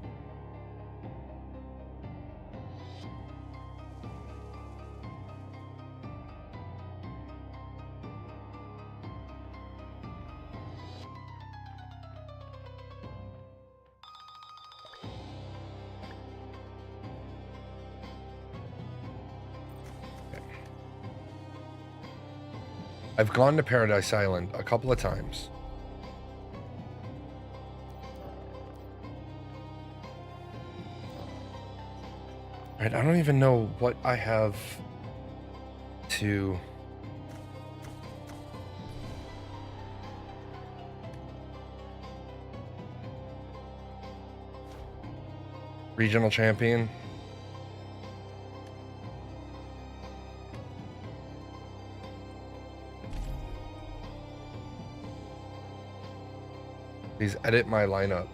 B: I've gone to Paradise Island a couple of times. Right, I don't even know what I have to... Regional champion. Please edit my lineup.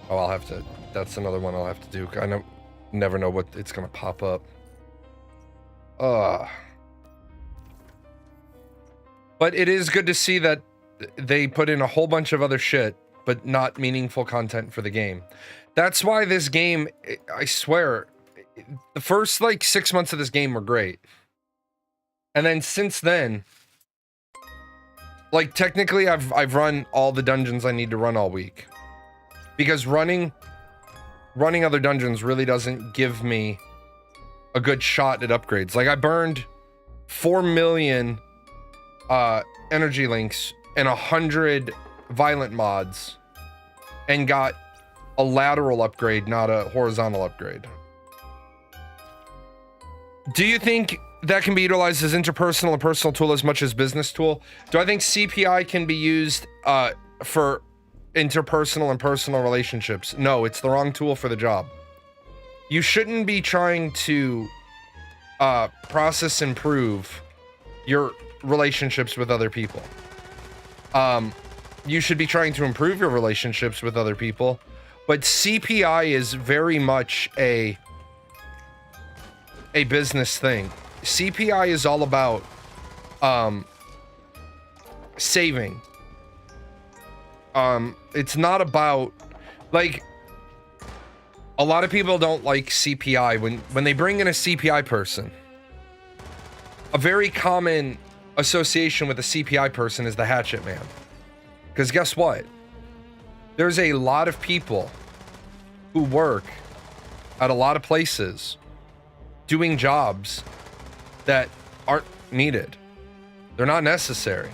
B: Oh, I'll have to, that's another one I'll have to do. I never know what it's gonna pop up. But it is good to see that they put in a whole bunch of other shit, but not meaningful content for the game. That's why this game, I swear, the first like 6 months of this game were great. And then since then, like technically I've run all the dungeons I need to run all week. Because running other dungeons really doesn't give me a good shot at upgrades. Like I burned 4 million energy links and 100 violent mods and got a lateral upgrade, not a horizontal upgrade. Do you think that can be utilized as interpersonal and personal tool as much as business tool? Do I think CPI can be used for interpersonal and personal relationships? No, it's the wrong tool for the job. You shouldn't be trying to process improve your relationships with other people. you should be trying to improve your relationships with other people. But CPI is very much a business thing. CPI is all about saving. It's not about, like, a lot of people don't like CPI. When they bring in a CPI person, a very common association with a CPI person is the hatchet man. Because guess what? There's a lot of people who work at a lot of places doing jobs that aren't needed. They're not necessary.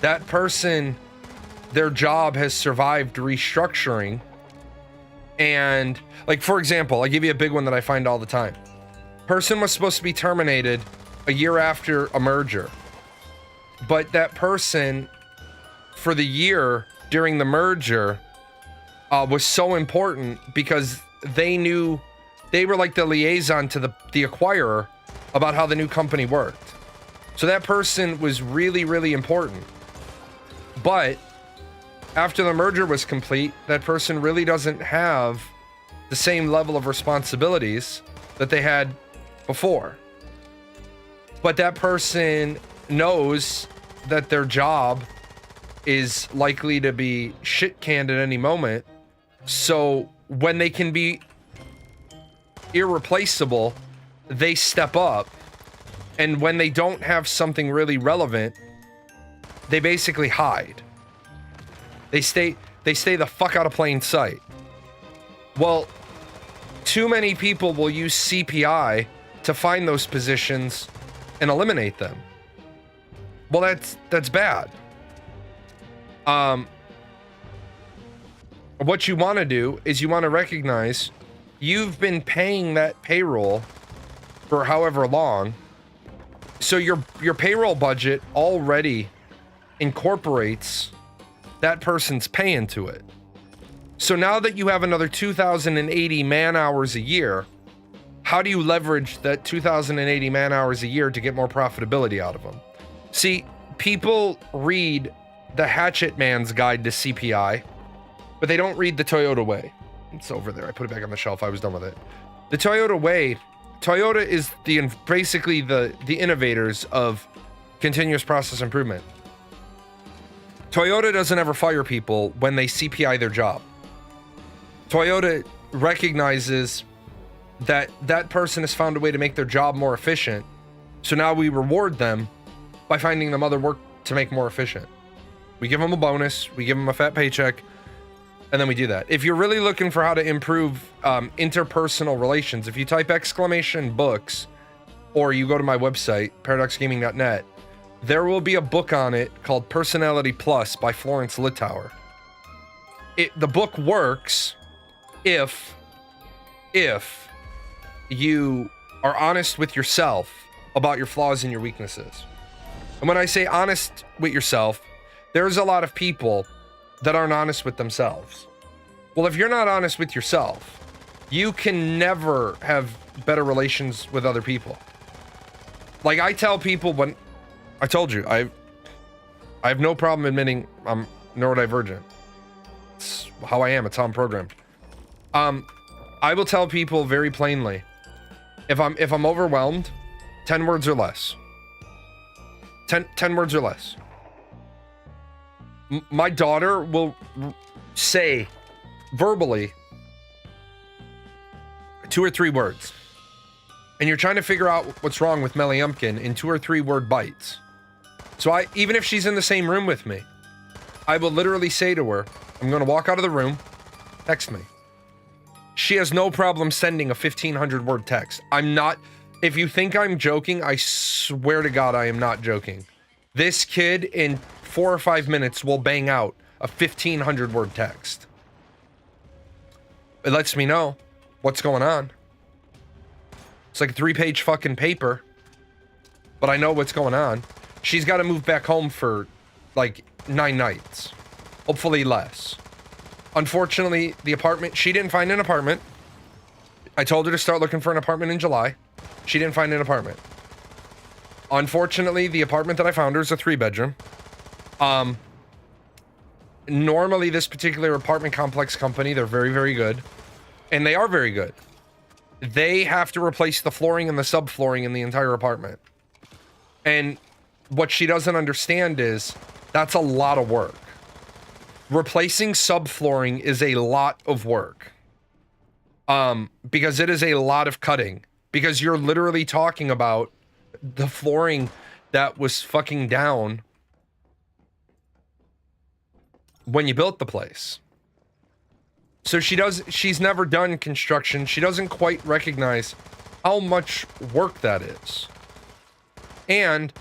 B: That person, their job has survived restructuring. And, like, for example, I'll give you a big one that I find all the time. Person was supposed to be terminated a year after a merger. But that person, for the year during the merger, was so important because they knew, they were like the liaison to the acquirer about how the new company worked. So that person was really, really important. But after the merger was complete, that person really doesn't have the same level of responsibilities that they had before. But that person knows that their job is likely to be shit canned at any moment. So when they can be irreplaceable, they step up. And when they don't have something really relevant, they basically hide. They stay the fuck out of plain sight. Well, too many people will use CPI to find those positions and eliminate them. Well, that's bad. What you want to do is you want to recognize you've been paying that payroll for however long. So your payroll budget already incorporates that person's pay into it. So now that you have another 2,080 man hours a year, how do you leverage that 2,080 man hours a year to get more profitability out of them? See, people read the Hatchet Man's Guide to CPI, but they don't read the Toyota Way. It's over there. I put it back on the shelf. I was done with it. The Toyota Way, Toyota is basically the innovators of continuous process improvement. Toyota doesn't ever fire people when they CPI their job. Toyota recognizes that that person has found a way to make their job more efficient. So now we reward them by finding them other work to make more efficient. We give them a bonus, we give them a fat paycheck, and then we do that. If you're really looking for how to improve interpersonal relations, if you type !books, or you go to my website, paradoxgaming.net, there will be a book on it called Personality Plus by Florence Littauer. The book works if you are honest with yourself about your flaws and your weaknesses. And when I say honest with yourself, there's a lot of people that aren't honest with themselves. Well, if you're not honest with yourself, you can never have better relations with other people. Like, I tell people, when I told you, I have no problem admitting I'm neurodivergent. It's how I am. It's how I'm programmed. I will tell people very plainly, if I'm overwhelmed, 10 words or less. 10 words or less. My daughter will say verbally 2 or 3 words. And you're trying to figure out what's wrong with Melly Yumpkin in 2 or 3 word bites. So even if she's in the same room with me, I will literally say to her, I'm going to walk out of the room, text me. She has no problem sending a 1,500 word text. I'm not, if you think I'm joking, I swear to God, I am not joking. This kid in 4 or 5 minutes will bang out a 1,500 word text. It lets me know what's going on. It's like a 3-page fucking paper, but I know what's going on. She's got to move back home for like 9 nights, hopefully less. Unfortunately, the apartment, she didn't find an apartment. I told her to start looking for an apartment in July. She didn't find an apartment. Unfortunately, the apartment that I found her is a 3-bedroom. normally this particular apartment complex company, they're very, very good. And they are very good. They have to replace the flooring and the subflooring in the entire apartment. And what she doesn't understand is that's a lot of work. Replacing subflooring is a lot of work. Because it is a lot of cutting. Because you're literally talking about the flooring that was fucking down when you built the place. So she's never done construction. She doesn't quite recognize how much work that is. And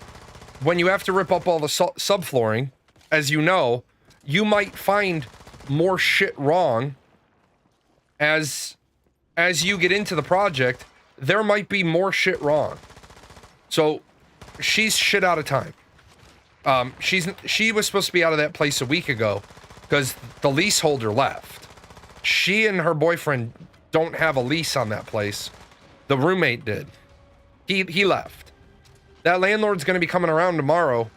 B: when you have to rip up all the subflooring, as you know, you might find more shit wrong as you get into the project. There might be more shit wrong. So she's shit out of time. She was supposed to be out of that place a week ago because the leaseholder left. She and her boyfriend don't have a lease on that place. The roommate did. He left. That landlord's going to be coming around tomorrow.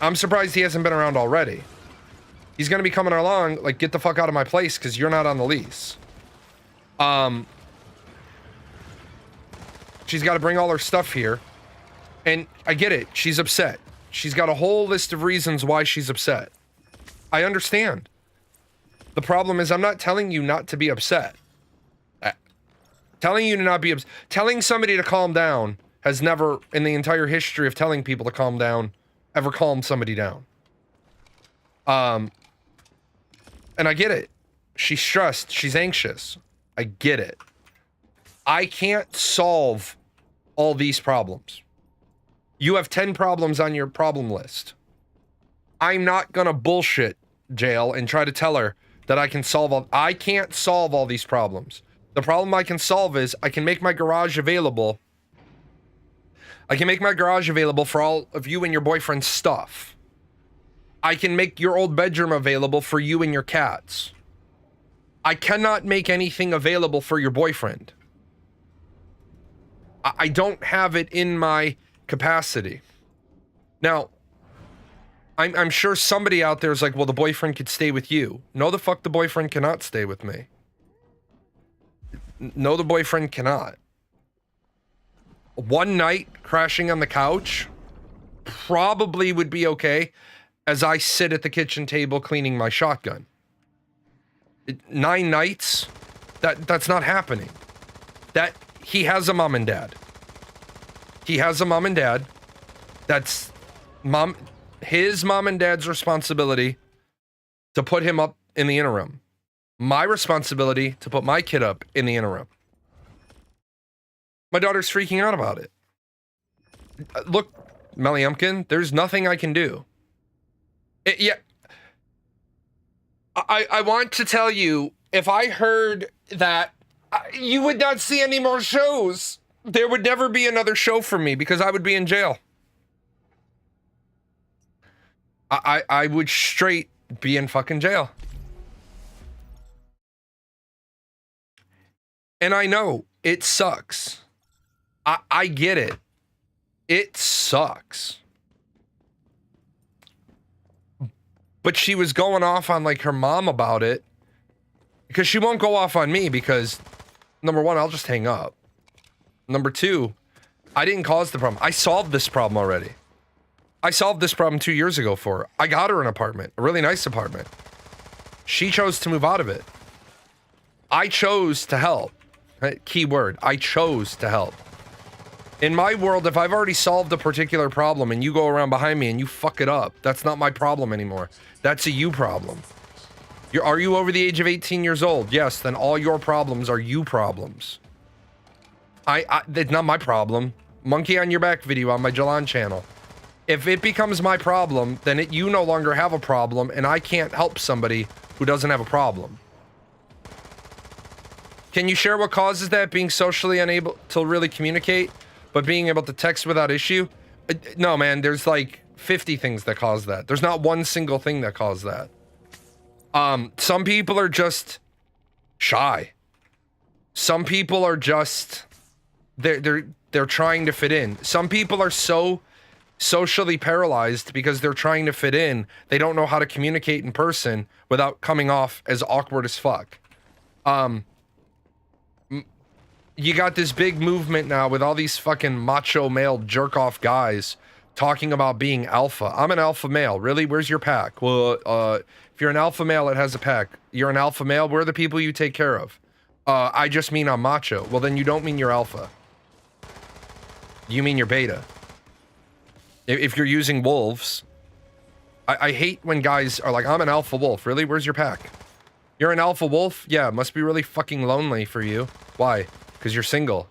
B: I'm surprised he hasn't been around already. He's going to be coming along, like, get the fuck out of my place because you're not on the lease. She's got to bring all her stuff here. And I get it. She's upset. She's got a whole list of reasons why she's upset. I understand. The problem is I'm not telling you not to be upset. Telling you to not be upset. Telling somebody to calm down has never, in the entire history of telling people to calm down, ever calmed somebody down. And I get it. She's stressed. She's anxious. I get it. I can't solve all these problems. You have 10 problems on your problem list. I'm not gonna bullshit Jail and try to tell her that I can solve all... I can't solve all these problems. The problem I can solve is I can make my garage available. I can make my garage available for all of you and your boyfriend's stuff. I can make your old bedroom available for you and your cats. I cannot make anything available for your boyfriend. I don't have it in my capacity. Now, I'm sure somebody out there is like, well, the boyfriend could stay with you. No, the fuck the boyfriend cannot stay with me. No, the boyfriend cannot. One night crashing on the couch probably would be okay as I sit at the kitchen table cleaning my shotgun. 9 nights? That's not happening. He has a mom and dad. He has a mom and dad. That's his mom and dad's responsibility to put him up in the interim. My responsibility to put my kid up in the interim. My daughter's freaking out about it. Look, Meliumkin, there's nothing I can do. I want to tell you, if I heard that you would not see any more shows, there would never be another show for me because I would be in jail. I would straight be in fucking jail. And I know it sucks. I get it. It sucks. But she was going off on like her mom about it because she won't go off on me because number one, I'll just hang up. Number two, I didn't cause the problem. I solved this problem already. I solved this problem 2 years ago for her. I got her an apartment, a really nice apartment. She chose to move out of it. I chose to help. Key word, I chose to help. In my world, if I've already solved a particular problem and you go around behind me and you fuck it up, that's not my problem anymore. That's a you problem. Are you over the age of 18 years old? Yes, then all your problems are you problems. It's not my problem. Monkey on your back video on my Jalan channel. If it becomes my problem, then you no longer have a problem and I can't help somebody who doesn't have a problem. Can you share what causes that? Being socially unable to really communicate, but being able to text without issue? No, man, there's like 50 things that cause that. There's not one single thing that caused that. Some people are just shy. Some people are just they're trying to fit in. Some people are so socially paralyzed because they're trying to fit in. They don't know how to communicate in person without coming off as awkward as fuck. You got this big movement now with all these fucking macho male jerk-off guys talking about being alpha. I'm an alpha male. Really? Where's your pack? Well, if you're an alpha male, it has a pack. You're an alpha male? Where are the people you take care of? I just mean I'm macho. Well, then you don't mean you're alpha. You mean you're beta. If you're using wolves, I hate when guys are like, I'm an alpha wolf. Really? Where's your pack? You're an alpha wolf? Yeah, must be really fucking lonely for you. Why? Because you're single.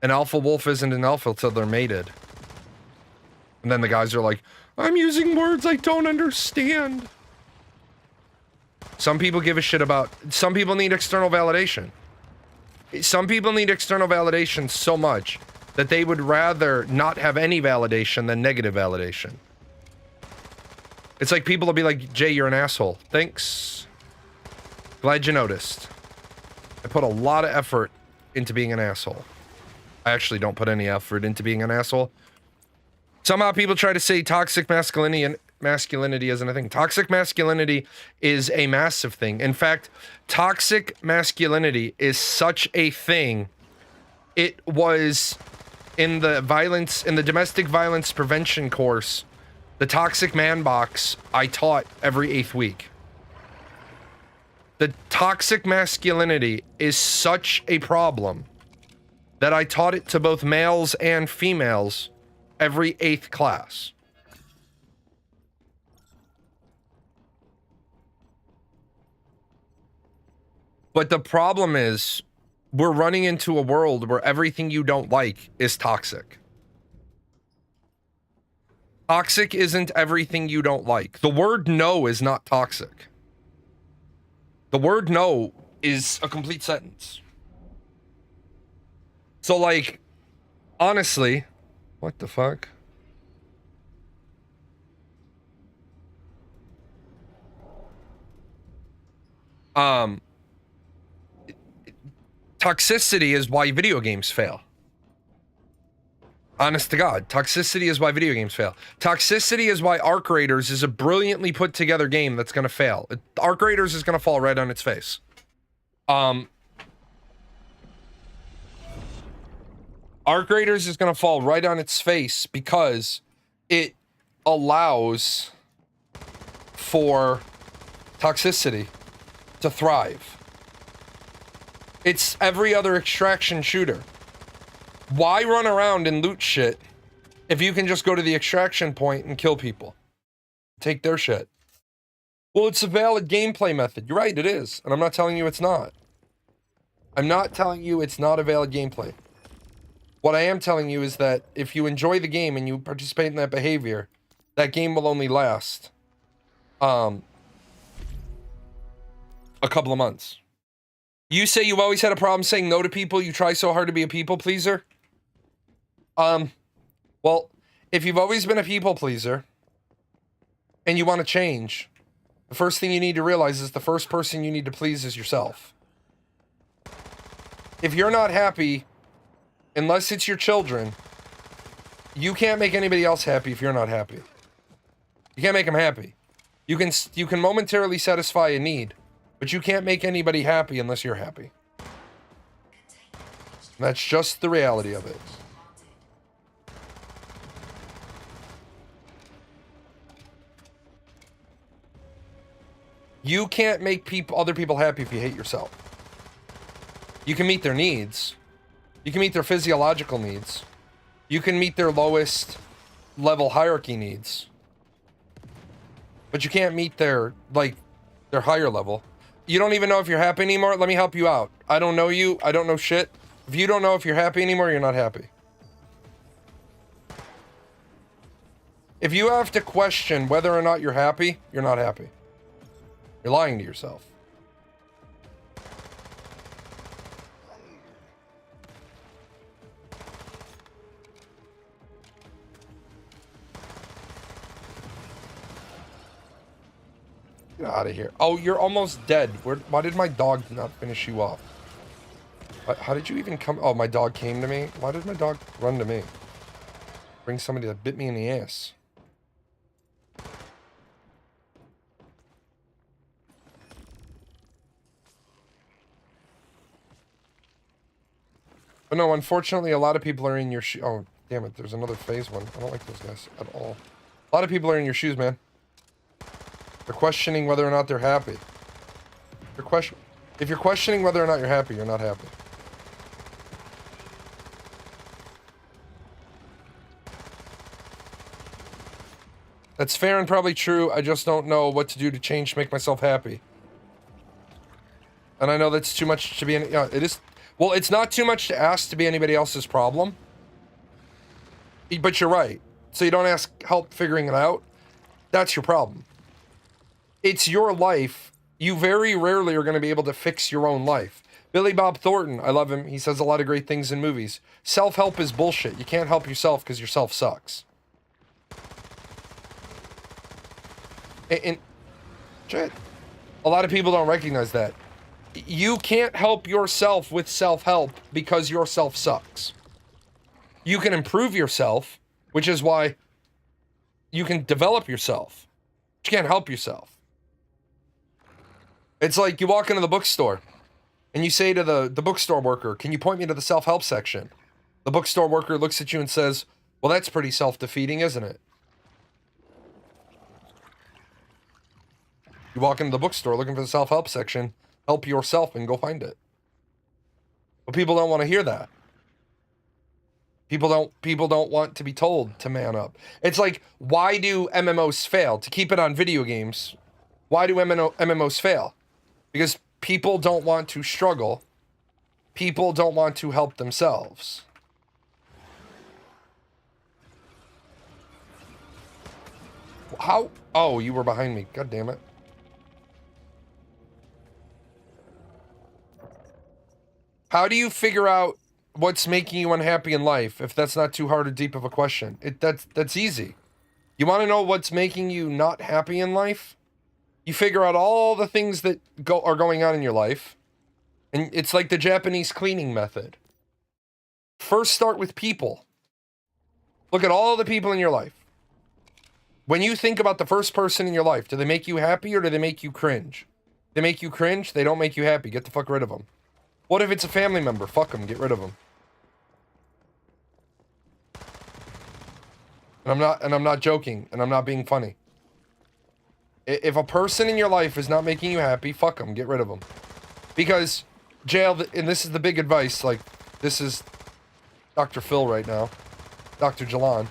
B: An alpha wolf isn't an alpha till they're mated. And then the guys are like, I'm using words I don't understand. Some people give a shit about... Some people need external validation. Some people need external validation so much that they would rather not have any validation than negative validation. It's like people will be like, Jay, you're an asshole. Thanks. Glad you noticed. I put a lot of effort into being an asshole. I actually don't put any effort into being an asshole. Somehow people try to say toxic masculinity isn't a thing. Toxic masculinity is a massive thing. In fact, toxic masculinity is such a thing. It was in the domestic violence prevention course, the toxic man box I taught every 8th week. The toxic masculinity is such a problem that I taught it to both males and females every 8th class. But the problem is, we're running into a world where everything you don't like is toxic. Toxic isn't everything you don't like. The word no is not toxic. The word no is a complete sentence. So, like, honestly, what the fuck? Toxicity is why video games fail. Honest to God, toxicity is why video games fail. Toxicity is why Arc Raiders is a brilliantly put together game that's gonna fail. Arc Raiders is gonna fall right on its face. Arc Raiders is gonna fall right on its face because it allows for toxicity to thrive. It's every other extraction shooter. Why run around and loot shit if you can just go to the extraction point and kill people? Take their shit. Well, it's a valid gameplay method. You're right, it is. And I'm not telling you it's not. I'm not telling you it's not a valid gameplay. What I am telling you is that if you enjoy the game and you participate in that behavior, that game will only last a couple of months. You say you've always had a problem saying no to people. You try so hard to be a people pleaser. Well, if you've always been a people pleaser and you want to change, the first thing you need to realize is the first person you need to please is yourself. If you're not happy, unless it's your children, you can't make anybody else happy if you're not happy. You can't make them happy. You can momentarily satisfy a need, but you can't make anybody happy unless you're happy. That's just the reality of it. You can't make other people happy if you hate yourself. You can meet their needs. You can meet their physiological needs. You can meet their lowest level hierarchy needs. But you can't meet their higher level. You don't even know if you're happy anymore? Let me help you out. I don't know you. I don't know shit. If you don't know if you're happy anymore, you're not happy. If you have to question whether or not you're happy, you're not happy. You're lying to yourself. Get out of here. Oh, you're almost dead. Why did my dog not finish you off? How did you even come? Oh, my dog came to me? Why did my dog run to me? Bring somebody that bit me in the ass. But no, unfortunately, a lot of people are in your shoes. Oh, damn it. There's another phase one. I don't like those guys at all. A lot of people are in your shoes, man. They're questioning whether or not they're happy. If you're questioning whether or not you're happy, you're not happy. That's fair and probably true. I just don't know what to do to change to make myself happy. And I know that's too much to be in. Yeah, it is. Well, it's not too much to ask to be anybody else's problem. But you're right. So you don't ask help figuring it out. That's your problem. It's your life. You very rarely are going to be able to fix your own life. Billy Bob Thornton, I love him. He says a lot of great things in movies. Self-help is bullshit. You can't help yourself because yourself sucks. And shit, a lot of people don't recognize that. You can't help yourself with self-help because yourself sucks. You can improve yourself, which is why you can develop yourself. But you can't help yourself. It's like you walk into the bookstore and you say to the bookstore worker, "Can you point me to the self-help section?" The bookstore worker looks at you and says, "Well, that's pretty self-defeating, isn't it?" You walk into the bookstore looking for the self-help section, help yourself and go find it. But people don't want to hear that. People don't want to be told to man up. It's like, why do MMOs fail? To keep it on video games, why do MMOs fail? Because people don't want to struggle. People don't want to help themselves. How? Oh, you were behind me. God damn it. How do you figure out what's making you unhappy in life if that's not too hard or deep of a question? That's easy. You want to know what's making you not happy in life? You figure out all the things that are going on in your life. And it's like the Japanese cleaning method. First start with people. Look at all the people in your life. When you think about the first person in your life, do they make you happy or do they make you cringe? They make you cringe, they don't make you happy. Get the fuck rid of them. What if it's a family member? Fuck them, get rid of them. And I'm not joking, and I'm not being funny. If a person in your life is not making you happy, fuck them, get rid of them. Because jail, and this is the big advice, like, this is Dr. Phil right now, Dr. Jalan.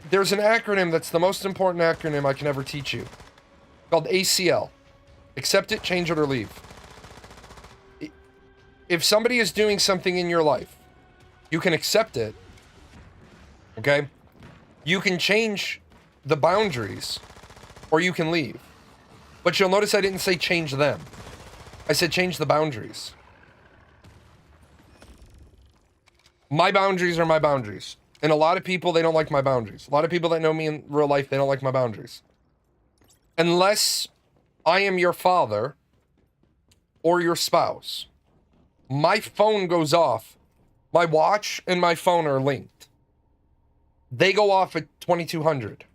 B: There's an acronym that's the most important acronym I can ever teach you, called ACL. Accept it, change it, or leave. If somebody is doing something in your life, you can accept it, okay? You can change the boundaries, or you can leave. But you'll notice I didn't say change them. I said change the boundaries. My boundaries are my boundaries. And a lot of people, they don't like my boundaries. A lot of people that know me in real life, they don't like my boundaries. Unless I am your father or your spouse. My phone goes off. My watch and my phone are linked. They go off at 2200.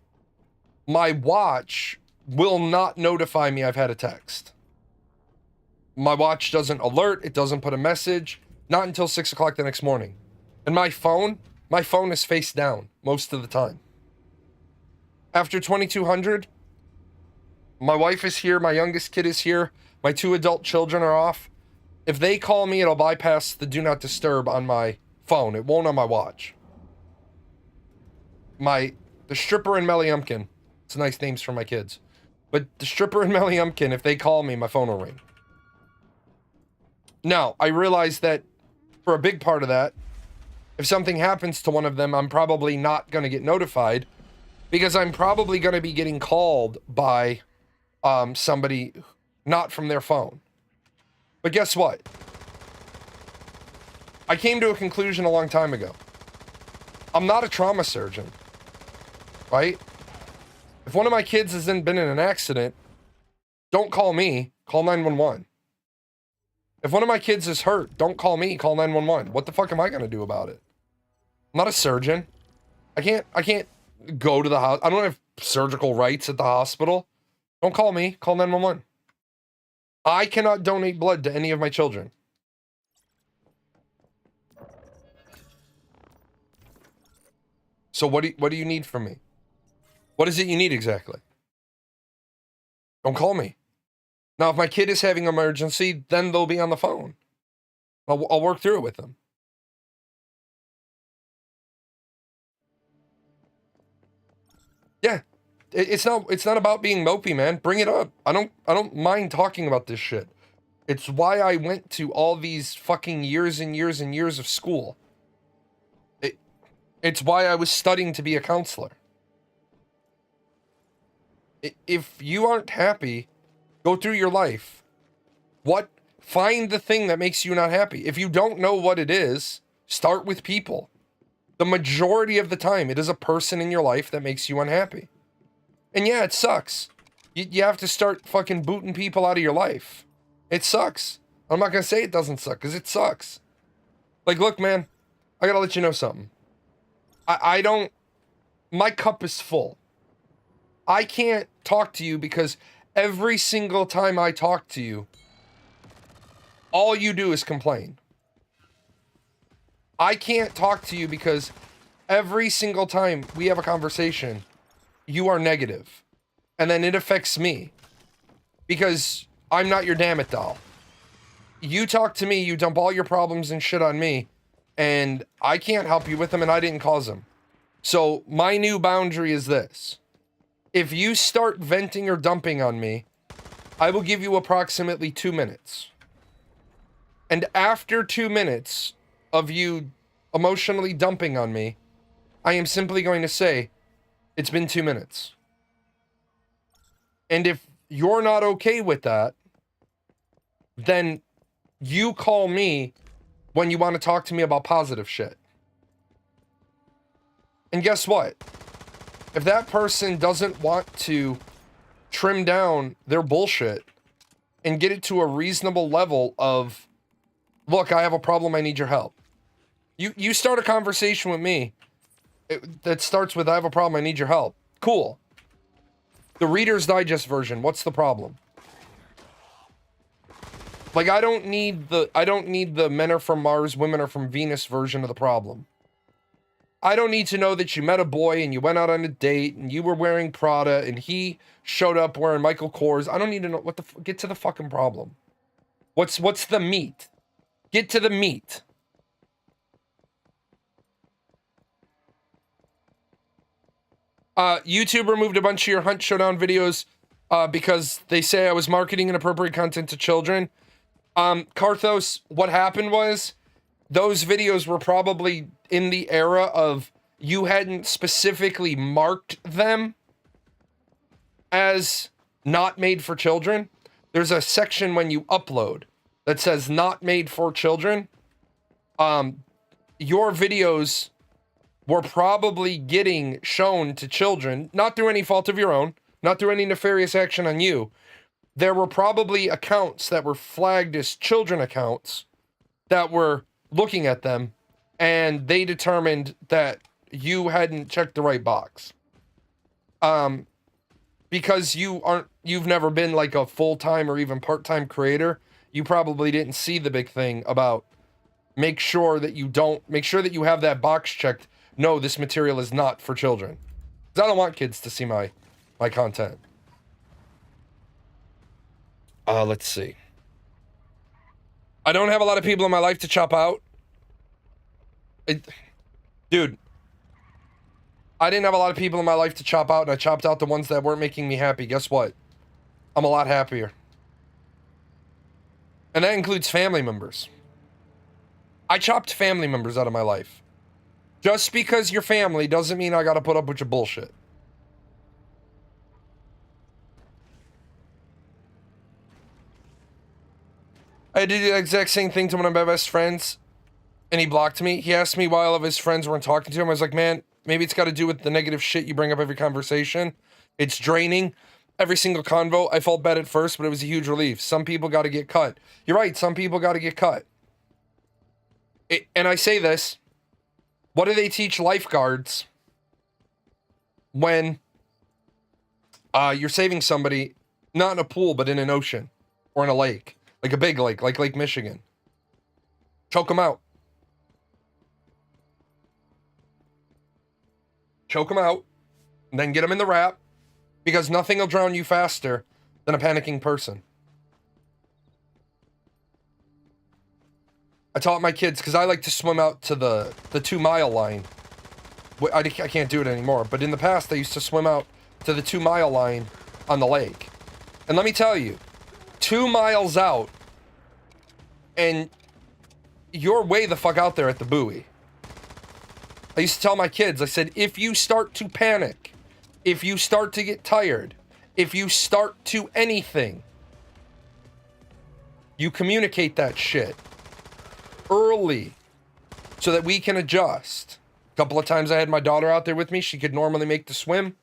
B: My watch will not notify me I've had a text. My watch doesn't alert. It doesn't put a message. Not until 6 o'clock the next morning. And my phone is face down most of the time. After 2200, my wife is here. My youngest kid is here. My 2 adult children are off. If they call me, it'll bypass the do not disturb on my phone. It won't on my watch. The stripper and Melly Umpkin. It's nice names for my kids. But the stripper and Melly Umpkin, if they call me, my phone will ring. Now, I realize that for a big part of that, if something happens to one of them, I'm probably not going to get notified because I'm probably going to be getting called by somebody not from their phone. But guess what? I came to a conclusion a long time ago. I'm not a trauma surgeon, right? If one of my kids has been in an accident, don't call me, call 911. If one of my kids is hurt, don't call me, call 911. What the fuck am I going to do about it? I'm not a surgeon. I can't go to the house. I don't have surgical rights at the hospital. Don't call me. Call 911. I cannot donate blood to any of my children. So what do you need from me? What is it you need exactly? Don't call me. Now, if my kid is having an emergency, then they'll be on the phone. I'll work through it with them. Yeah. It's not about being mopey, man. Bring it up. I don't mind talking about this shit. It's why I went to all these fucking years and years and years of school. It's why I was studying to be a counselor. If you aren't happy, go through your life. Find the thing that makes you not happy. If you don't know what it is, start with people. The majority of the time, it is a person in your life that makes you unhappy. And yeah, it sucks. You have to start fucking booting people out of your life. It sucks. I'm not gonna say it doesn't suck, because it sucks. Like, look, man, I gotta let you know something. My cup is full. I can't talk to you because every single time I talk to you, all you do is complain. I can't talk to you because every single time we have a conversation, you are negative. And then it affects me. Because I'm not your damn it doll. You talk to me, you dump all your problems and shit on me, and I can't help you with them, and I didn't cause them. So my new boundary is this. If you start venting or dumping on me, I will give you approximately 2 minutes. And after 2 minutes of you emotionally dumping on me, I am simply going to say, it's been 2 minutes. And if you're not okay with that, then you call me when you want to talk to me about positive shit. And guess what? If that person doesn't want to trim down their bullshit and get it to a reasonable level of, look, I have a problem, I need your help. You start a conversation with me that starts with, I have a problem, I need your help. Cool. The Reader's Digest version, what's the problem? Like, I don't need the men are from Mars, women are from Venus version of the problem. I don't need to know that you met a boy and you went out on a date and you were wearing Prada and he showed up wearing Michael Kors. I don't need to know get to the fucking problem. What's the meat? Get to the meat. YouTube removed a bunch of your Hunt Showdown videos because they say I was marketing inappropriate content to children. Karthos, what happened was those videos were probably in the era of you hadn't specifically marked them as not made for children. There's a section when you upload that says not made for children. Your videos were probably getting shown to children, not through any fault of your own, not through any nefarious action on you. There were probably accounts that were flagged as children accounts that were looking at them, and they determined that you hadn't checked the right box. Because you've never been like a full-time or even part-time creator, you probably didn't see the big thing about make sure that you have that box checked. No, this material is not for children. 'Cause I don't want kids to see my content. Let's see. I don't have a lot of people in my life to chop out. Dude, I didn't have a lot of people in my life to chop out, and I chopped out the ones that weren't making me happy. Guess what? I'm a lot happier. And that includes family members. I chopped family members out of my life. Just because you're family doesn't mean I gotta put up with your bullshit. I did the exact same thing to one of my best friends, and he blocked me. He asked me why all of his friends weren't talking to him. I was like, man, maybe it's got to do with the negative shit you bring up every conversation. It's draining. Every single convo, I felt bad at first, but it was a huge relief. Some people got to get cut. You're right, some people got to get cut. And I say this, what do they teach lifeguards when you're saving somebody, not in a pool, but in an ocean or in a lake, like a big lake, like Lake Michigan. Choke them out. Choke them out, and then get them in the wrap, because nothing will drown you faster than a panicking person. I taught my kids, because I like to swim out to the 2 mile line. I can't do it anymore, but in the past, I used to swim out to the 2 mile line on the lake. And let me tell you, 2 miles out, and you're way the fuck out there at the buoy. I used to tell my kids, I said, if you start to panic, if you start to get tired, if you start to anything, you communicate that shit early so that we can adjust. A couple of times I had my daughter out there with me. She could normally make the swim.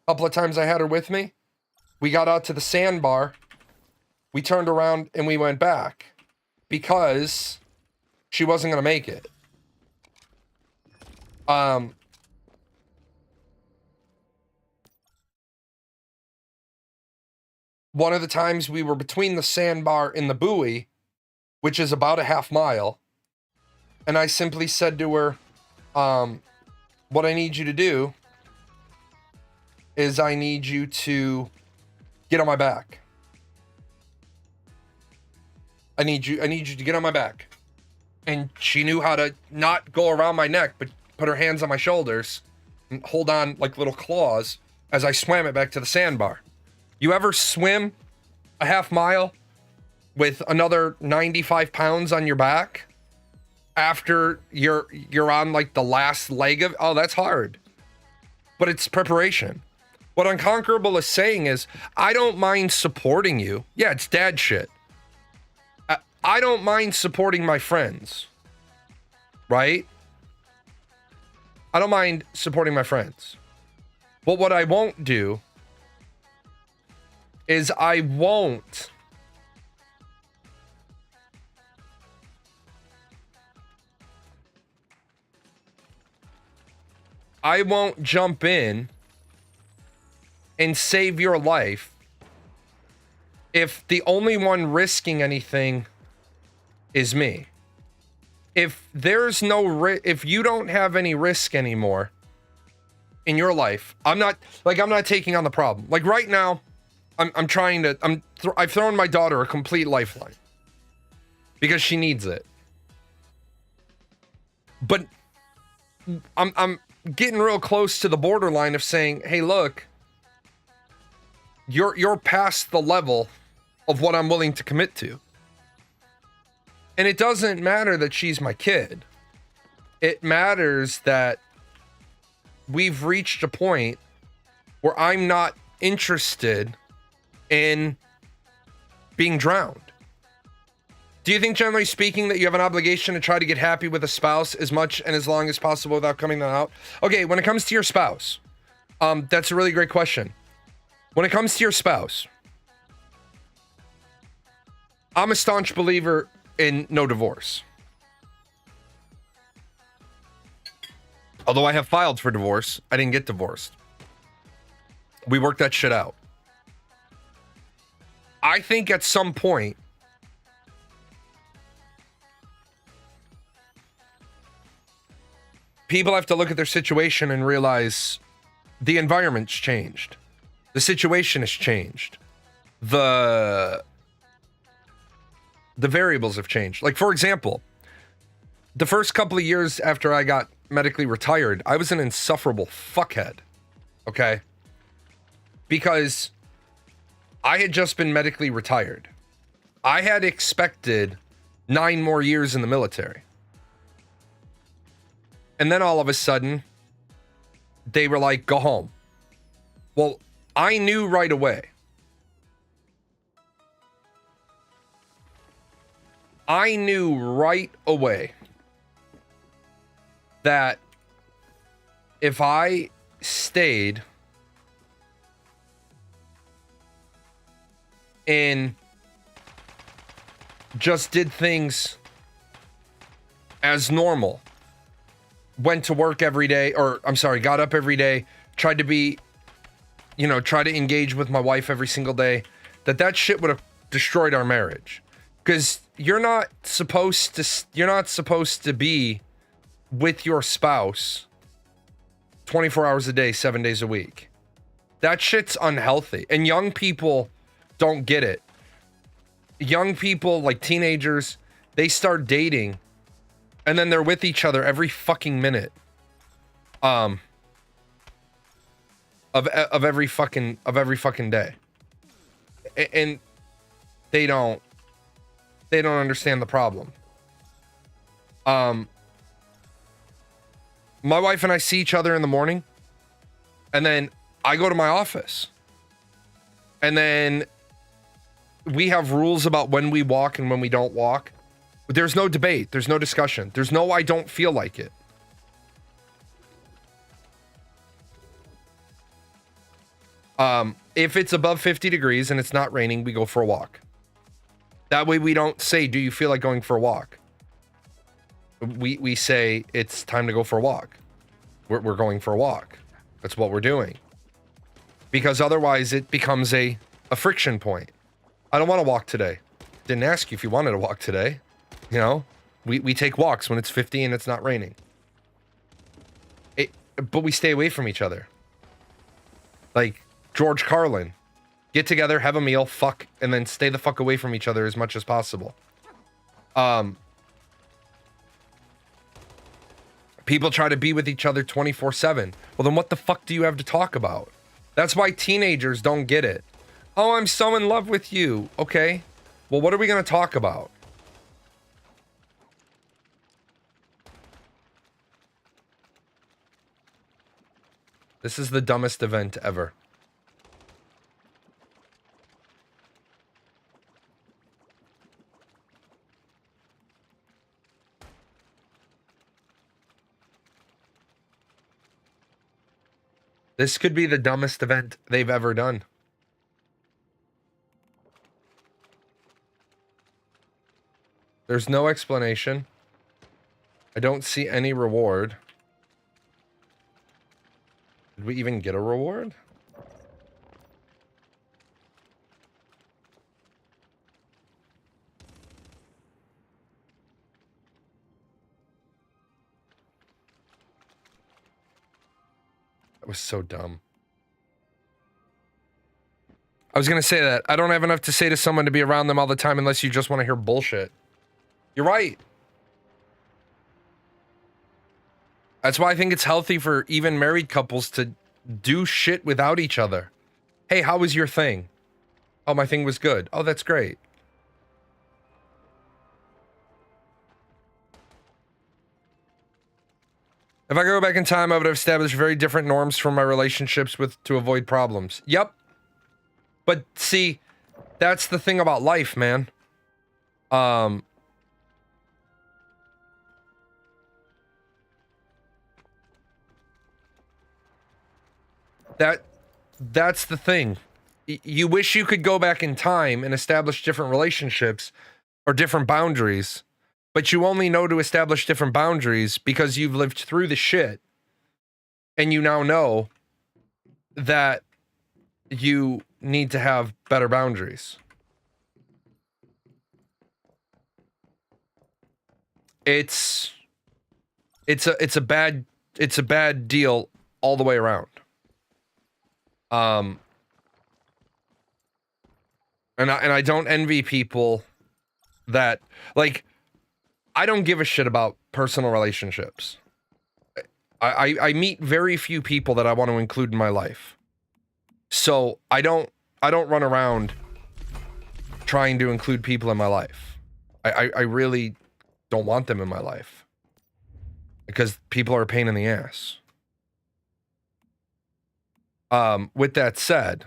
B: A couple of times I had her with me. We got out to the sandbar. We turned around and we went back because she wasn't going to make it. One of the times we were between the sandbar and the buoy, which is about a half mile, and I simply said to her, what I need you to do is I need you to get on my back. I need you to get on my back. And she knew how to not go around my neck, but put her hands on my shoulders and hold on like little claws as I swam it back to the sandbar. You ever swim a half mile with another 95 pounds on your back after you're on like the last leg of, oh, that's hard. But it's preparation. What Unconquerable is saying is, I don't mind supporting you. Yeah, it's dad shit. I don't mind supporting my friends. Right? I don't mind supporting my friends. But what I won't do is I won't jump in and save your life if the only one risking anything is me. If there's no if you don't have any risk anymore in your life, I'm not taking on the problem. Like right now, I've thrown my daughter a complete lifeline because she needs it. But I'm getting real close to the borderline of saying, hey, look, you're past the level of what I'm willing to commit to. And it doesn't matter that she's my kid. It matters that we've reached a point where I'm not interested in being drowned. Do you think, generally speaking, that you have an obligation to try to get happy with a spouse as much and as long as possible without coming them out? Okay, when it comes to your spouse, that's a really great question. When it comes to your spouse, I'm a staunch believer in no divorce. Although I have filed for divorce, I didn't get divorced. We worked that shit out. I think at some point, people have to look at their situation and realize the environment's changed. The situation has changed. The variables have changed. Like, for example, the first couple of years after I got medically retired, I was an insufferable fuckhead. Okay? Because I had just been medically retired. I had expected 9 more years in the military. And then all of a sudden, they were like, go home. Well, I knew right away. I knew right away that if I stayed and just did things as normal, went to work every day, got up every day, tried to be, you know, try to engage with my wife every single day, that shit would have destroyed our marriage. Because you're not supposed to be with your spouse 24 hours a day, 7 days a week. That shit's unhealthy. And young people don't get it. Young people, like teenagers, they start dating and then they're with each other every fucking minute. Of every fucking day. And they don't understand the problem. My wife and I see each other in the morning, and then I go to my office, and then we have rules about when we walk and when we don't walk. But there's no debate. There's no discussion. There's no I don't feel like it. If it's above 50 degrees and it's not raining, we go for a walk. That way we don't say, do you feel like going for a walk? We say, it's time to go for a walk. We're going for a walk. That's what we're doing. Because otherwise it becomes a friction point. I don't want to walk today. Didn't ask you if you wanted to walk today. You know, we take walks when it's 50 and it's not raining. But we stay away from each other. Like George Carlin. Get together, have a meal, fuck, and then stay the fuck away from each other as much as possible. People try to be with each other 24/7. Well, then what the fuck do you have to talk about? That's why teenagers don't get it. Oh, I'm so in love with you. Okay. Well, what are we going to talk about? This is the dumbest event ever. This could be the dumbest event they've ever done. There's no explanation. I don't see any reward. Did we even get a reward? That was so dumb. I was going to say that. I don't have enough to say to someone to be around them all the time unless you just want to hear bullshit. You're right. That's why I think it's healthy for even married couples to do shit without each other. Hey, how was your thing? Oh, my thing was good. Oh, that's great. If I could go back in time, I would have established very different norms for my relationships to avoid problems. Yep. But see, that's the thing about life, man. That's the thing. You wish you could go back in time and establish different relationships or different boundaries, but you only know to establish different boundaries because you've lived through the shit and you now know that you need to have better boundaries. It's a bad deal all the way around. And I don't envy people that, like, I don't give a shit about personal relationships. I meet very few people that I want to include in my life. So I don't run around trying to include people in my life. I really don't want them in my life. Because people are a pain in the ass. With that said,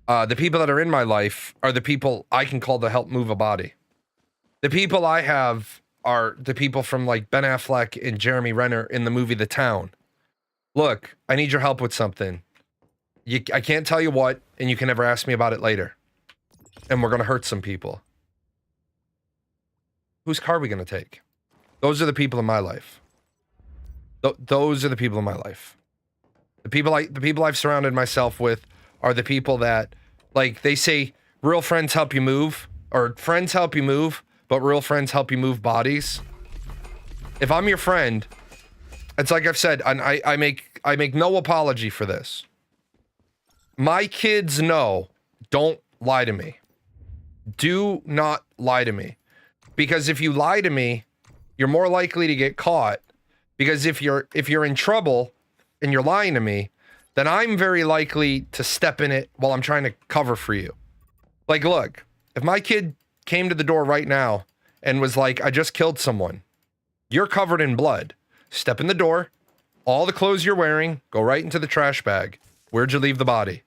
B: the people that are in my life are the people I can call to help move a body. The people I have are the people from like Ben Affleck and Jeremy Renner in the movie The Town. Look, I need your help with something. I can't tell you what, and you can never ask me about it later. And we're going to hurt some people. Whose car are we going to take? Those are the people in my life. Those are the people in my life. The people I've surrounded myself with are the people that, like, they say real friends help you move, or friends help you move, but real friends help you move bodies. If I'm your friend, it's like I've said, and I make no apology for this. My kids know, don't lie to me. Do not lie to me. Because if you lie to me, you're more likely to get caught. Because if you're in trouble and you're lying to me, then I'm very likely to step in it while I'm trying to cover for you. Like, look, if my kid came to the door right now and was like, I just killed someone, you're covered in blood. Step in the door, all the clothes you're wearing, go right into the trash bag. Where'd you leave the body?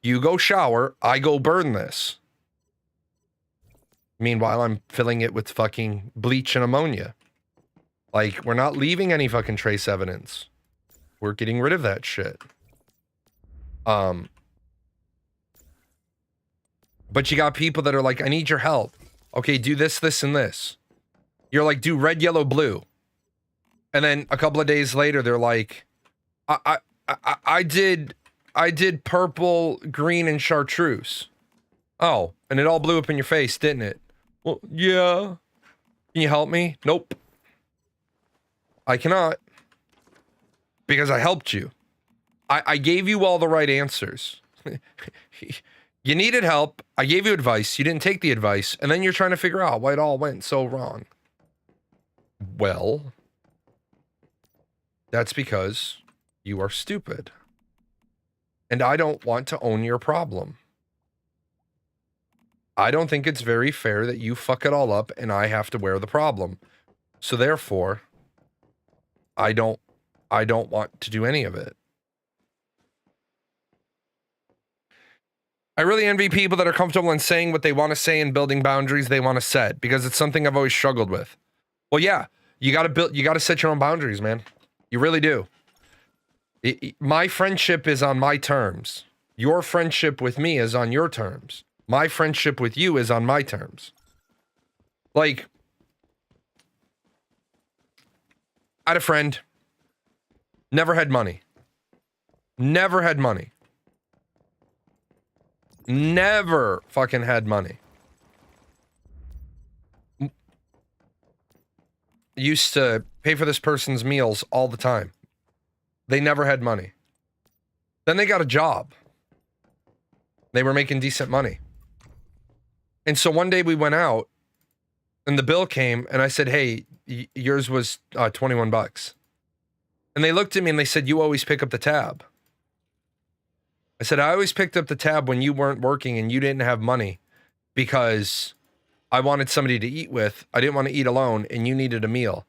B: You go shower, I go burn this. Meanwhile, I'm filling it with fucking bleach and ammonia. Like, we're not leaving any fucking trace evidence. We're getting rid of that shit. But you got people that are like, I need your help. Okay, do this, this, and this. You're like, do red, yellow, blue. And then a couple of days later, they're like, I did purple, green, and chartreuse. Oh, and it all blew up in your face, didn't it? Well, yeah. Can you help me? Nope. I cannot. Because I helped you. I gave you all the right answers. You needed help. I gave you advice. You didn't take the advice. And then you're trying to figure out why it all went so wrong. Well, that's because you are stupid. And I don't want to own your problem. I don't think it's very fair that you fuck it all up and I have to wear the problem. So therefore, I don't want to do any of it. I really envy people that are comfortable in saying what they want to say and building boundaries they want to set, because it's something I've always struggled with. Well, yeah, you got to set your own boundaries, man. You really do. My friendship is on my terms. Your friendship with me is on your terms. My friendship with you is on my terms. Like, I had a friend, never had money. Never had money. Never fucking had money. Used to pay for this person's meals all the time. They never had money. Then they got a job. They were making decent money. And so one day we went out and the bill came and I said, hey, yours was 21 bucks. And they looked at me and they said, you always pick up the tab. I said, I always picked up the tab when you weren't working and you didn't have money because I wanted somebody to eat with. I didn't want to eat alone and you needed a meal.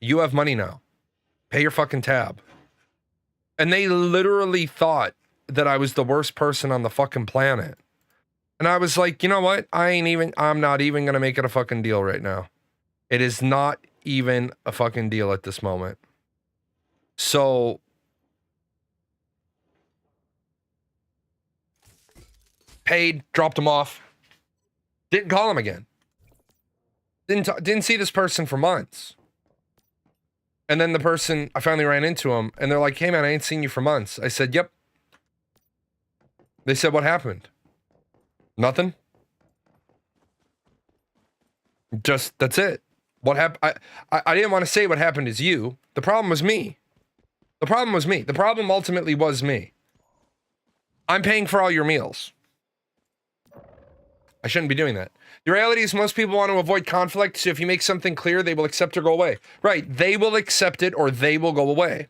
B: You have money now. Pay your fucking tab. And they literally thought that I was the worst person on the fucking planet. And I was like, you know what? I'm not even going to make it a fucking deal right now. It is not even a fucking deal at this moment. So paid, dropped him off. Didn't call him again. Didn't see this person for months. And then the person, I finally ran into him and they're like, hey man, I ain't seen you for months. I said, yep. They said, what happened? Nothing. Just, that's it. What happened? I didn't want to say what happened is you. The problem was me. The problem was me. The problem ultimately was me. I'm paying for all your meals. I shouldn't be doing that. The reality is most people want to avoid conflict, so if you make something clear, they will accept or go away. Right, they will accept it or they will go away.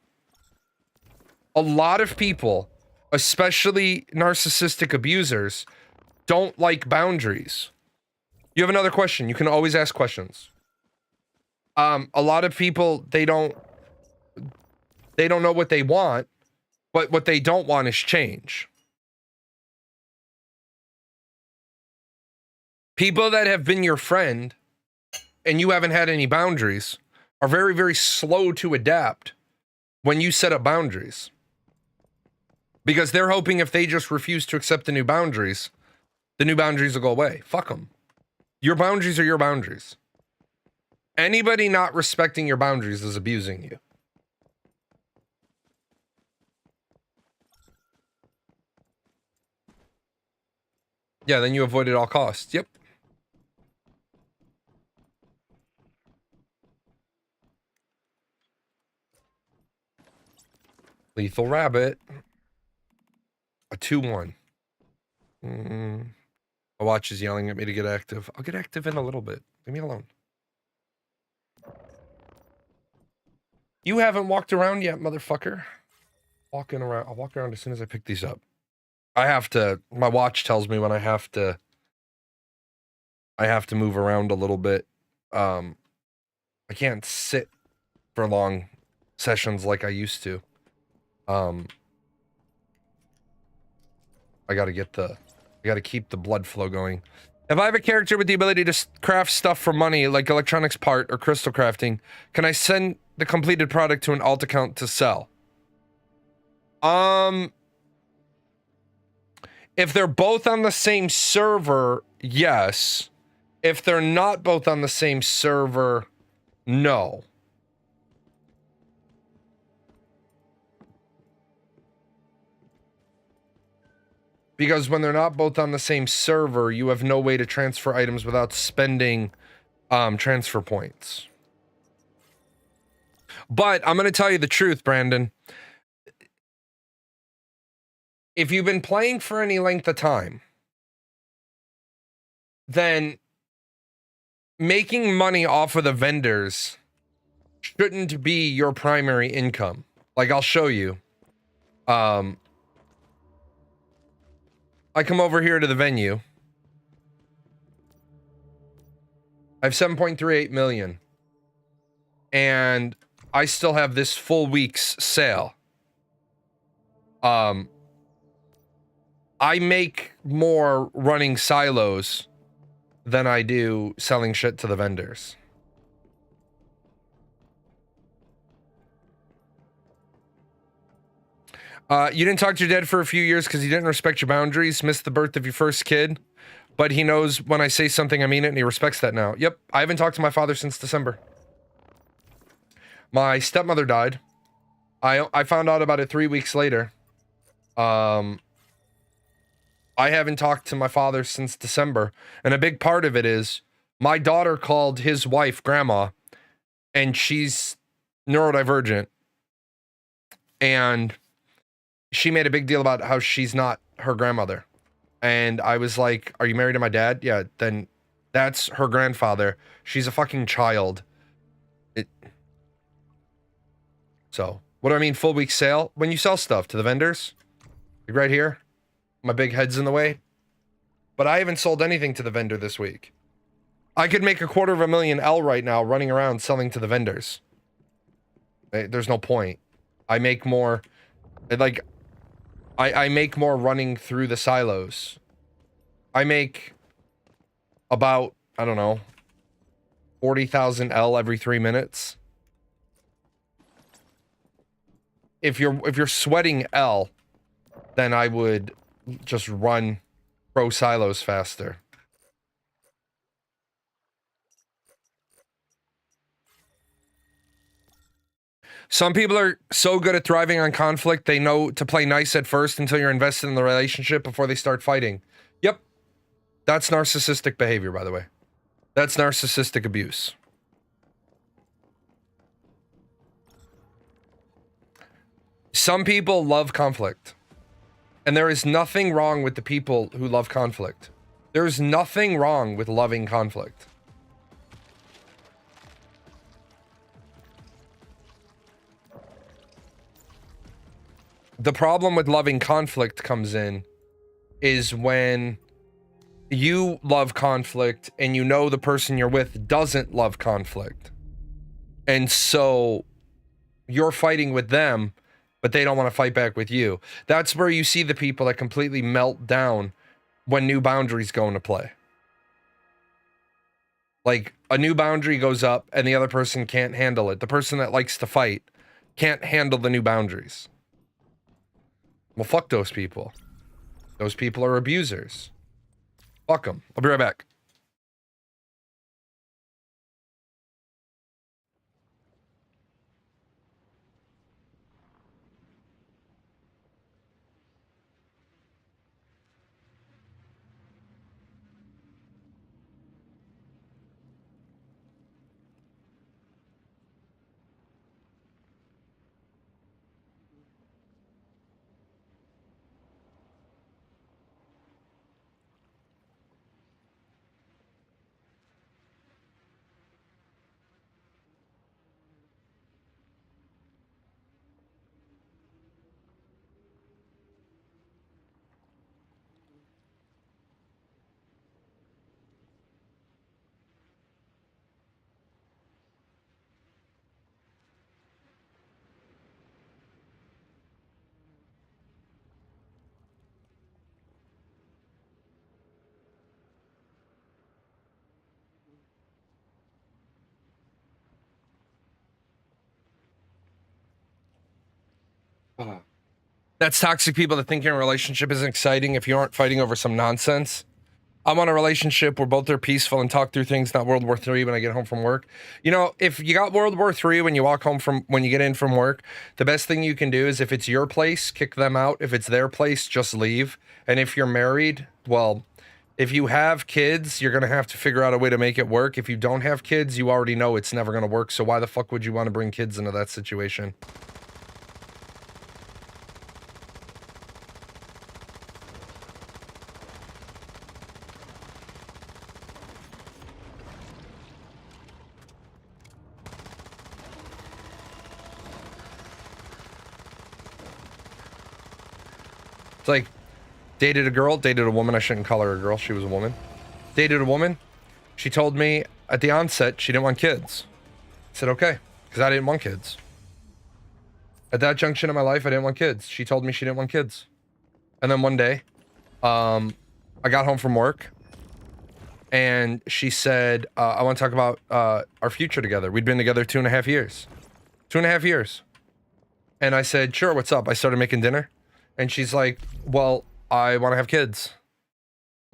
B: A lot of people, especially narcissistic abusers, don't like boundaries. You have another question, you can always ask questions. A lot of people, they don't know what they want, but what they don't want is change. People that have been your friend and you haven't had any boundaries are very, very slow to adapt when you set up boundaries. Because they're hoping if they just refuse to accept the new boundaries will go away. Fuck them. Your boundaries are your boundaries. Anybody not respecting your boundaries is abusing you. Yeah, then you avoid at all costs. Yep. Lethal Rabbit. A 2-1. My watch is yelling at me to get active. I'll get active in a little bit. Leave me alone. You haven't walked around yet, motherfucker. Walking around. I'll walk around as soon as I pick these up. I have to. My watch tells me when I have to move around a little bit. I can't sit for long sessions like I used to. I gotta keep the blood flow going. If I have a character with the ability to craft stuff for money, like electronics part or crystal crafting, can I send the completed product to an alt account to sell? If they're both on the same server, yes. If they're not both on the same server, no. Because when they're not both on the same server, you have no way to transfer items without spending transfer points. But I'm going to tell you the truth, Brandon. If you've been playing for any length of time, then making money off of the vendors shouldn't be your primary income. Like, I'll show you. I come over here to the venue. I have 7.38 million. And I still have this full week's sale. I make more running silos than I do selling shit to the vendors. You didn't talk to your dad for a few years because he didn't respect your boundaries, missed the birth of your first kid, but he knows when I say something, I mean it, and he respects that now. Yep, I haven't talked to my father since December. My stepmother died. I found out about it 3 weeks later. I haven't talked to my father since December, and a big part of it is my daughter called his wife grandma, and she's neurodivergent, and she made a big deal about how she's not her grandmother. And I was like, are you married to my dad? Yeah, then that's her grandfather. She's a fucking child. So, what do I mean full week sale? When you sell stuff to the vendors, right here, my big head's in the way. But I haven't sold anything to the vendor this week. I could make $250,000 L right now running around selling to the vendors. There's no point. I make more, like, I make more running through the silos. I make about, I don't know, 40,000 L every 3 minutes. If you're sweating L, then I would just run pro silos faster. Some people are so good at thriving on conflict, they know to play nice at first until you're invested in the relationship before they start fighting. Yep. That's narcissistic behavior, by the way. That's narcissistic abuse. Some people love conflict. And there is nothing wrong with the people who love conflict. There's nothing wrong with loving conflict. The problem with loving conflict comes in is when you love conflict and you know the person you're with doesn't love conflict. And so you're fighting with them, but they don't want to fight back with you. That's where you see the people that completely melt down when new boundaries go into play. Like, a new boundary goes up and the other person can't handle it. The person that likes to fight can't handle the new boundaries. Well, fuck those people. Those people are abusers. Fuck them. I'll be right back. That's toxic people that think your relationship isn't exciting if you aren't fighting over some nonsense. I'm on a relationship where both are peaceful and talk through things, not World War III when I get home from work. You know, if you got World War III when you walk home when you get in from work, the best thing you can do is if it's your place, kick them out. If it's their place, just leave. And if you're married, well, if you have kids, you're going to have to figure out a way to make it work. If you don't have kids, you already know it's never going to work. So why the fuck would you want to bring kids into that situation? It's like, dated a girl, dated a woman. I shouldn't call her a girl. She was a woman. Dated a woman. She told me at the onset she didn't want kids. I said, okay, because I didn't want kids. At that junction in my life, I didn't want kids. She told me she didn't want kids. And then one day, I got home from work. And she said, I want to talk about our future together. We'd been together 2.5 years. 2.5 years. And I said, sure, what's up? I started making dinner. And she's like, well, I want to have kids.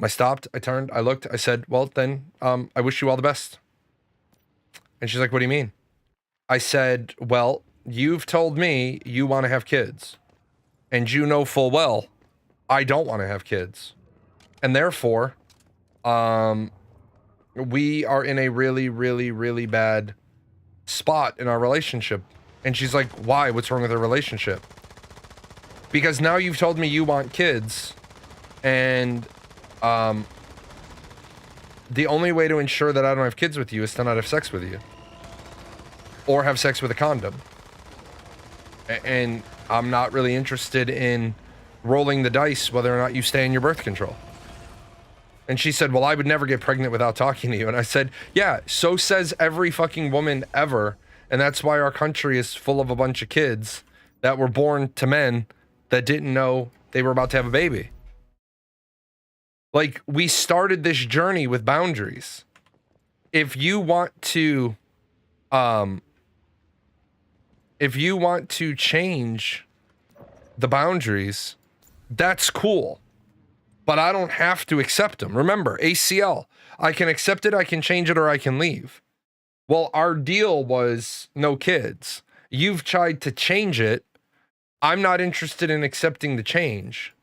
B: I stopped, I turned, I looked, I said, well, then, I wish you all the best. And she's like, what do you mean? I said, well, you've told me you want to have kids. And you know full well, I don't want to have kids. And therefore, we are in a really, really, really bad spot in our relationship. And she's like, why? What's wrong with our relationship? Because now you've told me you want kids, and the only way to ensure that I don't have kids with you is to not have sex with you. Or have sex with a condom. And I'm not really interested in rolling the dice whether or not you stay in your birth control. And she said, well, I would never get pregnant without talking to you. And I said, yeah, so says every fucking woman ever. And that's why our country is full of a bunch of kids that were born to men that didn't know they were about to have a baby. Like, we started this journey with boundaries. If you want to change the boundaries, that's cool. But I don't have to accept them. Remember, ACL. I can accept it, I can change it, or I can leave. Well, our deal was no kids. You've tried to change it. I'm not interested in accepting the change.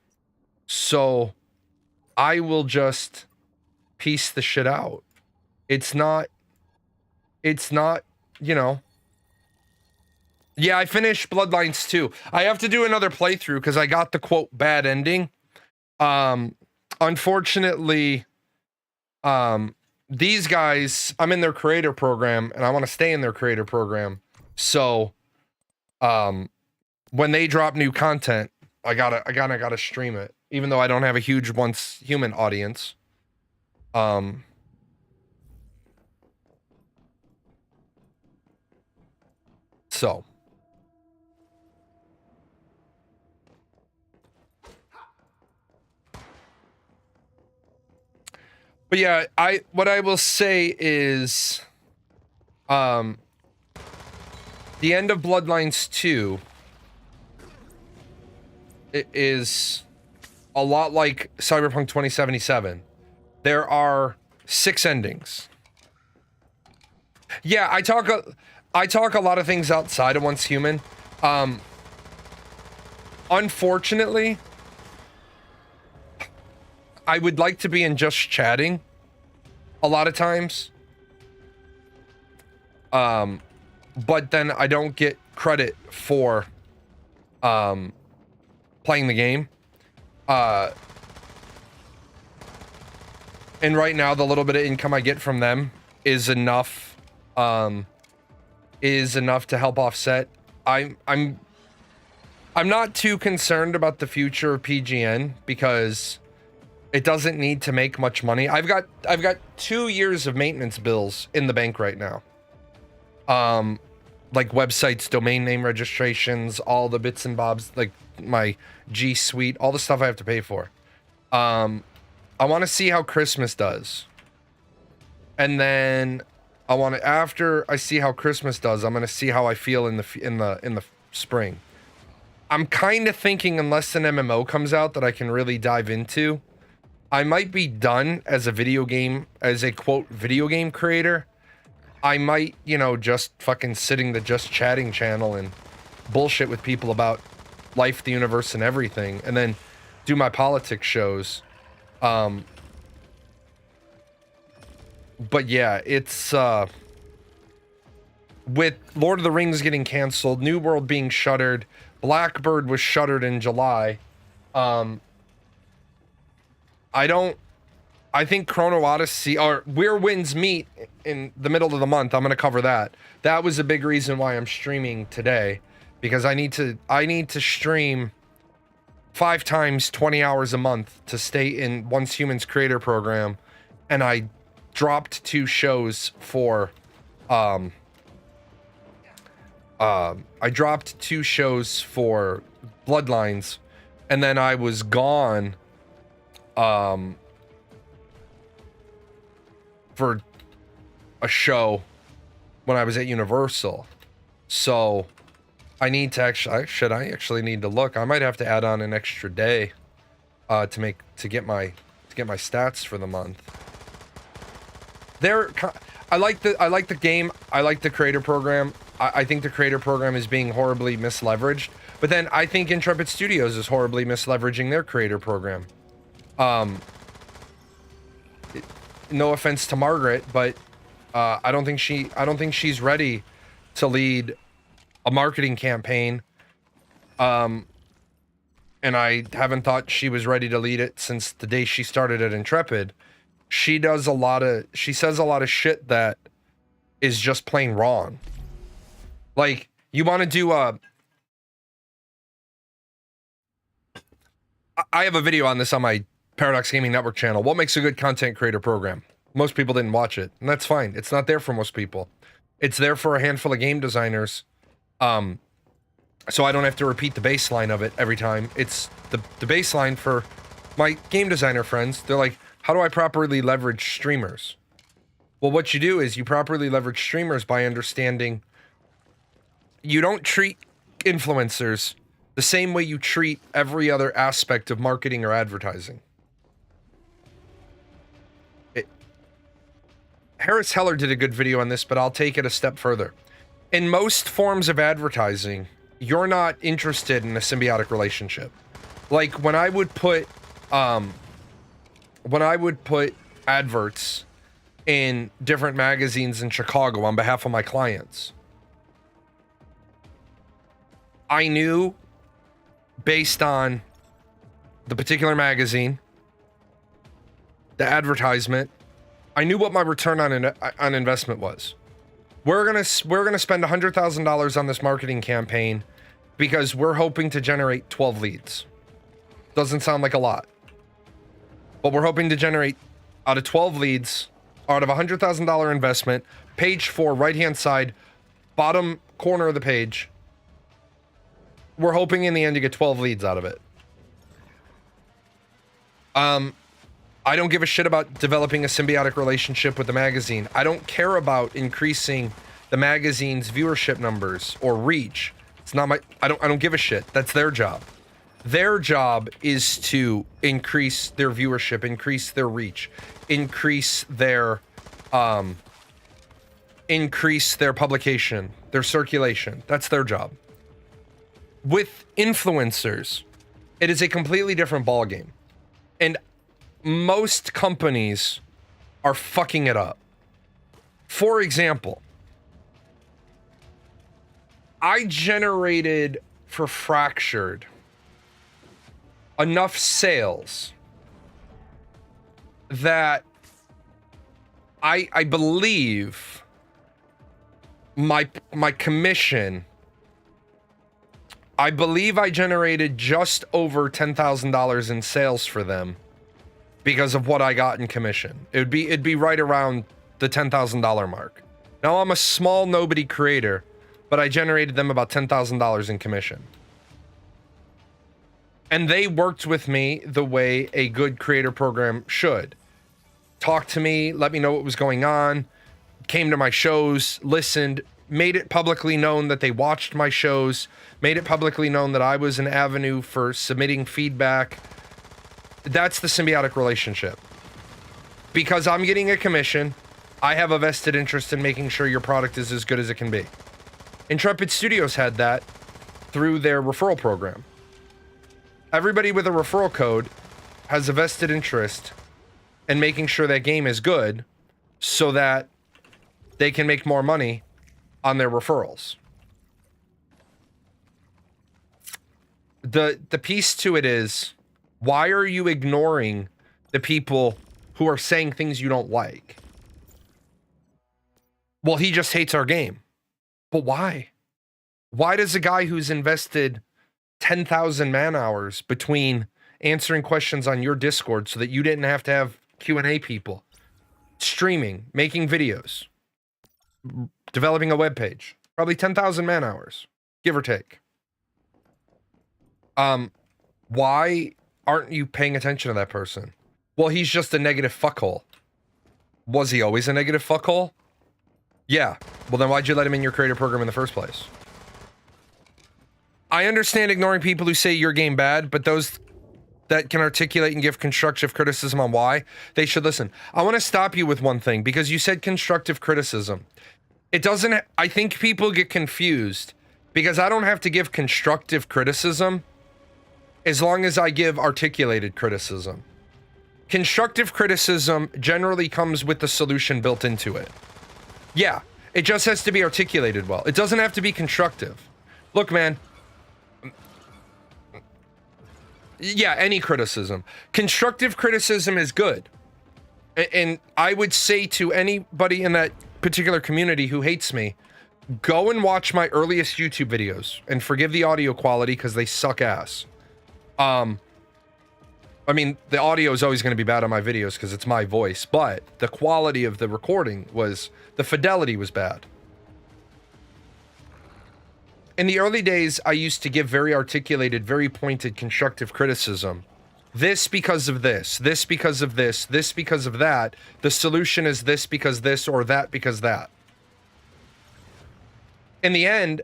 B: So I will just piece the shit out. It's not, you know. Yeah, I finished Bloodlines 2. I have to do another playthrough because I got the quote bad ending. Unfortunately, these guys, I'm in their creator program and I want to stay in their creator program. So, when they drop new content, I gotta stream it, even though I don't have a huge once human audience. So. But yeah, what I will say is, the end of Bloodlines 2 is a lot like Cyberpunk 2077. There are 6 endings. Yeah, I talk a lot of things outside of Once Human. Unfortunately, I would like to be in just chatting a lot of times. But then I don't get credit for playing the game. And right now the little bit of income I get from them is enough to help offset. I'm not too concerned about the future of PGN because it doesn't need to make much money. I've got 2 years of maintenance bills in the bank right now. Like websites, domain name registrations, all the bits and bobs, like my G Suite, all the stuff I have to pay for. I want to see how Christmas does. And then after I see how Christmas does, I'm going to see how I feel in the spring. I'm kind of thinking unless an MMO comes out that I can really dive into, I might be done as a video game, as a quote video game creator. I might, you know, just fucking sitting the Just Chatting channel and bullshit with people about life, the universe, and everything, and then do my politics shows. But yeah, it's with Lord of the Rings getting canceled, New World being shuttered, Blackbird was shuttered in July. I think Chrono Odyssey, or Where Winds Meet in the middle of the month, I'm going to cover that. That was a big reason why I'm streaming today, because I need to stream 5 times 20 hours a month to stay in Once Humans creator program, and I dropped 2 shows for Bloodlines, and then I was gone for a show when I was at Universal. So I need to I actually need to look. I might have to add on an extra day to get my stats for the month. I like the game. I like the creator program. I think the creator program is being horribly misleveraged. But then I think Intrepid Studios is horribly misleveraging their creator program. No offense to Margaret, but I don't think she's ready to lead a marketing campaign. And I haven't thought she was ready to lead it since the day she started at Intrepid. She says a lot of shit that is just plain wrong. Like, you want to do I have a video on this on my Paradox Gaming Network channel. What makes a good content creator program? Most people didn't watch it, and that's fine. It's not there for most people. It's there for a handful of game designers. So I don't have to repeat the baseline of it every time. It's the baseline for my game designer friends. They're like, how do I properly leverage streamers? Well, what you do is you properly leverage streamers by understanding you don't treat influencers the same way you treat every other aspect of marketing or advertising. Harris Heller did a good video on this, but I'll take it a step further. In most forms of advertising, you're not interested in a symbiotic relationship. Like when I would put adverts in different magazines in Chicago on behalf of my clients, I knew based on the particular magazine, the advertisement, I knew what my return on investment was. We're gonna spend $100,000 on this marketing campaign because we're hoping to generate 12 leads. Doesn't sound like a lot, but we're hoping to generate out of 12 leads, out of $100,000 investment. Page 4, right-hand side, bottom corner of the page. We're hoping in the end to get 12 leads out of it. I don't give a shit about developing a symbiotic relationship with the magazine. I don't care about increasing the magazine's viewership numbers or reach. It's not my, I don't give a shit. That's their job. Their job is to increase their viewership, increase their reach, increase their publication, their circulation. That's their job. With influencers, it is a completely different ballgame. And most companies are fucking it up. For example, I generated for Fractured enough sales that I believe my commission, I believe I generated just over $10,000 in sales for them because of what I got in commission. It'd be right around the $10,000 mark. Now I'm a small nobody creator, but I generated them about $10,000 in commission. And they worked with me the way a good creator program should. Talk to me, let me know what was going on, came to my shows, listened, made it publicly known that they watched my shows, made it publicly known that I was an avenue for submitting feedback. That's the symbiotic relationship. Because I'm getting a commission, I have a vested interest in making sure your product is as good as it can be. Intrepid Studios had that through their referral program. Everybody with a referral code has a vested interest in making sure that game is good so that they can make more money on their referrals. The piece to it is, why are you ignoring the people who are saying things you don't like? Well, he just hates our game. But why? Why does a guy who's invested 10,000 man hours between answering questions on your Discord so that you didn't have to have Q&A people, streaming, making videos, developing a web page, probably 10,000 man hours, give or take. Why aren't you paying attention to that person? Well, he's just a negative fuckhole. Was he always a negative fuckhole? Yeah. Well, then why'd you let him in your creator program in the first place? I understand ignoring people who say your game bad, but those that can articulate and give constructive criticism on why, they should listen. I want to stop you with one thing, because you said constructive criticism. It doesn't, I think people get confused, because I don't have to give constructive criticism as long as I give articulated criticism. Constructive criticism generally comes with the solution built into it. Yeah, it just has to be articulated well. It doesn't have to be constructive. Look, man. Yeah, any criticism. Constructive criticism is good. And I would say to anybody in that particular community who hates me, go and watch my earliest YouTube videos and forgive the audio quality because they suck ass. I mean, the audio is always going to be bad on my videos because it's my voice, but the quality of the recording was, the fidelity was bad. In the early days, I used to give very articulated, very pointed, constructive criticism. This because of this, this because of this, this because of that. The solution is this because this, or that because that. In the end,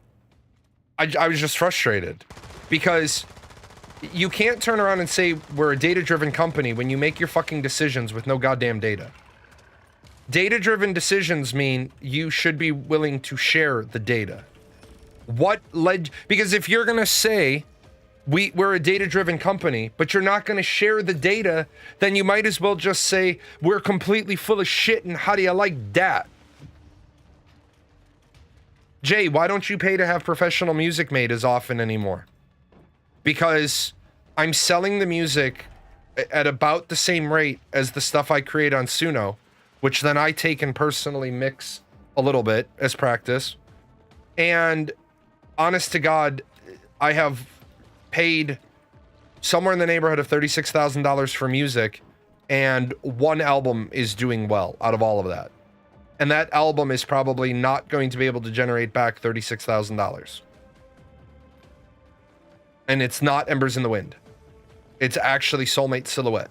B: I was just frustrated because you can't turn around and say we're a data-driven company when you make your fucking decisions with no goddamn data. Data-driven decisions mean you should be willing to share the data. What led, because if you're gonna say we're a data-driven company, but you're not gonna share the data, then you might as well just say we're completely full of shit and how do you like that? Jay, why don't you pay to have professional music made as often anymore? Because I'm selling the music at about the same rate as the stuff I create on Suno, which then I take and personally mix a little bit as practice. And honest to God, I have paid somewhere in the neighborhood of $36,000 for music, and one album is doing well out of all of that. And that album is probably not going to be able to generate back $36,000. And it's not Embers in the Wind. It's actually Soulmate Silhouette.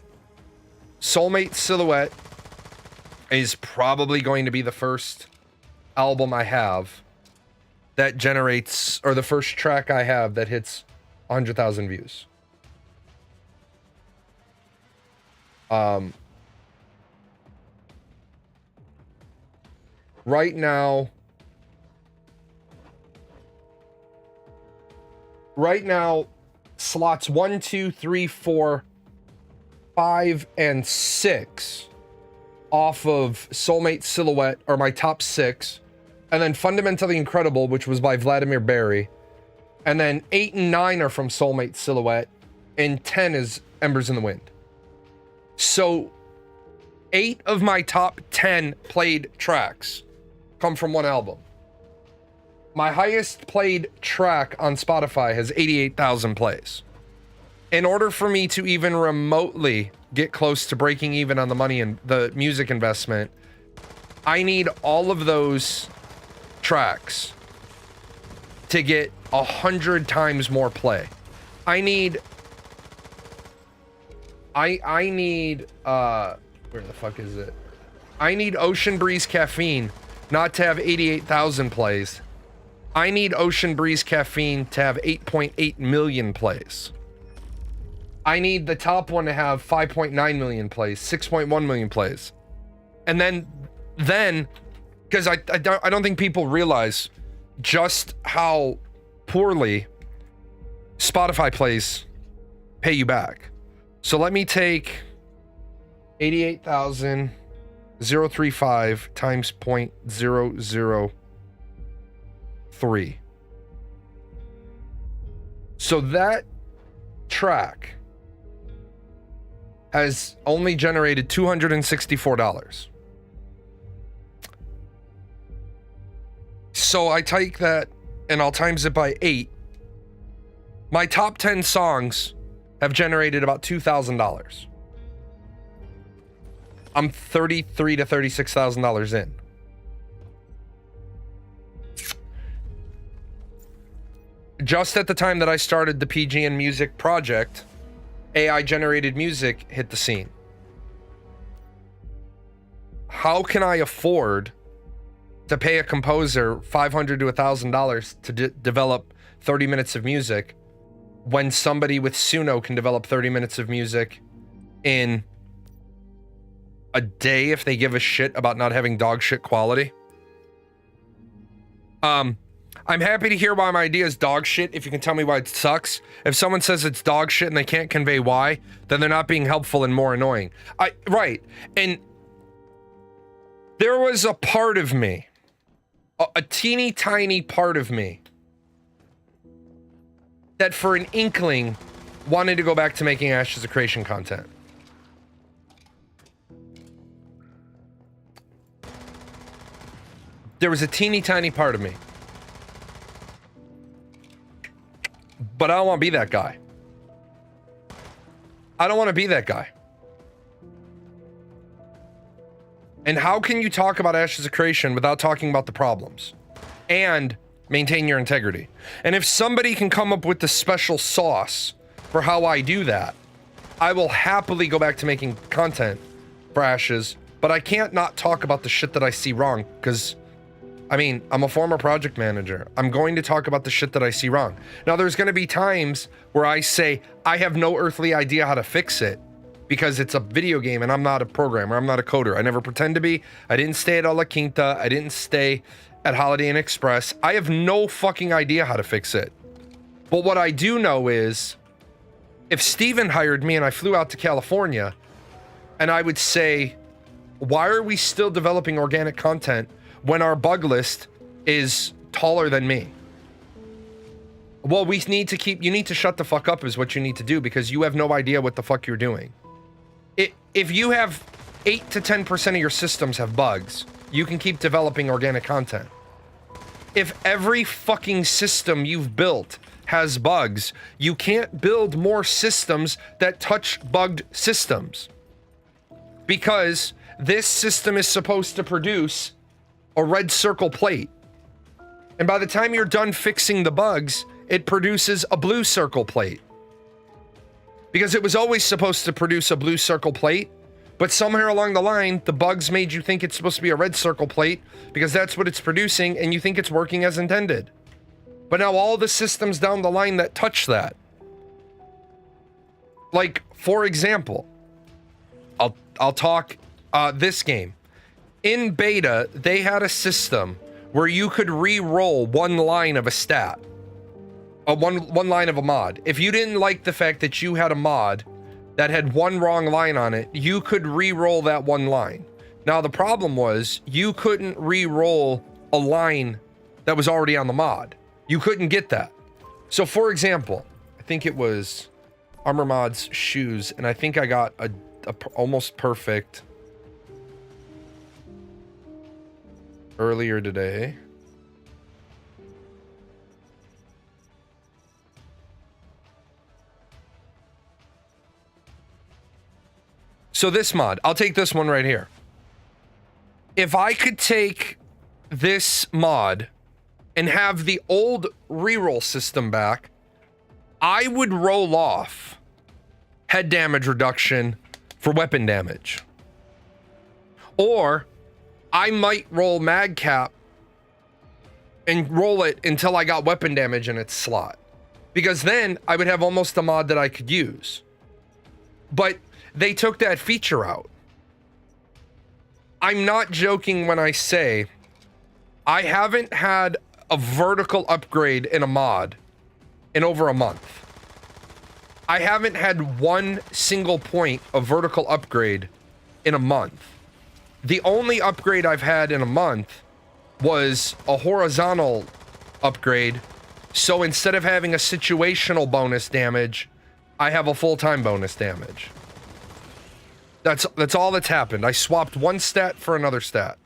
B: Soulmate Silhouette is probably going to be the first album I have that generates, or the first track I have that hits 100,000 views. Right now, slots 1, 2, 3, 4, 5, and 6 off of Soulmate Silhouette are my top 6. And then Fundamentally Incredible, which was by Vladimir Berry. And then 8 and 9 are from Soulmate Silhouette. And 10 is Embers in the Wind. So 8 of my top 10 played tracks come from one album. My highest played track on Spotify has 88,000 plays. In order for me to even remotely get close to breaking even on the money and the music investment, I need all of those tracks to get 100 times more play. I need where the fuck is it? I need Ocean Breeze Caffeine not to have 88,000 plays I need Ocean Breeze Caffeine to have 8.8 million plays. I need the top one to have 5.9 million plays, 6.1 million plays. And then, because I don't think people realize just how poorly Spotify plays pay you back. So let me take 88,035 times 0.003. So that track has only generated $264. So I take that and I'll times it by 8. My top 10 songs have generated about $2,000. I'm $33,000 to $36,000 in. Just at the time that I started the PGN Music project, AI generated music hit the scene. How can I afford to pay a composer $500 to $1,000 to develop 30 minutes of music when somebody with Suno can develop 30 minutes of music in a day if they give a shit about not having dog shit quality? I'm happy to hear why my idea is dog shit if you can tell me why it sucks. If someone says it's dog shit and they can't convey why, then they're not being helpful and more annoying. Right. And there was a part of me, a teeny tiny part of me, that for an inkling wanted to go back to making Ashes of Creation content. There was a teeny tiny part of me. But I don't want to be that guy. I don't want to be that guy. And how can you talk about Ashes of Creation without talking about the problems? And maintain your integrity. And if somebody can come up with the special sauce for how I do that, I will happily go back to making content for Ashes, but I can't not talk about the shit that I see wrong, because, I mean, I'm a former project manager. I'm going to talk about the shit that I see wrong. Now, there's going to be times where I say, I have no earthly idea how to fix it, because it's a video game and I'm not a programmer. I'm not a coder. I never pretend to be. I didn't stay at La Quinta. I didn't stay at Holiday Inn Express. I have no fucking idea how to fix it. But what I do know is, if Steven hired me and I flew out to California, and I would say, why are we still developing organic content when our bug list is taller than me? Well, we need to you need to shut the fuck up is what you need to do, because you have no idea what the fuck you're doing. If you have 8 to 10% of your systems have bugs, you can keep developing organic content. If every fucking system you've built has bugs, you can't build more systems that touch bugged systems. Because this system is supposed to produce a red circle plate. And by the time you're done fixing the bugs, it produces a blue circle plate. Because it was always supposed to produce a blue circle plate, but somewhere along the line, the bugs made you think it's supposed to be a red circle plate because that's what it's producing, and you think it's working as intended. But now all the systems down the line that touch that, like, for example, I'll talk this game. In beta, they had a system where you could re-roll one line of a stat. One line of a mod. If you didn't like the fact that you had a mod that had one wrong line on it, you could re-roll that one line. Now, the problem was you couldn't re-roll a line that was already on the mod. You couldn't get that. So, for example, I think it was Armor Mod's shoes, and I think I got a almost perfect earlier today. So this mod, I'll take this one right here. If I could take this mod and have the old reroll system back, I would roll off head damage reduction for weapon damage. Or I might roll mag cap and roll it until I got weapon damage in its slot. Because then I would have almost a mod that I could use. But they took that feature out. I'm not joking when I say I haven't had a vertical upgrade in a mod in over a month. I haven't had one single point of vertical upgrade in a month. The only upgrade I've had in a month was a horizontal upgrade. So instead of having a situational bonus damage, I have a full-time bonus damage. That's all that's happened. I swapped one stat for another stat.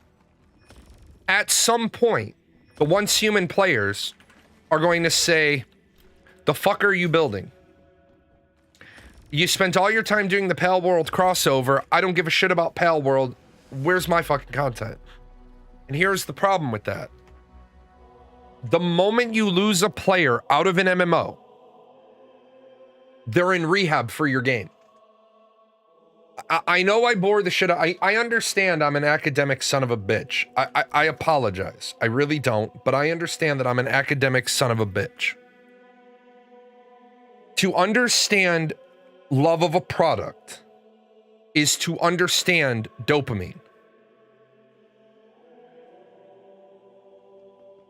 B: At some point, the once human players are going to say, the fuck are you building? You spent all your time doing the Pale World crossover. I don't give a shit about Pale World. Where's my fucking content? And here's the problem with that. The moment you lose a player out of an MMO, they're in rehab for your game. I know I bore the shit out. I understand I'm an academic son of a bitch. I apologize. I really don't, but I understand that I'm an academic son of a bitch. To understand love of a product is to understand dopamine.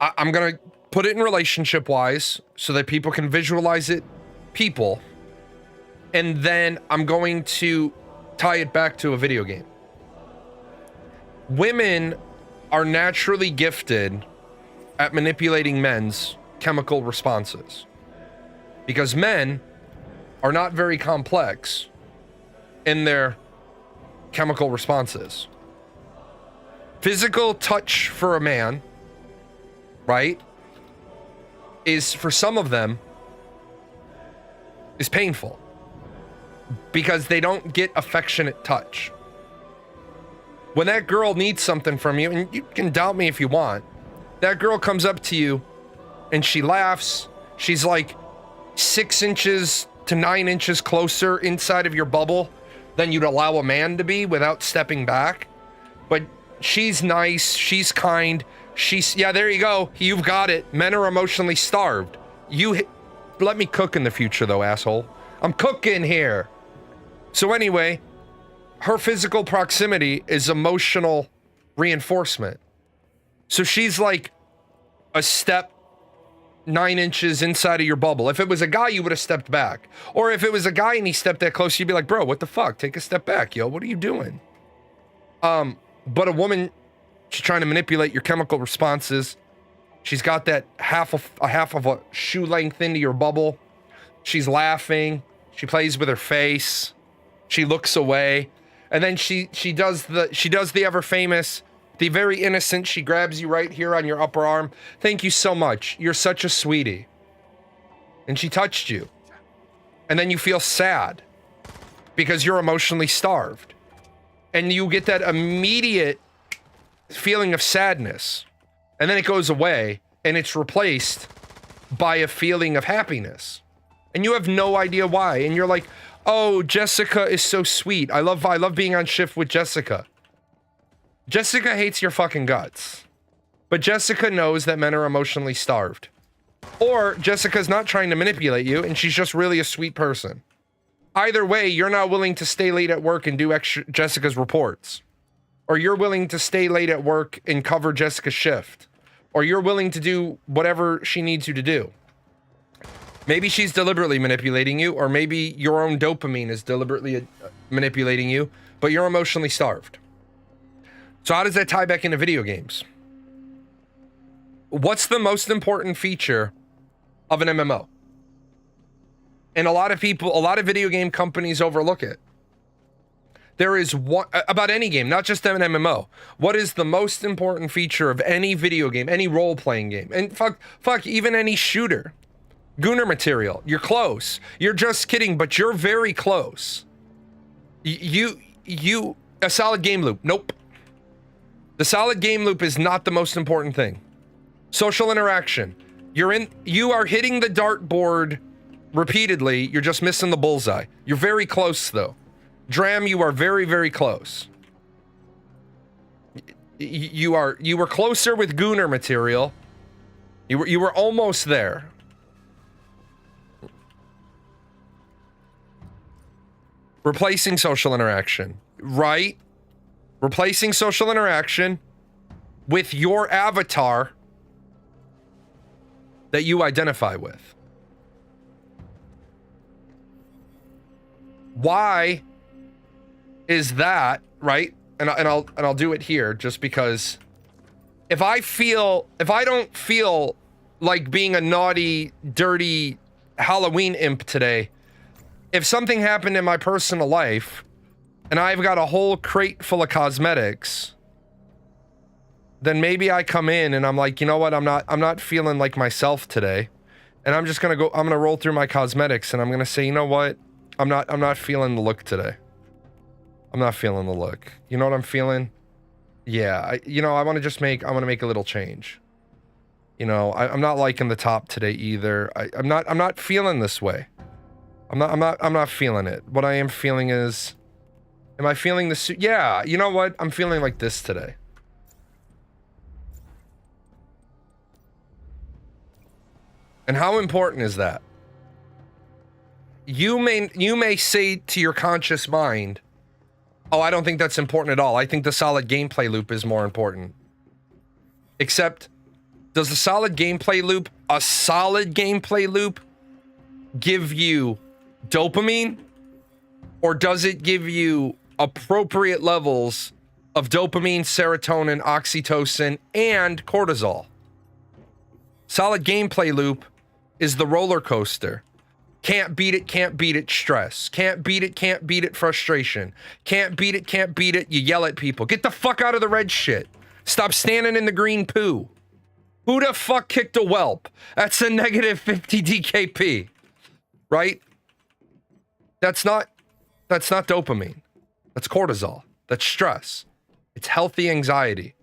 B: I'm going to put it in relationship wise so that people can visualize it, people. And then I'm going to tie it back to a video game. Women are naturally gifted at manipulating men's chemical responses because men are not very complex in their chemical responses. Physical touch for a man, right, is for some of them is painful because they don't get affectionate touch. When that girl needs something from you, and you can doubt me if you want, that girl comes up to you and she laughs. She's like 6 inches to 9 inches closer inside of your bubble than you'd allow a man to be without stepping back. But she's nice, she's kind, yeah, there you go. You've got it. Men are emotionally starved. Let me cook in the future though, asshole. I'm cooking here. So anyway, her physical proximity is emotional reinforcement. So she's like a step 9 inches inside of your bubble. If it was a guy, you would have stepped back. Or if it was a guy and he stepped that close, you'd be like, bro, what the fuck? Take a step back, yo. What are you doing? But a woman, she's trying to manipulate your chemical responses. She's got that half of a shoe length into your bubble. She's laughing. She plays with her face. She looks away. And then she does the ever famous, the very innocent, she grabs you right here on your upper arm. Thank you so much. You're such a sweetie. And she touched you. And then you feel sad because you're emotionally starved. And you get that immediate feeling of sadness. And then it goes away and it's replaced by a feeling of happiness. And you have no idea why. And you're like, oh, Jessica is so sweet. I love being on shift with Jessica. Jessica hates your fucking guts. But Jessica knows that men are emotionally starved. Or Jessica's not trying to manipulate you and she's just really a sweet person. Either way, you're not willing to stay late at work and do extra Jessica's reports. Or you're willing to stay late at work and cover Jessica's shift. Or you're willing to do whatever she needs you to do. Maybe she's deliberately manipulating you, or maybe your own dopamine is deliberately manipulating you, but you're emotionally starved. So how does that tie back into video games? What's the most important feature of an MMO? And a lot of video game companies overlook it. There is one, about any game, not just an MMO. What is the most important feature of any video game, any role-playing game? And fuck, even any shooter. Gunner material. You're close. You're just kidding, but you're very close. A solid game loop. Nope. The solid game loop is not the most important thing. Social interaction. You are hitting the dartboard repeatedly. You're just missing the bullseye. You're very close though. Dram, you are very, very close. You were closer with Gunner material. You were almost there. Replacing social interaction, right? Replacing social interaction with your avatar that you identify with. Why is that, right? And I'll do it here just because if I don't feel like being a naughty, dirty Halloween imp today, if something happened in my personal life and I've got a whole crate full of cosmetics, then maybe I come in and I'm like, you know what? I'm not feeling like myself today. And I'm gonna roll through my cosmetics and I'm gonna say, you know what? I'm not feeling the look today. I'm not feeling the look. You know what I'm feeling? Yeah, I want to make a little change. You know, I'm not liking the top today either. I'm not feeling this way. I'm not feeling it. What I am feeling is, am I feeling this? Yeah, you know what? I'm feeling like this today. And how important is that? You may say to your conscious mind, oh, I don't think that's important at all. I think the solid gameplay loop is more important. Except, does the solid gameplay loop, give you dopamine? Or does it give you appropriate levels of dopamine, serotonin, oxytocin, and cortisol? Solid gameplay loop is the roller coaster. Can't beat it, stress. Can't beat it, frustration. Can't beat it, you yell at people. Get the fuck out of the red shit. Stop standing in the green poo. Who the fuck kicked a whelp? That's a negative 50 DKP. Right? That's not dopamine. That's cortisol. That's stress. It's healthy anxiety.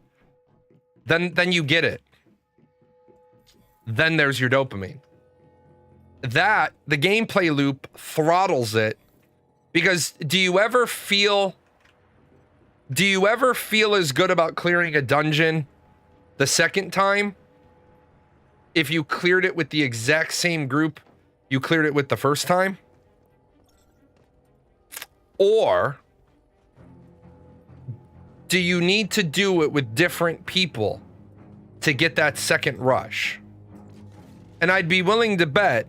B: Then you get it. Then there's your dopamine. That, the gameplay loop throttles it, because do you ever feel as good about clearing a dungeon the second time if you cleared it with the exact same group you cleared it with the first time? Or do you need to do it with different people to get that second rush? And I'd be willing to bet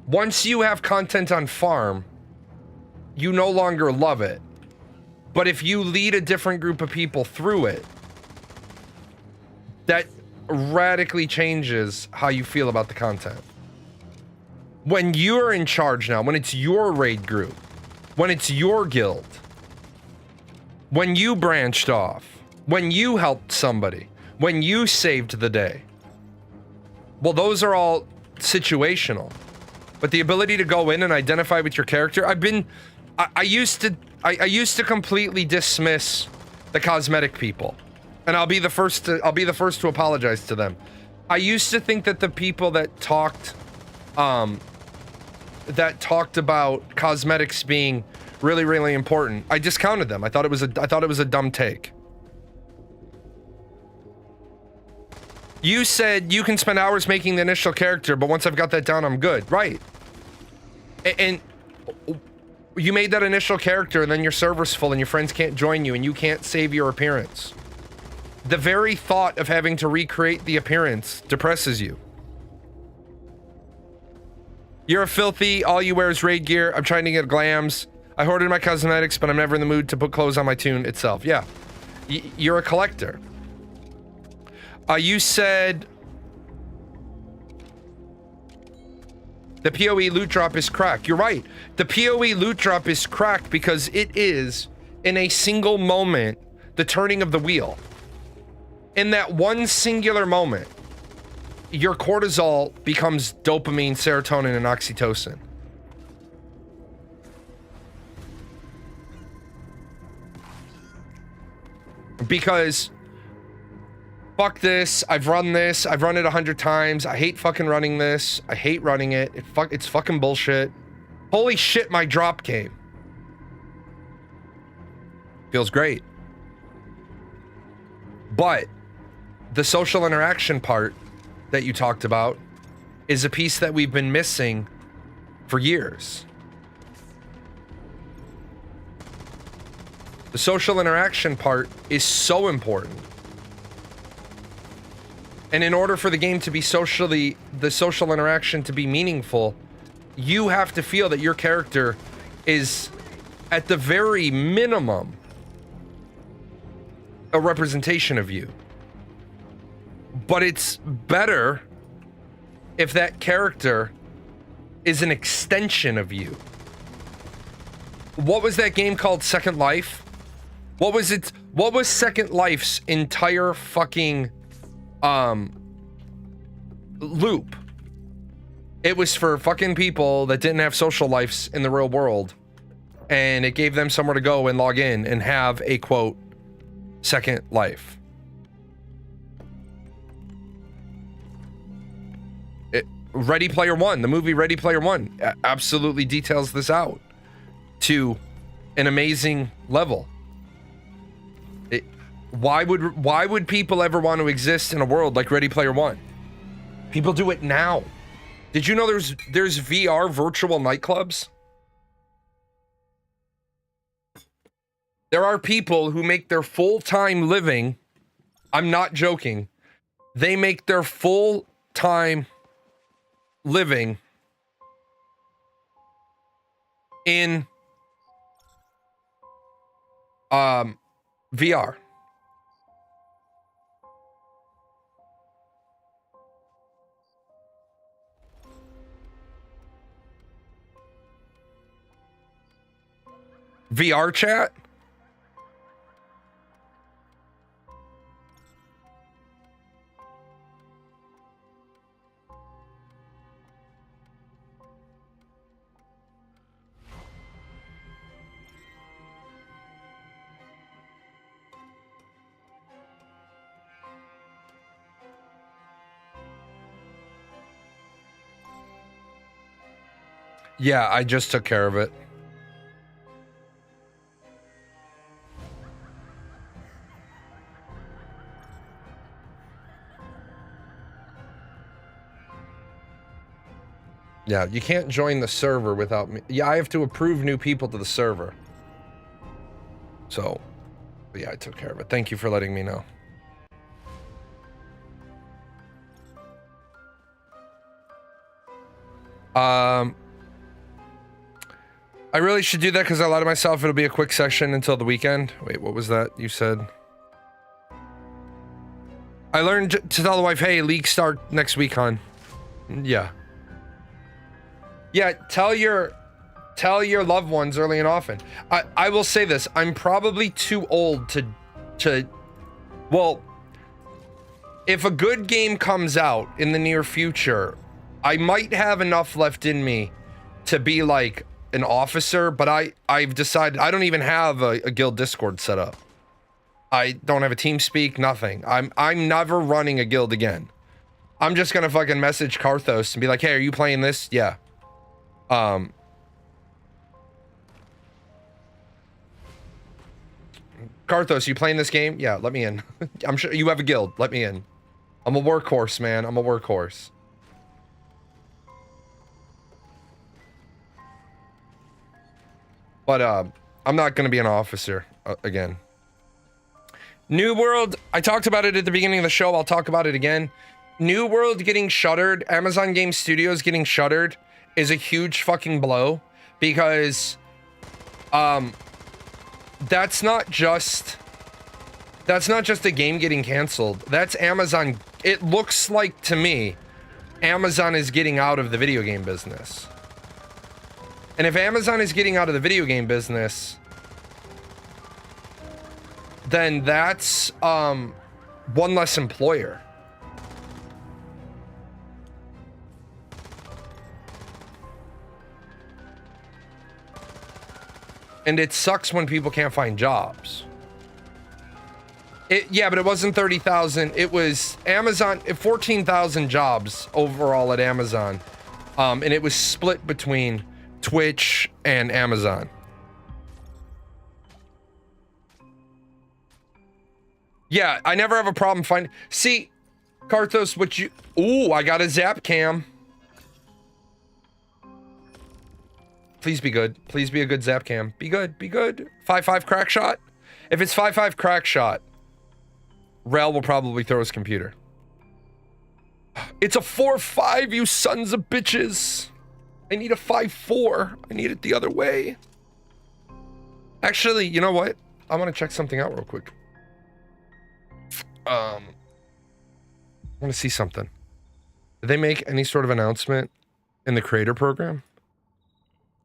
B: once you have content on farm, you no longer love it. But if you lead a different group of people through it, that radically changes how you feel about the content. When you're in charge now, when it's your raid group, when it's your guild, when you branched off, when you helped somebody, when you saved the day, well, those are all situational. But the ability to go in and identify with your character, I used to completely dismiss the cosmetic people, and I'll be the first to apologize to them. I used to think that the people that talked about cosmetics being really, really important, I discounted them. I thought it was a dumb take. You said you can spend hours making the initial character, but once I've got that down, I'm good. Right. And you made that initial character, and then your server's full, and your friends can't join you, and you can't save your appearance. The very thought of having to recreate the appearance depresses you. You're a filthy, all you wear is raid gear. I'm trying to get glams. I hoarded my cosmetics, but I'm never in the mood to put clothes on my tune itself. Yeah. You're a collector. You said the PoE loot drop is cracked. You're right. The PoE loot drop is cracked because it is, in a single moment, the turning of the wheel. In that one singular moment, your cortisol becomes dopamine, serotonin, and oxytocin. Because fuck this, I've run it 100 times, I hate fucking running this, I hate running it, it's fucking bullshit. Holy shit, my drop came. Feels great. But the social interaction part that you talked about is a piece that we've been missing for years. The social interaction part is so important. And in order for the game to be the social interaction to be meaningful, you have to feel that your character is, at the very minimum, a representation of you. But it's better if that character is an extension of you. What was that game called? Second Life? What was it? What was Second Life's entire fucking loop? It was for fucking people that didn't have social lives in the real world, and it gave them somewhere to go and log in and have a quote second life. Ready Player One, the movie Ready Player One, absolutely details this out to an amazing level. Why would people ever want to exist in a world like Ready Player One? People do it now. Did you know there's VR virtual nightclubs? There are people who make their full-time living, I'm not joking, they make their full-time living in VR. VR chat? Yeah, I just took care of it. Yeah, you can't join the server without me. Yeah, I have to approve new people to the server. So, yeah, I took care of it. Thank you for letting me know. I really should do that because I lied to myself. It'll be a quick session until the weekend. Wait, what was that you said? I learned to tell the wife, hey, league start next week, hon. Yeah. Yeah, tell your loved ones early and often. I will say this, I'm probably too old to well, if a good game comes out in the near future, I might have enough left in me to be like an officer, but I've decided I don't even have a guild Discord set up. I don't have a team speak, nothing. I'm never running a guild again. I'm just gonna fucking message Karthos and be like, hey, are you playing this? Yeah. Karthos, you playing this game? Yeah, let me in. I'm sure you have a guild. Let me in. I'm a workhorse, man. I'm a workhorse. But I'm not gonna be an officer again. New World, I talked about it at the beginning of the show. I'll talk about it again. New World getting shuttered, Amazon Game Studios getting shuttered is a huge fucking blow, because that's not just a game getting canceled. That's Amazon. It looks like to me Amazon is getting out of the video game business. And if Amazon is getting out of the video game business, then that's one less employer. And it sucks when people can't find jobs. Yeah, but it wasn't 30,000. It was Amazon, 14,000 jobs overall at Amazon. And it was split between Twitch and Amazon. Yeah, I never have a problem finding... See, Karthos, what you... Ooh, I got a zap cam. Please be good. Please be a good zap cam. Be good. Be good. 5-5 crack shot. If it's 5-5 crack shot, Rel will probably throw his computer. It's a 4-5, you sons of bitches. I need a 5-4. I need it the other way. Actually, you know what? I want to check something out real quick. I want to see something. Did they make any sort of announcement in the creator program?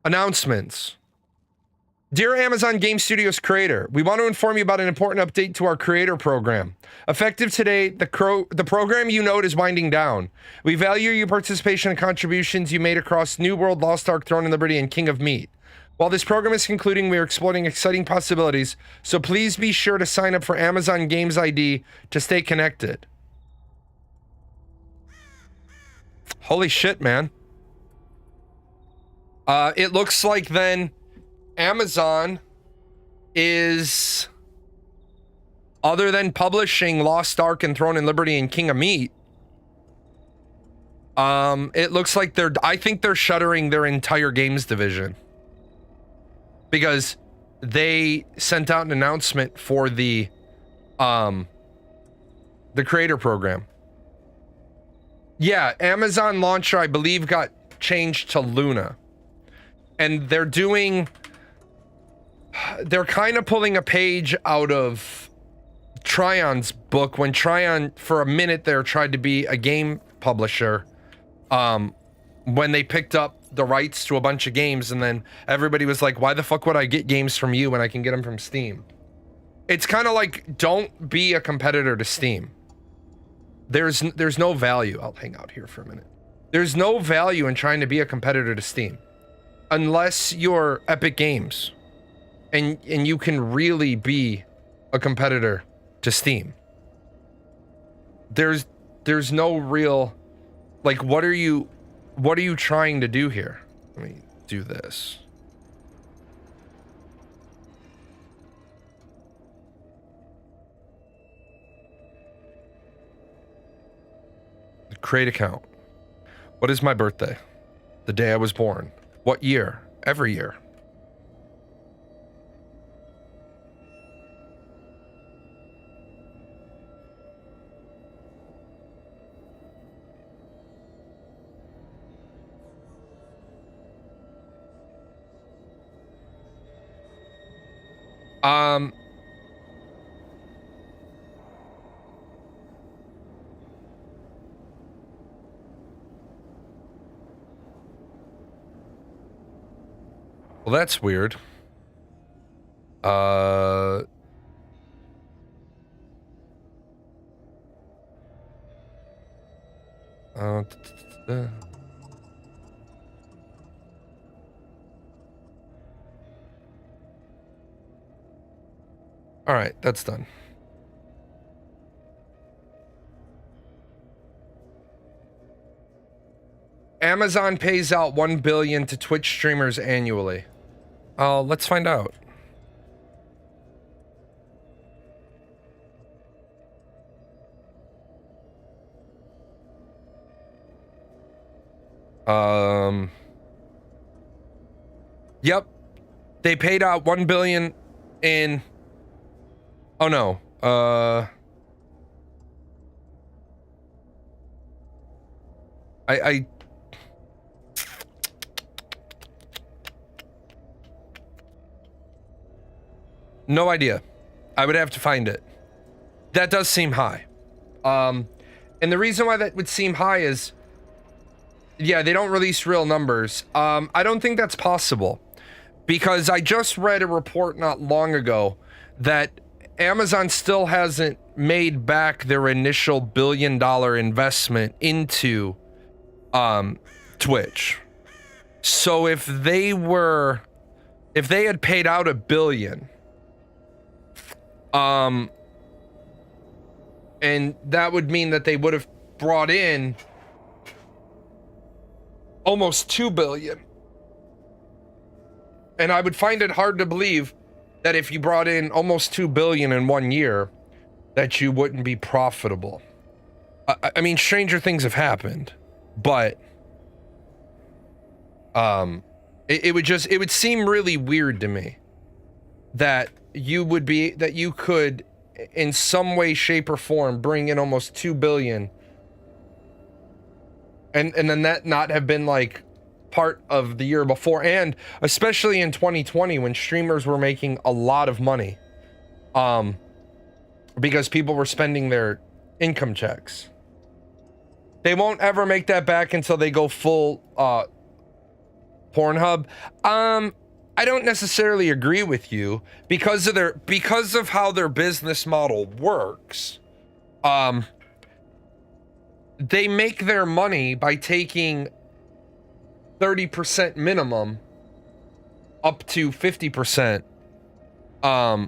B: Announcements. Dear Amazon Game Studios creator, we want to inform you about an important update to our creator program. Effective today, the program you note is winding down. We value your participation and contributions you made across New World, Lost Ark, Throne and Liberty, and King of Meat. While this program is concluding, we are exploring exciting possibilities, so please be sure to sign up for Amazon Games ID to stay connected. Holy shit, man. It looks like then Amazon is, other than publishing Lost Ark and Throne and Liberty and King of Meat, it looks like I think they're shuttering their entire games division. Because they sent out an announcement for the creator program. Yeah, Amazon launcher, I believe, got changed to Luna. And they're kind of pulling a page out of Trion's book, when Trion, for a minute there, tried to be a game publisher. When they picked up the rights to a bunch of games, and then everybody was like, why the fuck would I get games from you when I can get them from Steam? It's kind of like, don't be a competitor to Steam. There's no value. I'll hang out here for a minute. There's no value in trying to be a competitor to Steam. Unless you're Epic Games. And you can really be a competitor to Steam. There's no real, like, what are you trying to do here? Let me do this. Create account. What is my birthday? The day I was born. What year? Every year. Well, that's weird. All right, that's done. Amazon pays out $1 billion to Twitch streamers annually. Let's find out. Yep. They paid out $1 billion in... Oh no. No idea. I would have to find it. That does seem high. And the reason why that would seem high is, yeah, they don't release real numbers. I don't think that's possible, because I just read a report not long ago that Amazon still hasn't made back their initial $1 billion investment into Twitch. So if they had paid out $1 billion, and that would mean that they would have brought in almost $2 billion. And I would find it hard to believe that if you brought in almost $2 billion in 1 year, that you wouldn't be profitable. I mean, stranger things have happened, but it would seem really weird to me that you could in some way, shape, or form bring in almost 2 billion and then that not have been like part of the year before, and especially in 2020 when streamers were making a lot of money because people were spending their income checks. They won't ever make that back until they go full Pornhub. I don't necessarily agree with you because of how their business model works. They make their money by taking 30% minimum up to 50%. I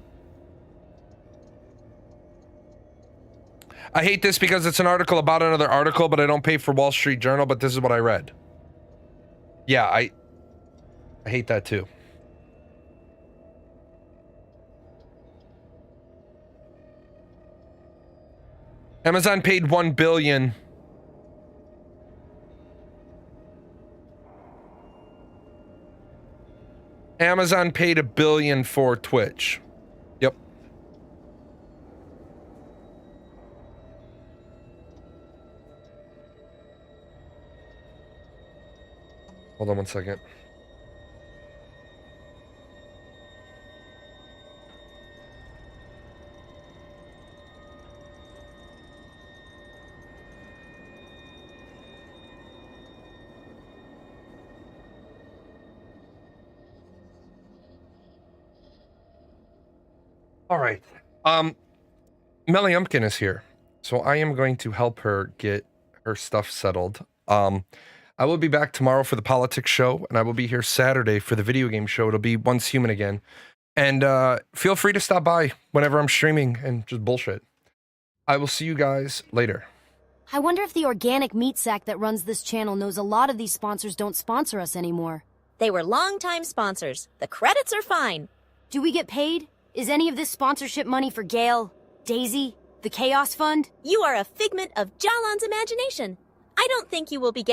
B: hate this because it's an article about another article, but I don't pay for Wall Street Journal, but this is what I read. Yeah, I hate that too. Amazon paid $1 billion. Amazon paid $1 billion for Twitch. Yep. Hold on one second. All right. Melly Umpkin is here, so I am going to help her get her stuff settled. I will be back tomorrow for the politics show, and I will be here Saturday for the video game show. It'll be Once Human again. And feel free to stop by whenever I'm streaming and just bullshit. I will see you guys later.
A: I wonder if the organic meat sack that runs this channel knows a lot of these sponsors don't sponsor us anymore.
C: They were longtime sponsors. The credits are fine.
A: Do we get paid? Is any of this sponsorship money for Gale, Daisy, the Chaos Fund?
C: You are a figment of Jalan's imagination. I don't think you will be getting